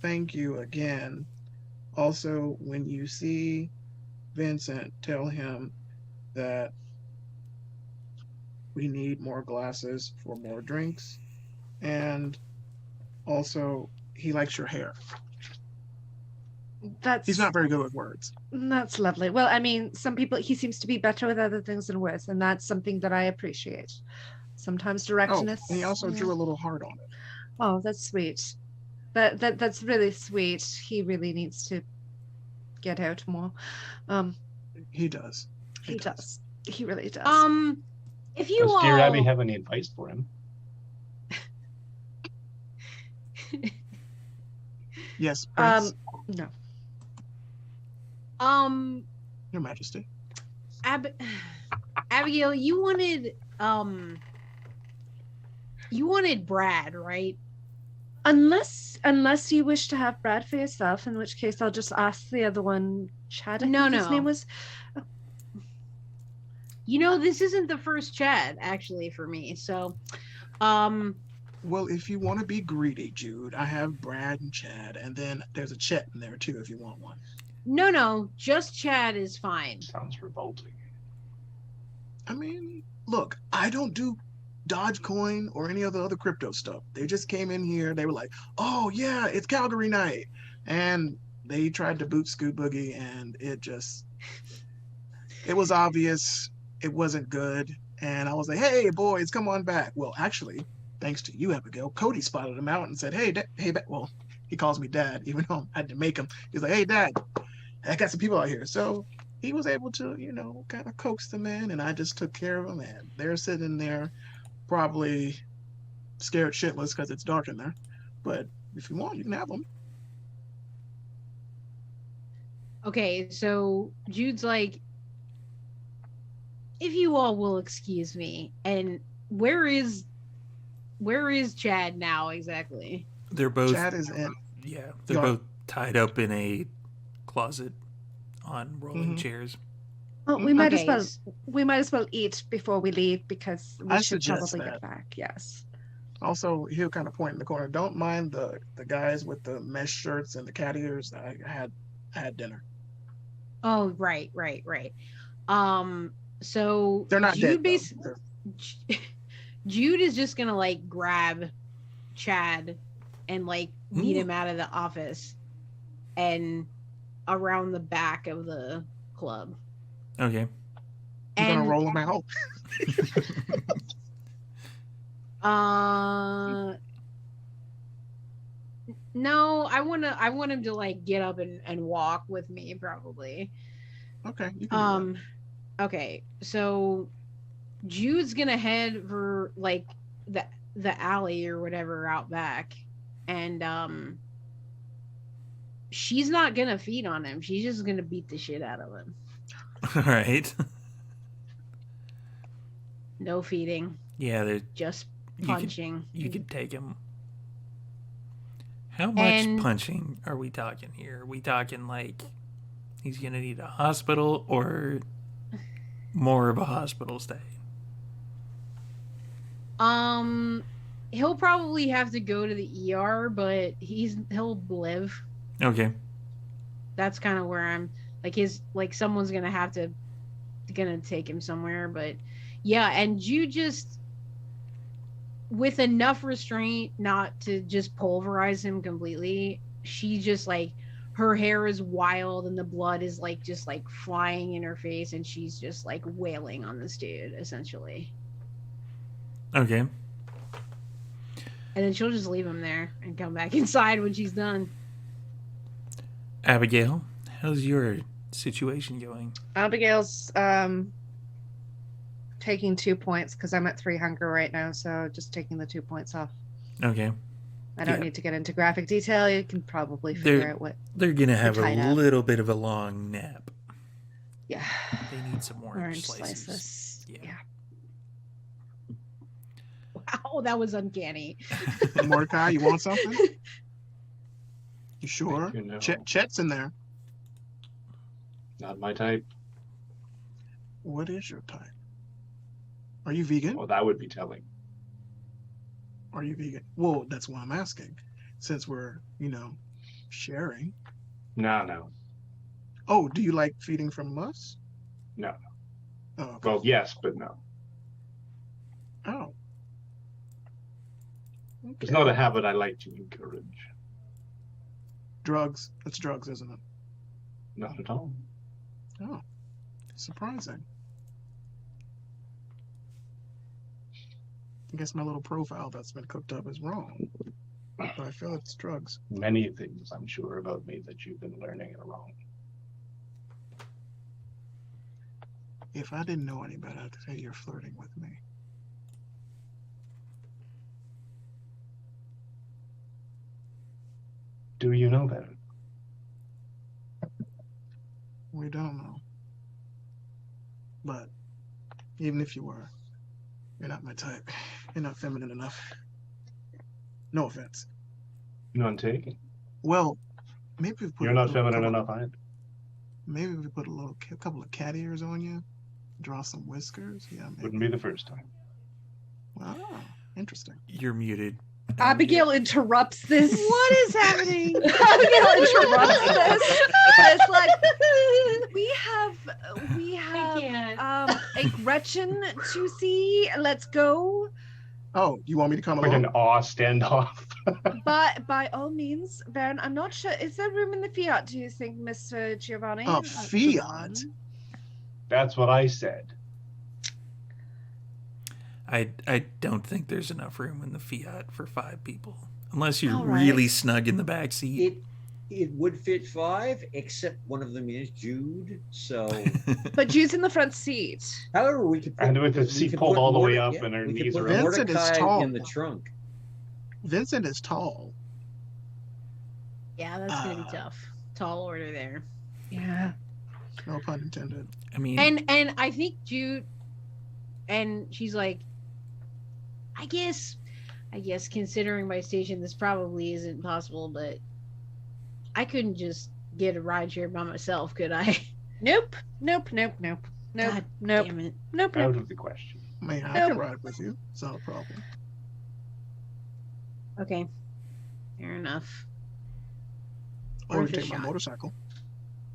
Thank you again. Also, when you see Vincent, tell him that we need more glasses for more drinks. And also, he likes your hair. He's not very good with words. That's lovely. Well, I mean, some people, he seems to be better with other things than words, and that's something that I appreciate. Sometimes directness. Oh, and he also drew a little heart on it. Oh, that's sweet. That's really sweet. He really needs to get out more. He does. He does. He really does. If you Does all, dear Abby have any advice for him? Yes, Prince. No. Your Majesty. Abigail, you wanted Brad, right? Unless you wish to have Brad for yourself, in which case I'll just ask the other one, Chad. I think his name was. This isn't the first Chad actually for me. So, Well, if you want to be greedy, Jude, I have Brad and Chad, and then there's a Chet in there too if you want one. No, just Chad is fine. Sounds revolting. I mean, look, I don't do Dogecoin or any of the other crypto stuff. They just came in here. They were like, "Oh yeah, it's Calgary night," and they tried to boot Scoot Boogie, and it was obvious it wasn't good. And I was like, "Hey boys, come on back." Well, actually, thanks to you, Abigail, Cody spotted him out and said, "Hey, well, he calls me dad, even though I didn't make him. He's like, hey, dad, I got some people out here. So he was able to, kind of coax them in, and I just took care of them. And they're sitting there, probably scared shitless because it's dark in there. But if you want, you can have them. Okay, so Jude's like, if you all will excuse me, and where is Chad now exactly? They're both Chad is in. they're Go both tied up in a closet on rolling Mhm. chairs. Well, we might Okay, as well eat before we leave because we I should suggest probably that. get back. Yes. Also, he'll kind of point in the corner. Don't mind the guys with the mesh shirts and the cat ears. I had dinner. Oh, right. So They're not dead Jude though. Jude is just gonna like grab Chad and like lead him out of the office and around the back of the club. Okay. I'm gonna And roll him out. no, I want him to like get up and walk with me probably. Okay, you can do Okay, so Jude's gonna head for like the alley or whatever out back, and she's not gonna feed on him. She's just gonna beat the shit out of him. All right. No feeding, Yeah, just you punching. you could take him. How much And- punching are we talking here? Are we talking like he's gonna need a hospital or more of a hospital stay? He'll probably have to go to the ER, but he'll live. Okay. That's kind of where I'm like someone's gonna take him somewhere, but yeah, and you just with enough restraint not to just pulverize him completely, she just like her hair is wild and the blood is like just like flying in her face and she's just like wailing on this dude essentially. Okay. And then she'll just leave him there and come back inside when she's done. Abigail, how's your situation going? Abigail's taking 2 points because I'm at 3 hunger right now, so just taking the 2 points off. Okay. I don't Yeah. need to get into graphic detail. You can probably figure They're- out what. They're gonna have a tied up. little bit of a long nap. Yeah. They need some orange Orange slices. slices. Yeah. Wow, that was uncanny. that. Mordecai, you want something? You sure? You know. Chet's in there. Not my type. What is your type? Are you vegan? Well, that would be telling. Are you vegan? Well, that's why I'm asking. Since we're, sharing. No. Oh, do you like feeding from us? No. Oh, okay. Well, yes, but no. Oh. It's not a habit I like to encourage. Drugs. It's drugs, isn't it? Not at all. Oh. Surprising. I guess my little profile that's been cooked up is wrong. But I feel it's drugs. Many things I'm sure about me that you've been learning are wrong. If I didn't know any better, I'd say you're flirting with me. Do you know better? We don't know. But even if you were, you're not my type. You're not feminine enough. No offense. None taken. Well, maybe we put You're a not little feminine couple- enough either. Maybe we put a couple of cat ears on you, draw some whiskers. Yeah, maybe. Wouldn't be the first time. Wow, interesting. You're muted. Abigail interrupts this. What is happening? Abigail interrupts this. It's like we have can't. a Gretchen to see. Let's go. Oh, you want me to come Like along? an awe standoff. But by all means, Baron, I'm not sure. Is there room in the Fiat, do you think, Mr. Giovanni? Fiat? That's what I said. I don't think there's enough room in the Fiat for 5 people Unless you're All right. really snug in the back seat. It would fit 5, except one of them is Jude. So, But Jude's in the front seat. however, we could put, And with the we seat could pulled put all the way Morde- up and her we could knees put are up. Vincent is Mordecai tall. in the trunk. Vincent is tall. Yeah, that's gonna be tough. Tall order there. Yeah. No pun intended. I mean, And I think Jude, and she's like, I guess considering my station, this probably isn't possible, but I couldn't just get a ride share by myself, could I? Nope. Nope. Nope. Nope. Nope. God Nope. damn it. Nope. Out Nope. of the question. Man, I Nope. can ride with you. It's not a problem. Okay. Fair enough. Or we Worth a can take my shot. motorcycle.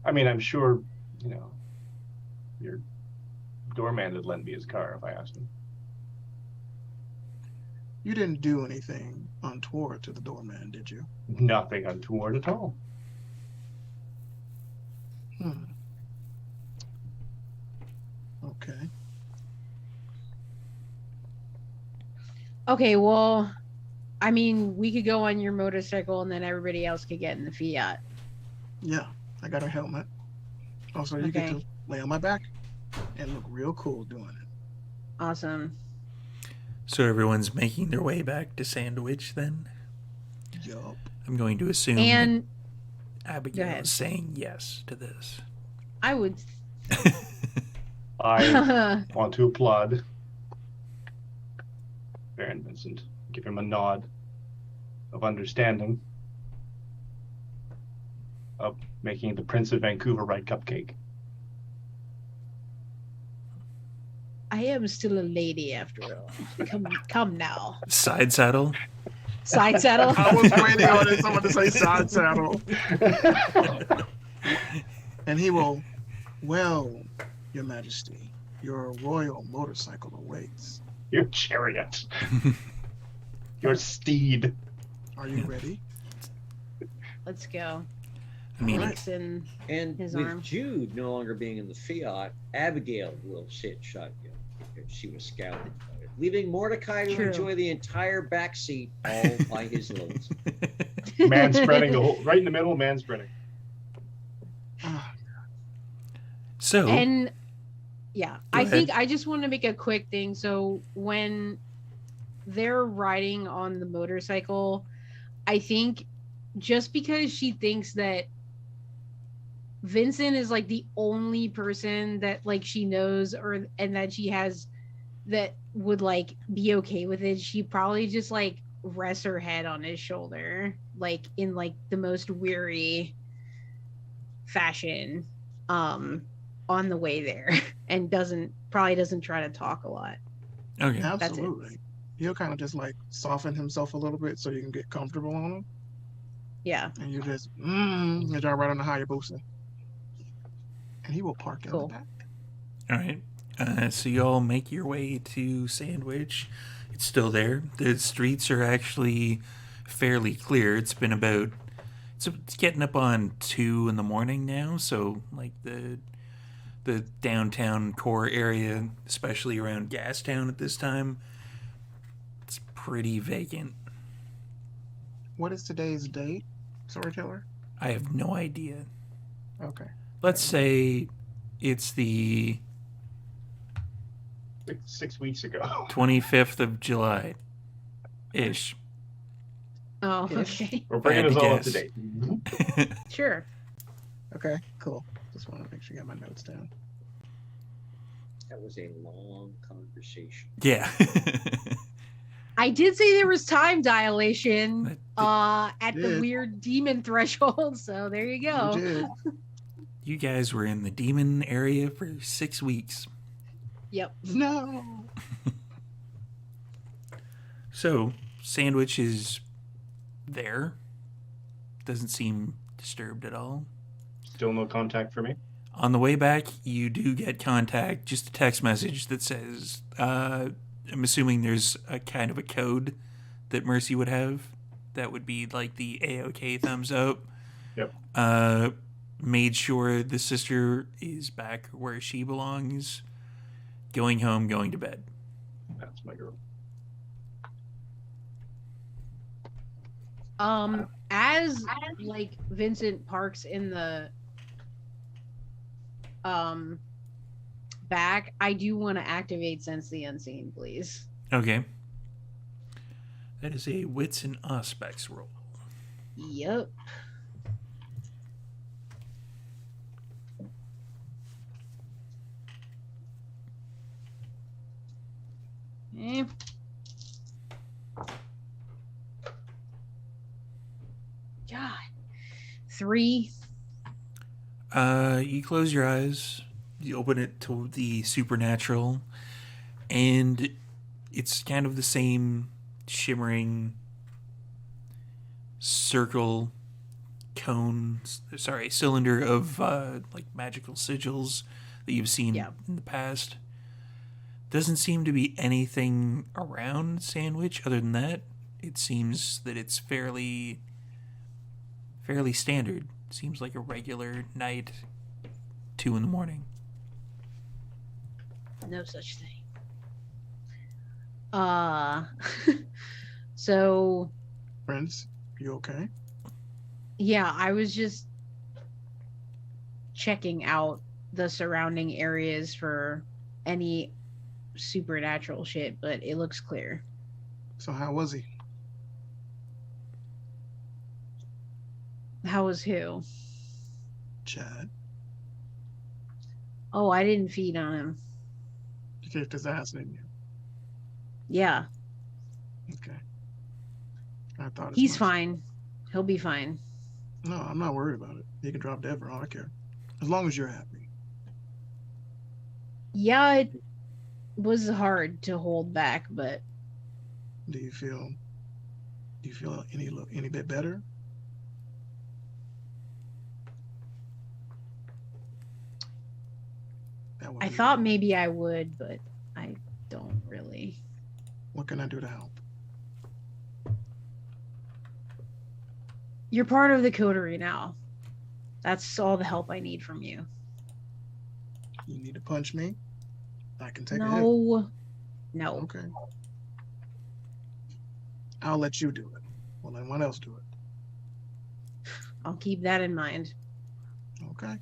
I mean, I'm sure, your doorman would lend me his car if I asked him. You didn't do anything untoward to the doorman, did you? Nothing untoward at all. Okay. Okay, well, I mean, we could go on your motorcycle and then everybody else could get in the Fiat. Yeah, I got a helmet. Also, you get Okay. to lay on my back and look real cool doing it. Awesome. so everyone's making their way back to Sandwich then? Yup. I'm going to assume And that Abigail ahead. is saying yes to this. I would. I want to applaud Baron Vincent, give him a nod of understanding of making the Prince of Vancouver ride cupcake. I am still a lady after all. Come now. Side saddle? Side saddle. I was waiting on someone to say side saddle. And he will, well, Your Majesty, your royal motorcycle awaits. Your chariot. Your steed. Are you ready? Let's go. I mean, Alright. Nixon. And His with arm. Jude no longer being in the Fiat, Abigail will sit shotgun because she was scouted about it, leaving Mordecai to True. enjoy the entire back seat all by his loads. Man spreading the whole right in the middle, man spreading. Ah, so, And yeah, Go I ahead. think I just want to make a quick thing. So when they're riding on the motorcycle, I think just because she thinks that Vincent is like the only person that like she knows or and that she has that would like be okay with it, she probably just like rests her head on his shoulder like in like the most weary fashion on the way there and probably doesn't try to talk a lot. okay. That's it. absolutely. He'll kind of just like soften himself a little bit so you can get comfortable on him. Yeah. And you just, you drive right on the Hayabusa. And he will park in Cool. the back. All right. So you all make your way to Sandwich. It's still there. The streets are actually fairly clear. It's been about it's getting up on 2 in the morning now. So like the downtown core area, especially around Gastown at this time, it's pretty vacant. What is today's date, storyteller? I have no idea. Okay. Let's say it's the Like 6 weeks ago. 25th of July ish. Oh, Ish. okay. We're bringing If us I all had up to to date. Sure. Okay, cool. Just want to make sure you got my notes down. That was a long conversation. Yeah. I did say there was time dilation at the did. weird demon threshold, so there you go. You did. You guys were in the demon area for 6 weeks. Yep. No. So, Sandwich is there. Doesn't seem disturbed at all. Still no contact for me. On the way back, you do get contact, just a text message that says, I'm assuming there's a kind of a code that Mercy would have. That would be like the A-OK thumbs up. Yep. Made sure the sister is back where she belongs. Going home, going to bed. That's my girl. As like Vincent parks in the um back, I do want to activate Sense the Unseen, please. Okay. That is a wits and aspects roll. Yep. Eh. God. 3. You close your eyes, you open it to the supernatural, and it's kind of the same shimmering circle cylinder of like magical sigils that you've seen Yeah. in the past. Doesn't seem to be anything around Sandwich other than that. It seems that it's fairly standard. Seems like a regular night, 2 in the morning. No such thing. So Prince, you okay? yeah, I was just checking out the surrounding areas for any supernatural shit, but it looks clear. So how was he? How was who? Chad. Oh, I didn't feed on him. You kicked his ass, didn't you? Yeah, Okay. I thought as he's much. fine. He'll be fine. No, I'm not worried about it. He can drop dead for all I care. As long as you're happy. Yeah, it was hard to hold back, but Do you feel any bit better? That would I be thought all. maybe I would, but I don't really. What can I do to help? You're part of the coterie now. That's all the help I need from you. You need to punch me? I can take a hit. No. Okay. I'll let you do it. Well, then what else do it? I'll keep that in mind. Okay.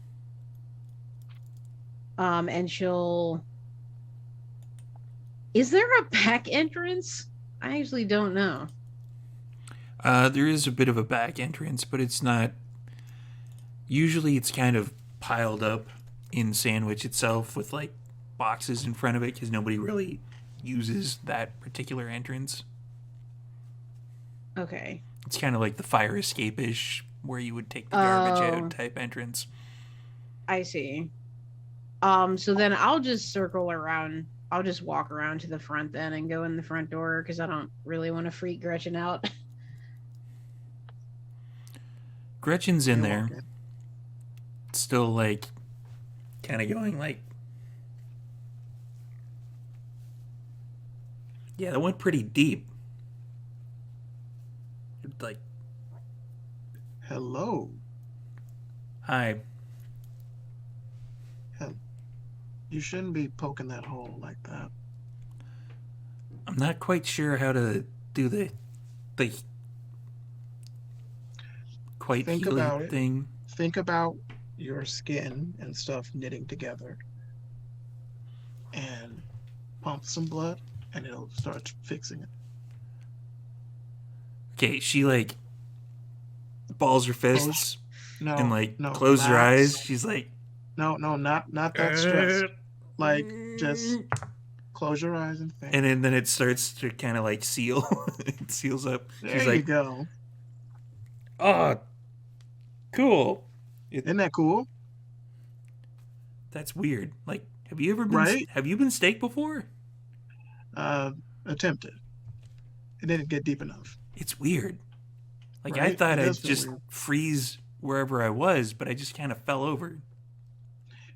And she'll. Is there a back entrance? I actually don't know. There is a bit of a back entrance, but it's not. Usually it's kind of piled up in Sandwich itself with like boxes in front of it because nobody really uses that particular entrance. Okay. It's kind of like the fire escape ish where you would take the garbage Oh. out type entrance. I see. So then I'll just circle around. I'll just walk around to the front then and go in the front door because I don't really want to freak Gretchen out. Gretchen's in You there, walk in. still like kind of going like. Yeah, that went pretty deep. Like, Hello. hi. You shouldn't be poking that hole like that. I'm not quite sure how to do the quite Think healing about it. thing. Think about your skin and stuff knitting together and pump some blood and it'll start fixing it. Okay, she like balls her fists No, and like no, closes her relax. eyes. She's like, No, not that stress. Like, just close your eyes and think. and then it starts to kind of like seal. It seals up. There She's you like, go. oh, cool. Isn't that cool? That's weird. Like, have you ever been? Right? Have you been steak before? Attempted. It didn't get deep enough. It's weird. Like I Right? thought It I'd does feel just weird. freeze wherever I was, but I just kind of fell over.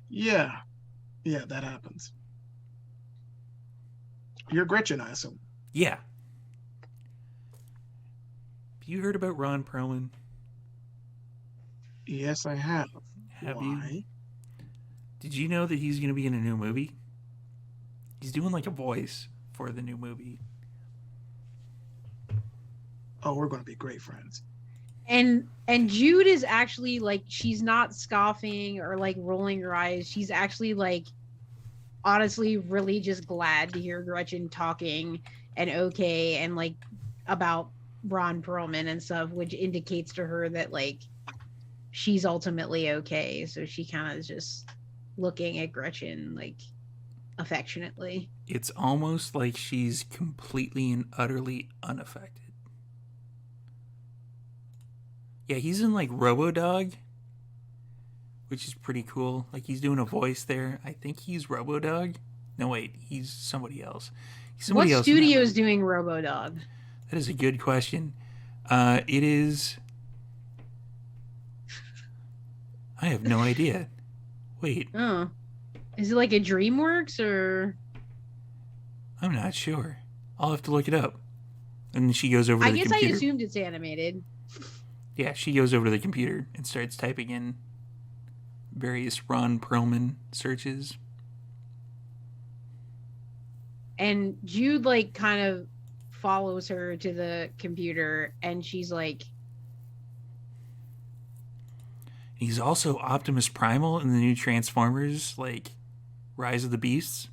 Yeah, that happens. You're Gretchen, I assume. Yeah. Have you heard about Ron Perlman? Yes, I have. Have Why? you? Did you know that he's going to be in a new movie? He's doing like a voice for the new movie. Oh, we're going to be great friends. And Jude is actually like, she's not scoffing or like rolling her eyes. She's actually like honestly really just glad to hear Gretchen talking and okay and like about Ron Perlman and stuff, which indicates to her that like she's ultimately okay. So she kind of is just looking at Gretchen like affectionately. It's almost like she's completely and utterly unaffected. Yeah, he's in like RoboDog, which is pretty cool. Like he's doing a voice there. I think he's RoboDog. No, wait, he's somebody else. He's What somebody else. studio is doing RoboDog? That is a good question. It is. I have no idea. Wait, Oh, is it like a DreamWorks or? I'm not sure. I'll have to look it up. And then she goes over to I the guess computer. I assumed it's animated. Yeah, she goes over to the computer and starts typing in various Ron Perlman searches. And Jude like kind of follows her to the computer, and she's like, He's also Optimus Primal in the new Transformers, like Rise of the Beasts.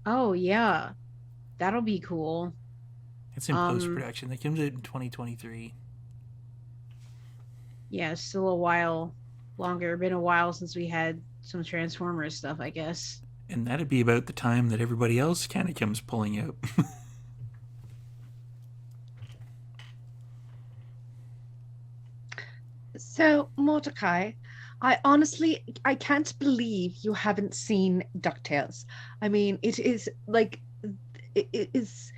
"Oh yeah, that'll be cool." It's in post production. That comes out in 2023. Yeah, still a while longer. Been a while since we had some Transformers stuff, I guess. And that'd be about the time that everybody else kind of comes pulling out. So, Mordecai, I can't believe you haven't seen DuckTales. I mean, it is like, it is.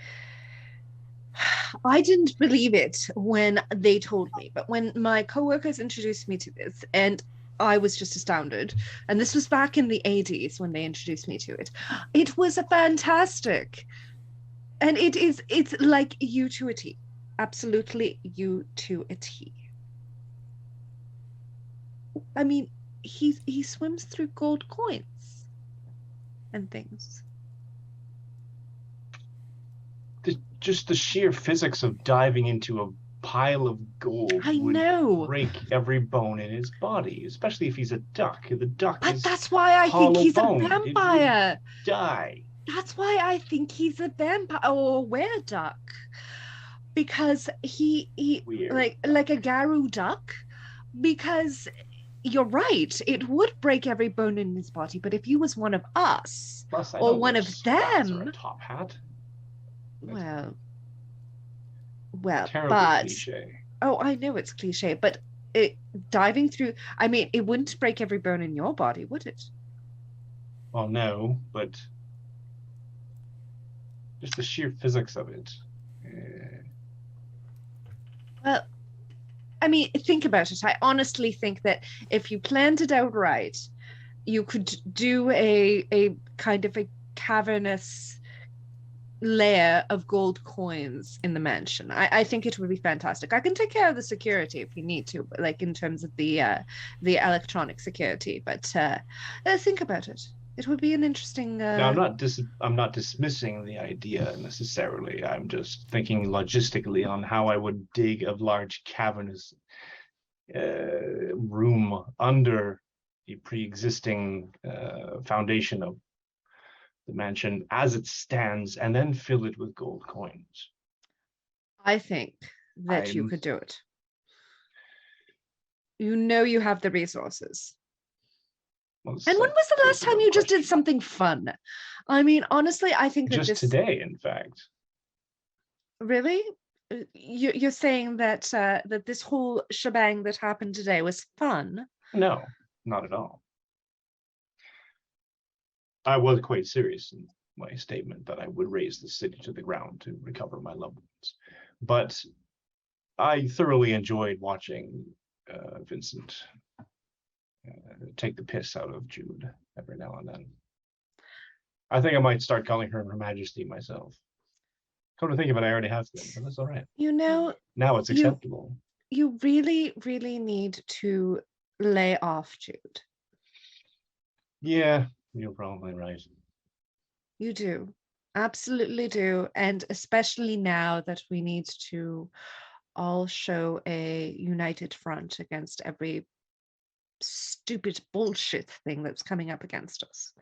I didn't believe it when they told me, but when my coworkers introduced me to this, and I was just astounded. And this was back in the 80s when they introduced me to it. It was a fantastic. And it's like you to a T. Absolutely you to a T. I mean, he swims through gold coins and things. Just the sheer physics of diving into a pile of gold I would know. break every bone in his body, especially if he's a duck. The duck But is that's why I think he's a hollow-boned. It would vampire. die. That's why I think he's a vampire or a were-duck. Because he Weird. like a Garou duck. Because you're right, it would break every bone in his body. But if he was one of us Plus, I or don't one wear of spats or them, a top hat. well, Terribly but cliche. oh, I know it's cliche, but diving through, I mean, it wouldn't break every bone in your body, would it? Well, no, but just the sheer physics of it. Well, I mean, think about it. I honestly think that if you planned it out right, you could do a kind of a cavernous layer of gold coins in the mansion. I think it would be fantastic. I can take care of the security if you need to, like in terms of the electronic security. But think about it. It would be an interesting. Now, I'm not dismissing the idea necessarily. I'm just thinking logistically on how I would dig a large cavernous room under the pre-existing foundation of the mansion as it stands, and then fill it with gold coins. I think that you could do it. You know you have the resources. Well, and when was the last time you just did something fun? I mean, honestly, I think that just today, in fact. Really? You're saying that that this whole shebang that happened today was fun? No, not at all. I was quite serious in my statement that I would raise the city to the ground to recover my loved ones. But I thoroughly enjoyed watching Vincent take the piss out of Jude every now and then. I think I might start calling her Her Majesty myself. Come to think of it, I already have been, but that's all right. You know, now it's acceptable. You really, really need to lay off Jude. Yeah, you're probably right. You do. Absolutely do. And especially now that we need to all show a united front against every stupid bullshit thing that's coming up against us.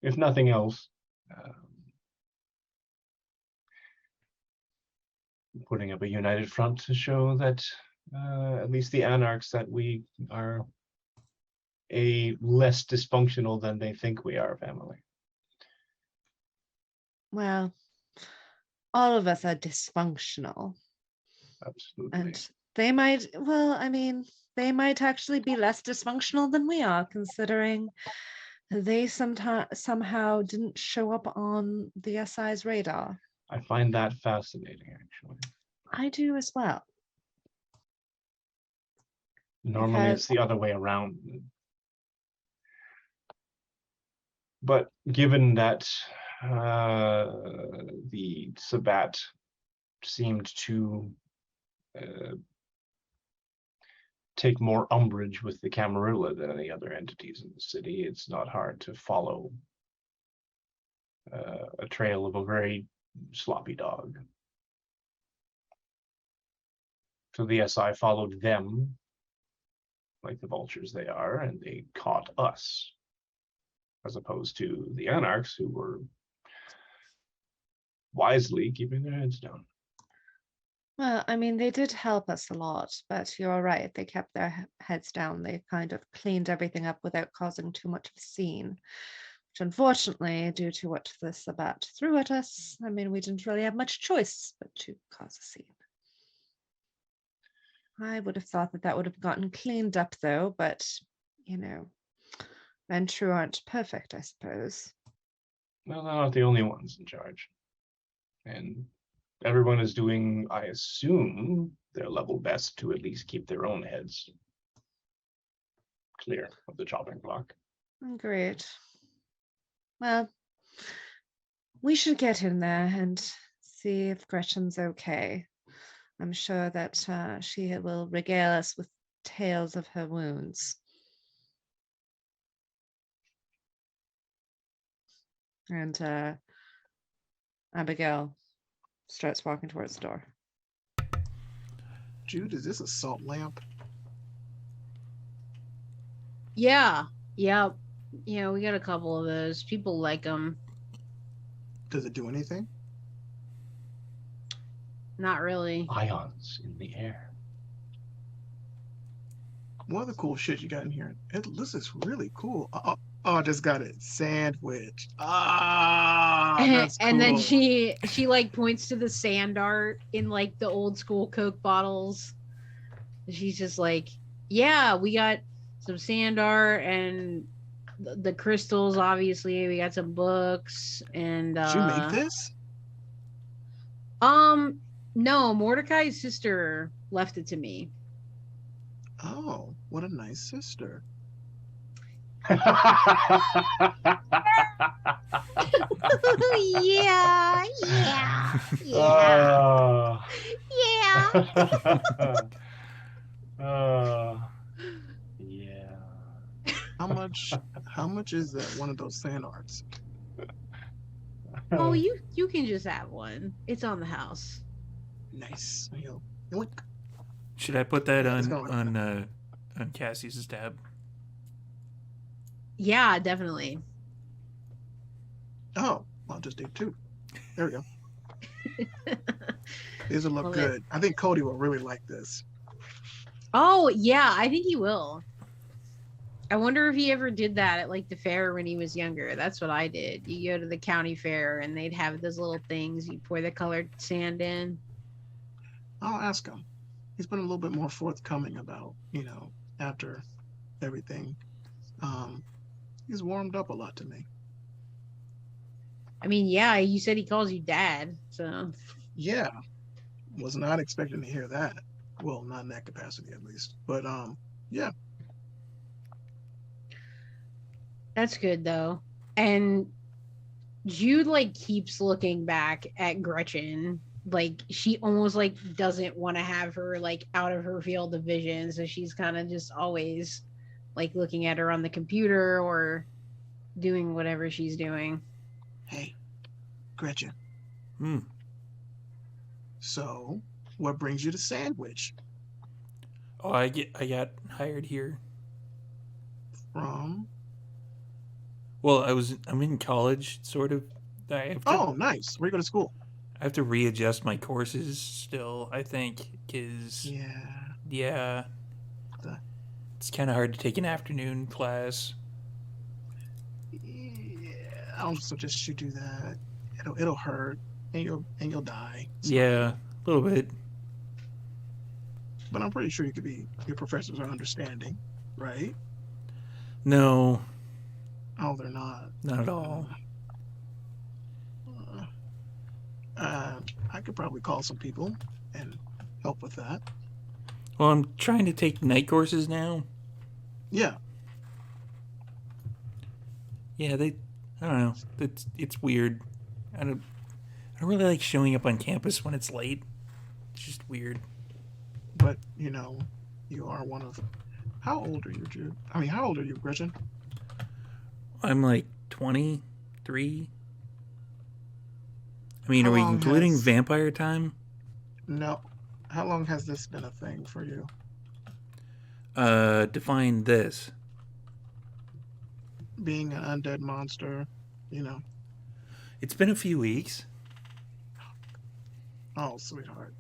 If nothing else, putting up a united front to show that at least the anarchs that we are a less dysfunctional than they think we are family. Well, all of us are dysfunctional. Absolutely. And they might, well, I mean, they might actually be less dysfunctional than we are, considering they somehow didn't show up on the SI's radar. I find that fascinating, actually. I do as well. Normally it's the other way around. But given that the Sabbat seemed to take more umbrage with the Camarilla than any other entities in the city, it's not hard to follow a trail of a very sloppy dog. So the SI followed them like the vultures they are, and they caught us, as opposed to the anarchs, who were wisely keeping their heads down. Well, I mean, they did help us a lot, but you're right. They kept their heads down. They kind of cleaned everything up without causing too much of a scene, which unfortunately, due to what the Sabbat threw at us, I mean, we didn't really have much choice but to cause a scene. I would have thought that would have gotten cleaned up, though, but, you know, men true aren't perfect, I suppose. Well, they're not the only ones in charge. And everyone is doing, I assume, their level best to at least keep their own heads clear of the chopping block. Great. Well, we should get in there and see if Gretchen's okay. I'm sure that she will regale us with tales of her wounds. And Abigail starts walking towards the door. Jude, is this a salt lamp? Yeah. Yep. Yeah, we got a couple of those. People like them. Does it do anything? Not really. Ions in the air. One of the cool shit you got in here. This is really cool. Oh, I just got it. Sandwich. That's cool. And then she like points to the sand art in like the old school Coke bottles. She's just like, yeah, we got some sand art and the crystals. Obviously, we got some books and. Did you make this? No, Mordecai's sister left it to me. Oh, what a nice sister. Yeah. Yeah. How much is that one of those sand arts? Oh, you can just have one. It's on the house. Nice. Yoink. Should I put that It's on Cassie's tab? Yeah, definitely. Oh, I'll just do two. There we go. These will look Love good. I think Cody will really like this. Oh, yeah, I think he will. I wonder if he ever did that at like the fair when he was younger. That's what I did. You go to the county fair and they'd have those little things. You pour the colored sand in. I'll ask him. He's been a little bit more forthcoming about, after everything. He's warmed up a lot to me. I mean, yeah, you said he calls you dad, so. Yeah. Was not expecting to hear that. Well, not in that capacity at least. But yeah. That's good though. And Jude like keeps looking back at Gretchen. Like she almost like doesn't want to have her like out of her field of vision. So she's kind of just always like looking at her on the computer or doing whatever she's doing. Hey, Gretchen. Hmm. So, What brings you to Sandwich? Oh, I got hired here. From Well, I'm in college, sort of. I have to Oh, nice. Where you go to school? I have to readjust my courses still. I think because Yeah. yeah, The, it's kind of hard to take an afternoon class. yeah. I don't suggest you do that. It'll hurt and you'll die. It's not Yeah, cool. a little bit. But I'm pretty sure your professors are understanding, right? No, Oh, they're not. not at all. Uh, uh, I could probably call some people and help with that. Well, I'm trying to take night courses now. Yeah, Yeah, they. I don't know. It's weird. I don't really like showing up on campus when it's late. It's just weird. but you are one of. How old are you, Jude? I mean, how old are you, Gretchen? I'm like 23. I mean, How are we long including has vampire time? no? How long has this been a thing for you? Define this. Being an undead monster, you know. It's been a few weeks. Oh, sweetheart,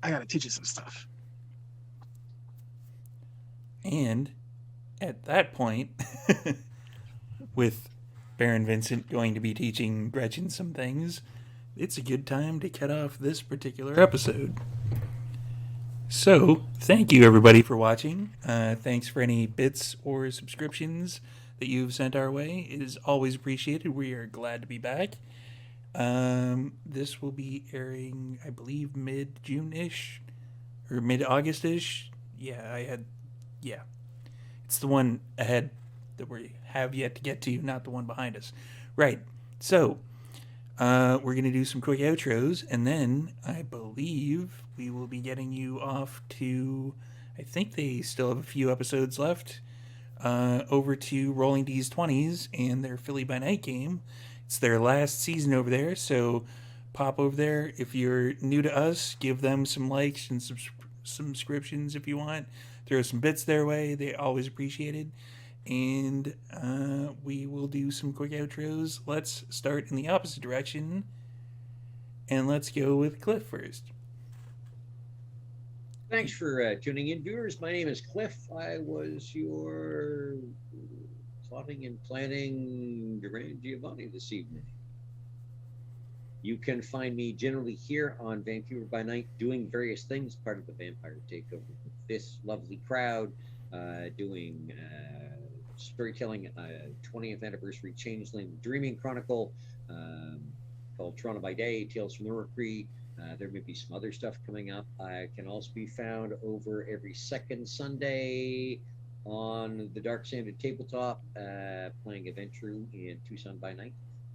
I gotta teach you some stuff. And at that point, with Baron Vincent going to be teaching Gretchen some things, it's a good time to cut off this particular episode. So, thank you everybody for watching. Thanks for any bits or subscriptions that you've sent our way. It is always appreciated. We are glad to be back. This will be airing, I believe, mid June ish or mid August ish. Yeah. It's the one ahead that we have yet to get to, not the one behind us. Right. So, we're going to do some quick outros, and then I believe we will be getting you off to. I think they still have a few episodes left. Over to Rolling D's 20s and their Philly by Night game. It's their last season over there, so pop over there. If you're new to us, give them some likes and subscriptions if you want. Throw some bits their way. They always appreciate it. And we will do some quick outros. Let's start in the opposite direction. And let's go with Cliff first. Thanks for tuning in, viewers. My name is Cliff. I was your plotting and planning Duran Giovanni this evening. You can find me generally here on Vancouver by Night doing various things, part of the Vampire Takeover with this lovely crowd, doing storytelling, 20th anniversary Changeling Dreaming Chronicle, called Toronto by Day, Tales from the Mercury. There may be some other stuff coming up. I can also be found over every second Sunday on the Dark Sanded Tabletop, playing Adventure in Tucson by Night.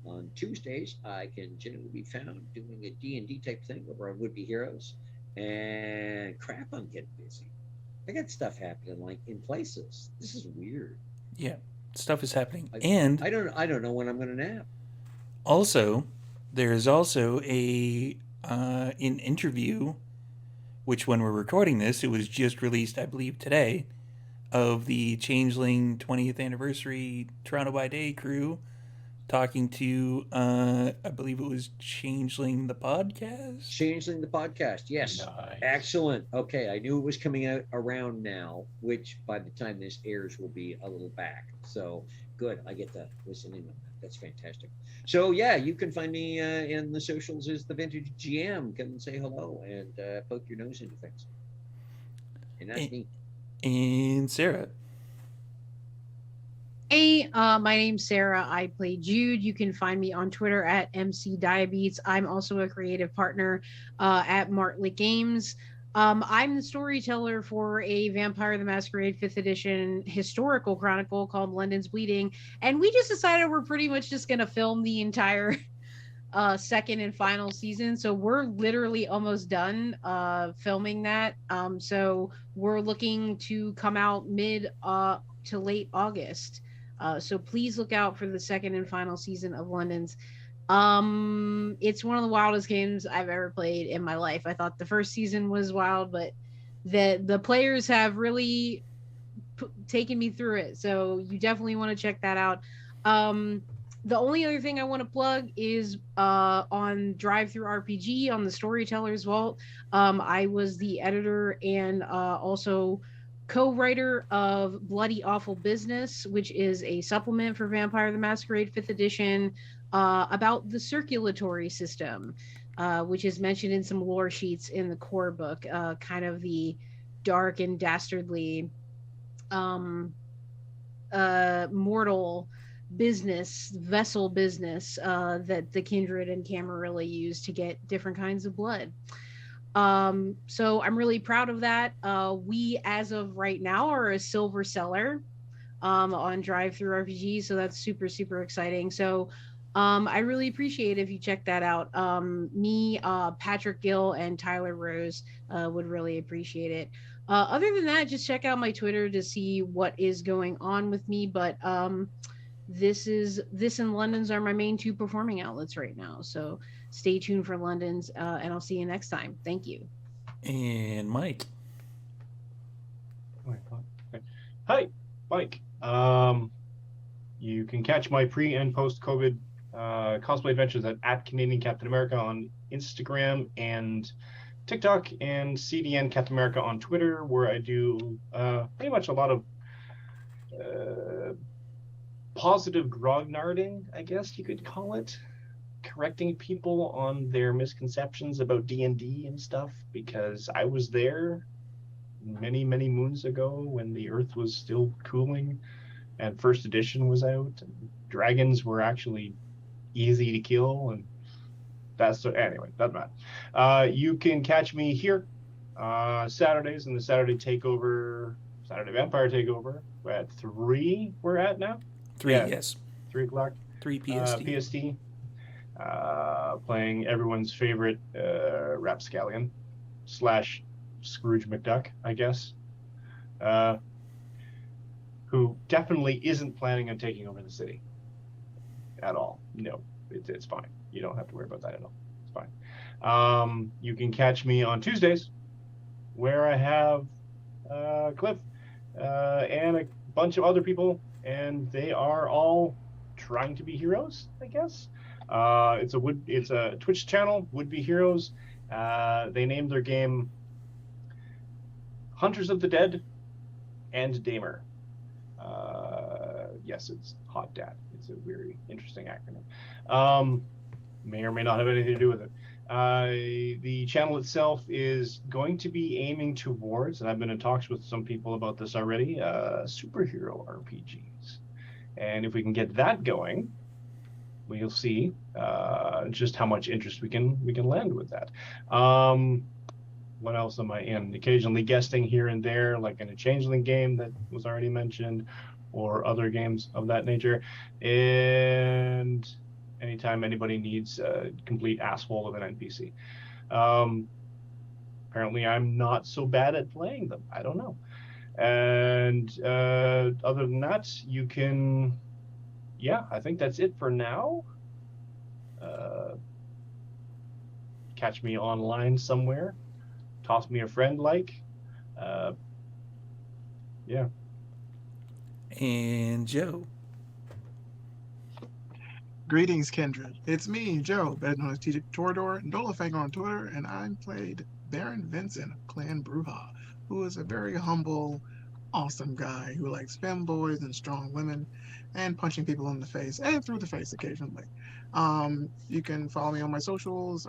On Tuesdays, I can generally be found doing a D&D type thing over on Would Be Heroes. And crap, I'm getting busy. I got stuff happening like in places. This is weird. Yeah, stuff is happening. I, And I don't know when I'm going to nap. also, there is also an interview, which when we're recording this, it was just released, I believe, today, of the Changeling 20th anniversary Toronto by Day crew talking to, I believe it was Changeling the podcast. Changeling the podcast, yes. Nice. Excellent. Okay, I knew it was coming out around now, which by the time this airs will be a little back. So good, I get to listen in on that. That's fantastic. So yeah, you can find me in the socials as the Vintage GM. Come and say hello and poke your nose into things. And that's me. And Sarah. Hey, my name's Sarah. I play Jude. You can find me on Twitter at MC Diabetes. I'm also a creative partner at Martlet Games. I'm the storyteller for a Vampire the Masquerade 5th edition historical chronicle called London's Bleeding. And we just decided we're pretty much just going to film the entire second and final season. So we're literally almost done filming that. So we're looking to come out mid to late August. So please look out for the second and final season of London's It's one of the wildest games I've ever played in my life. I thought the first season was wild, but the players have really taken me through it. So you definitely want to check that out. Um, the only other thing I want to plug is on Drive Through RPG on the Storyteller's Vault. I was the editor and also co-writer of Bloody Awful Business, which is a supplement for Vampire the Masquerade 5th edition about the circulatory system, which is mentioned in some lore sheets in the core book, kind of the dark and dastardly um mortal vessel business that the kindred and Camarilla use to get different kinds of blood. So I'm really proud of that. We as of right now are a silver seller on Drive Through RPG, so that's super super exciting. So I really appreciate if you check that out. Me, Patrick Gill, and Tyler Rose would really appreciate it. Other than that, just check out my Twitter to see what is going on with me. But this and London's are my main two performing outlets right now. So stay tuned for London's, and I'll see you next time. Thank you. And Mike. Okay. Hi, Mike. You can catch my pre and post COVID cosplay adventures at Canadian Captain America on Instagram and TikTok, and CDN Captain America on Twitter, where I do pretty much a lot of positive grognarding, I guess you could call it, correcting people on their misconceptions about D&D and stuff, because I was there many moons ago when the Earth was still cooling and first edition was out and dragons were actually easy to kill, and that's so anyway, doesn't matter. You can catch me here Saturdays in the Saturday Vampire Takeover at 3. We're at now 3, yeah, yes. 3 o'clock 3 PST. PST, playing everyone's favorite rapscallion / Scrooge McDuck, I guess, who definitely isn't planning on taking over the city at all. No, it's fine. You don't have to worry about that at all. It's fine. You can catch me on Tuesdays, where I have Cliff and a bunch of other people, and they are all trying to be heroes, I guess. It's a Twitch channel, Would Be Heroes. They named their game Hunters of the Dead and Damer. Yes, it's Hot Dad. It's a very interesting acronym. May or may not have anything to do with it. The channel itself is going to be aiming towards, and I've been in talks with some people about this already, superhero RPGs. And if we can get that going, we'll see just how much interest we can land with that. What else am I in? Occasionally guesting here and there, like in a Changeling game that was already mentioned, or other games of that nature. And anytime anybody needs a complete asshole of an NPC. Apparently I'm not so bad at playing them. I don't know. And other than that, you can, I think that's it for now. Catch me online somewhere. Toss me a friend, yeah. And Joe. Greetings, kindred. It's me, Joe, better known as TJ Torador, Nolafanger on Twitter, and I played Baron Vincent of Clan Bruja, who is a very humble, awesome guy who likes femboys and strong women and punching people in the face and through the face occasionally. You can follow me on my socials.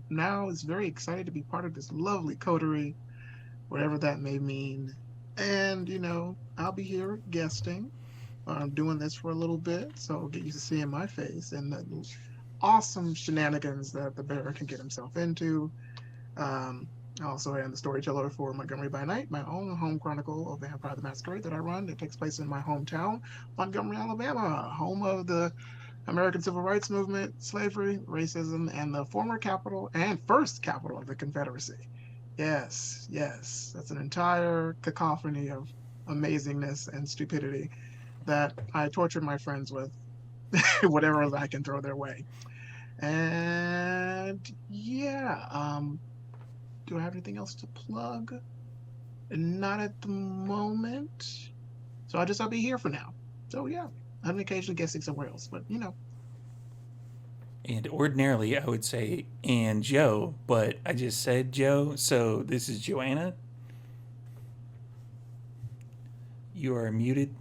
Now is very excited to be part of this lovely coterie, whatever that may mean. And, I'll be here guesting. I'm doing this for a little bit, so get used to seeing my face and the awesome shenanigans that the bear can get himself into. I also am the storyteller for Montgomery by Night, my own home chronicle of Vampire the Masquerade that I run. It takes place in my hometown, Montgomery, Alabama, home of the American Civil Rights Movement, slavery, racism, and the former capital and first capital of the Confederacy. Yes, that's an entire cacophony of amazingness and stupidity that I tortured my friends with whatever else I can throw their way. And yeah, do I have anything else to plug? Not at the moment. So I'll be here for now. So yeah, I'm occasionally guessing somewhere else, but And ordinarily I would say and Joe, but I just said Joe, so this is Joanna. You are muted.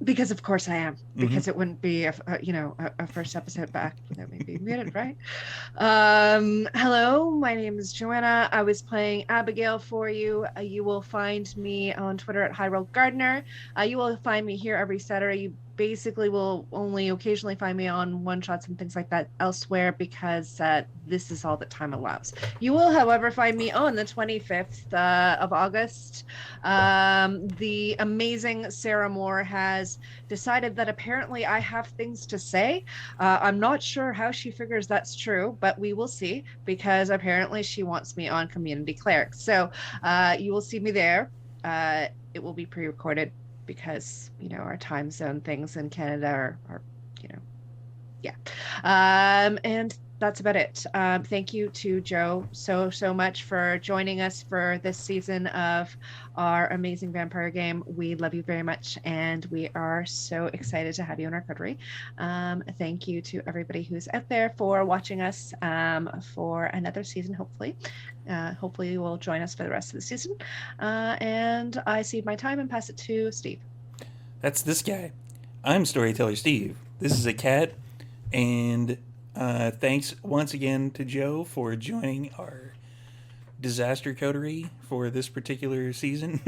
Because of course I am. Because it wouldn't be a first episode back without me being muted, right? Hello, my name is Joanna. I was playing Abigail for you. You will find me on Twitter at Hyrule Gardener. You will find me here every Saturday. You basically will only occasionally find me on one shots and things like that elsewhere because this is all that time allows. You will, however, find me on the 25th of August. The amazing Sara Moore has decided that apparently I have things to say. I'm not sure how she figures that's true, but we will see because apparently she wants me on Community Cleric. So you will see me there. It will be pre-recorded because our time zone things in Canada are yeah. And that's about it. Thank you to Joe so much for joining us for this season of our amazing vampire game. We love you very much, and we are so excited to have you in our coterie. Thank you to everybody who's out there for watching us for another season, hopefully. Hopefully you will join us for the rest of the season. And I cede my time and pass it to Steve. That's this guy. I'm Storyteller Steve. This is a cat, and thanks once again to Joe for joining our disaster coterie for this particular season.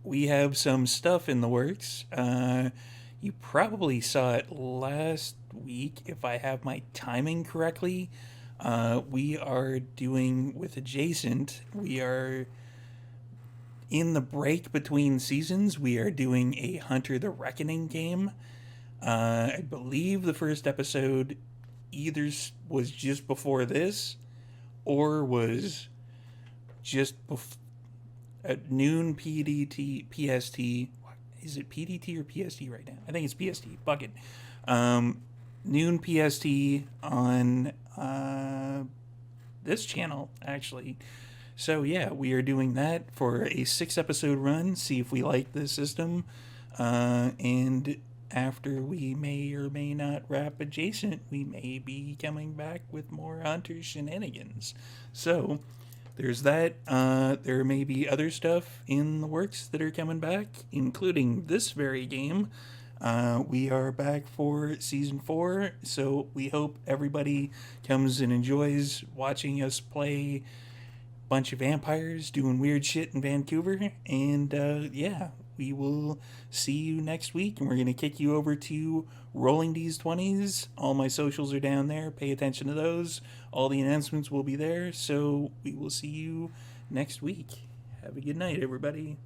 We have some stuff in the works. You probably saw it last week, if I have my timing correctly. We are doing with Adjacent, we are in the break between seasons, we are doing a Hunter the Reckoning game. I believe the first episode either was just before this or was just at noon PDT, PST. Is it PDT or PST right now? I think it's PST. Fuck it. Noon PST on this channel, actually. So yeah, we are doing that for a 6-episode run. See if we like the system. And after we may or may not wrap Adjacent, we may be coming back with more Hunter shenanigans. So there's that. There may be other stuff in the works that are coming back, including this very game. We are back for season 4, so we hope everybody comes and enjoys watching us play a bunch of vampires doing weird shit in Vancouver. And yeah, we will see you next week, and we're going to kick you over to Rolling These 20s. All my socials are down there. Pay attention to those. All the announcements will be there, so we will see you next week. Have a good night, everybody.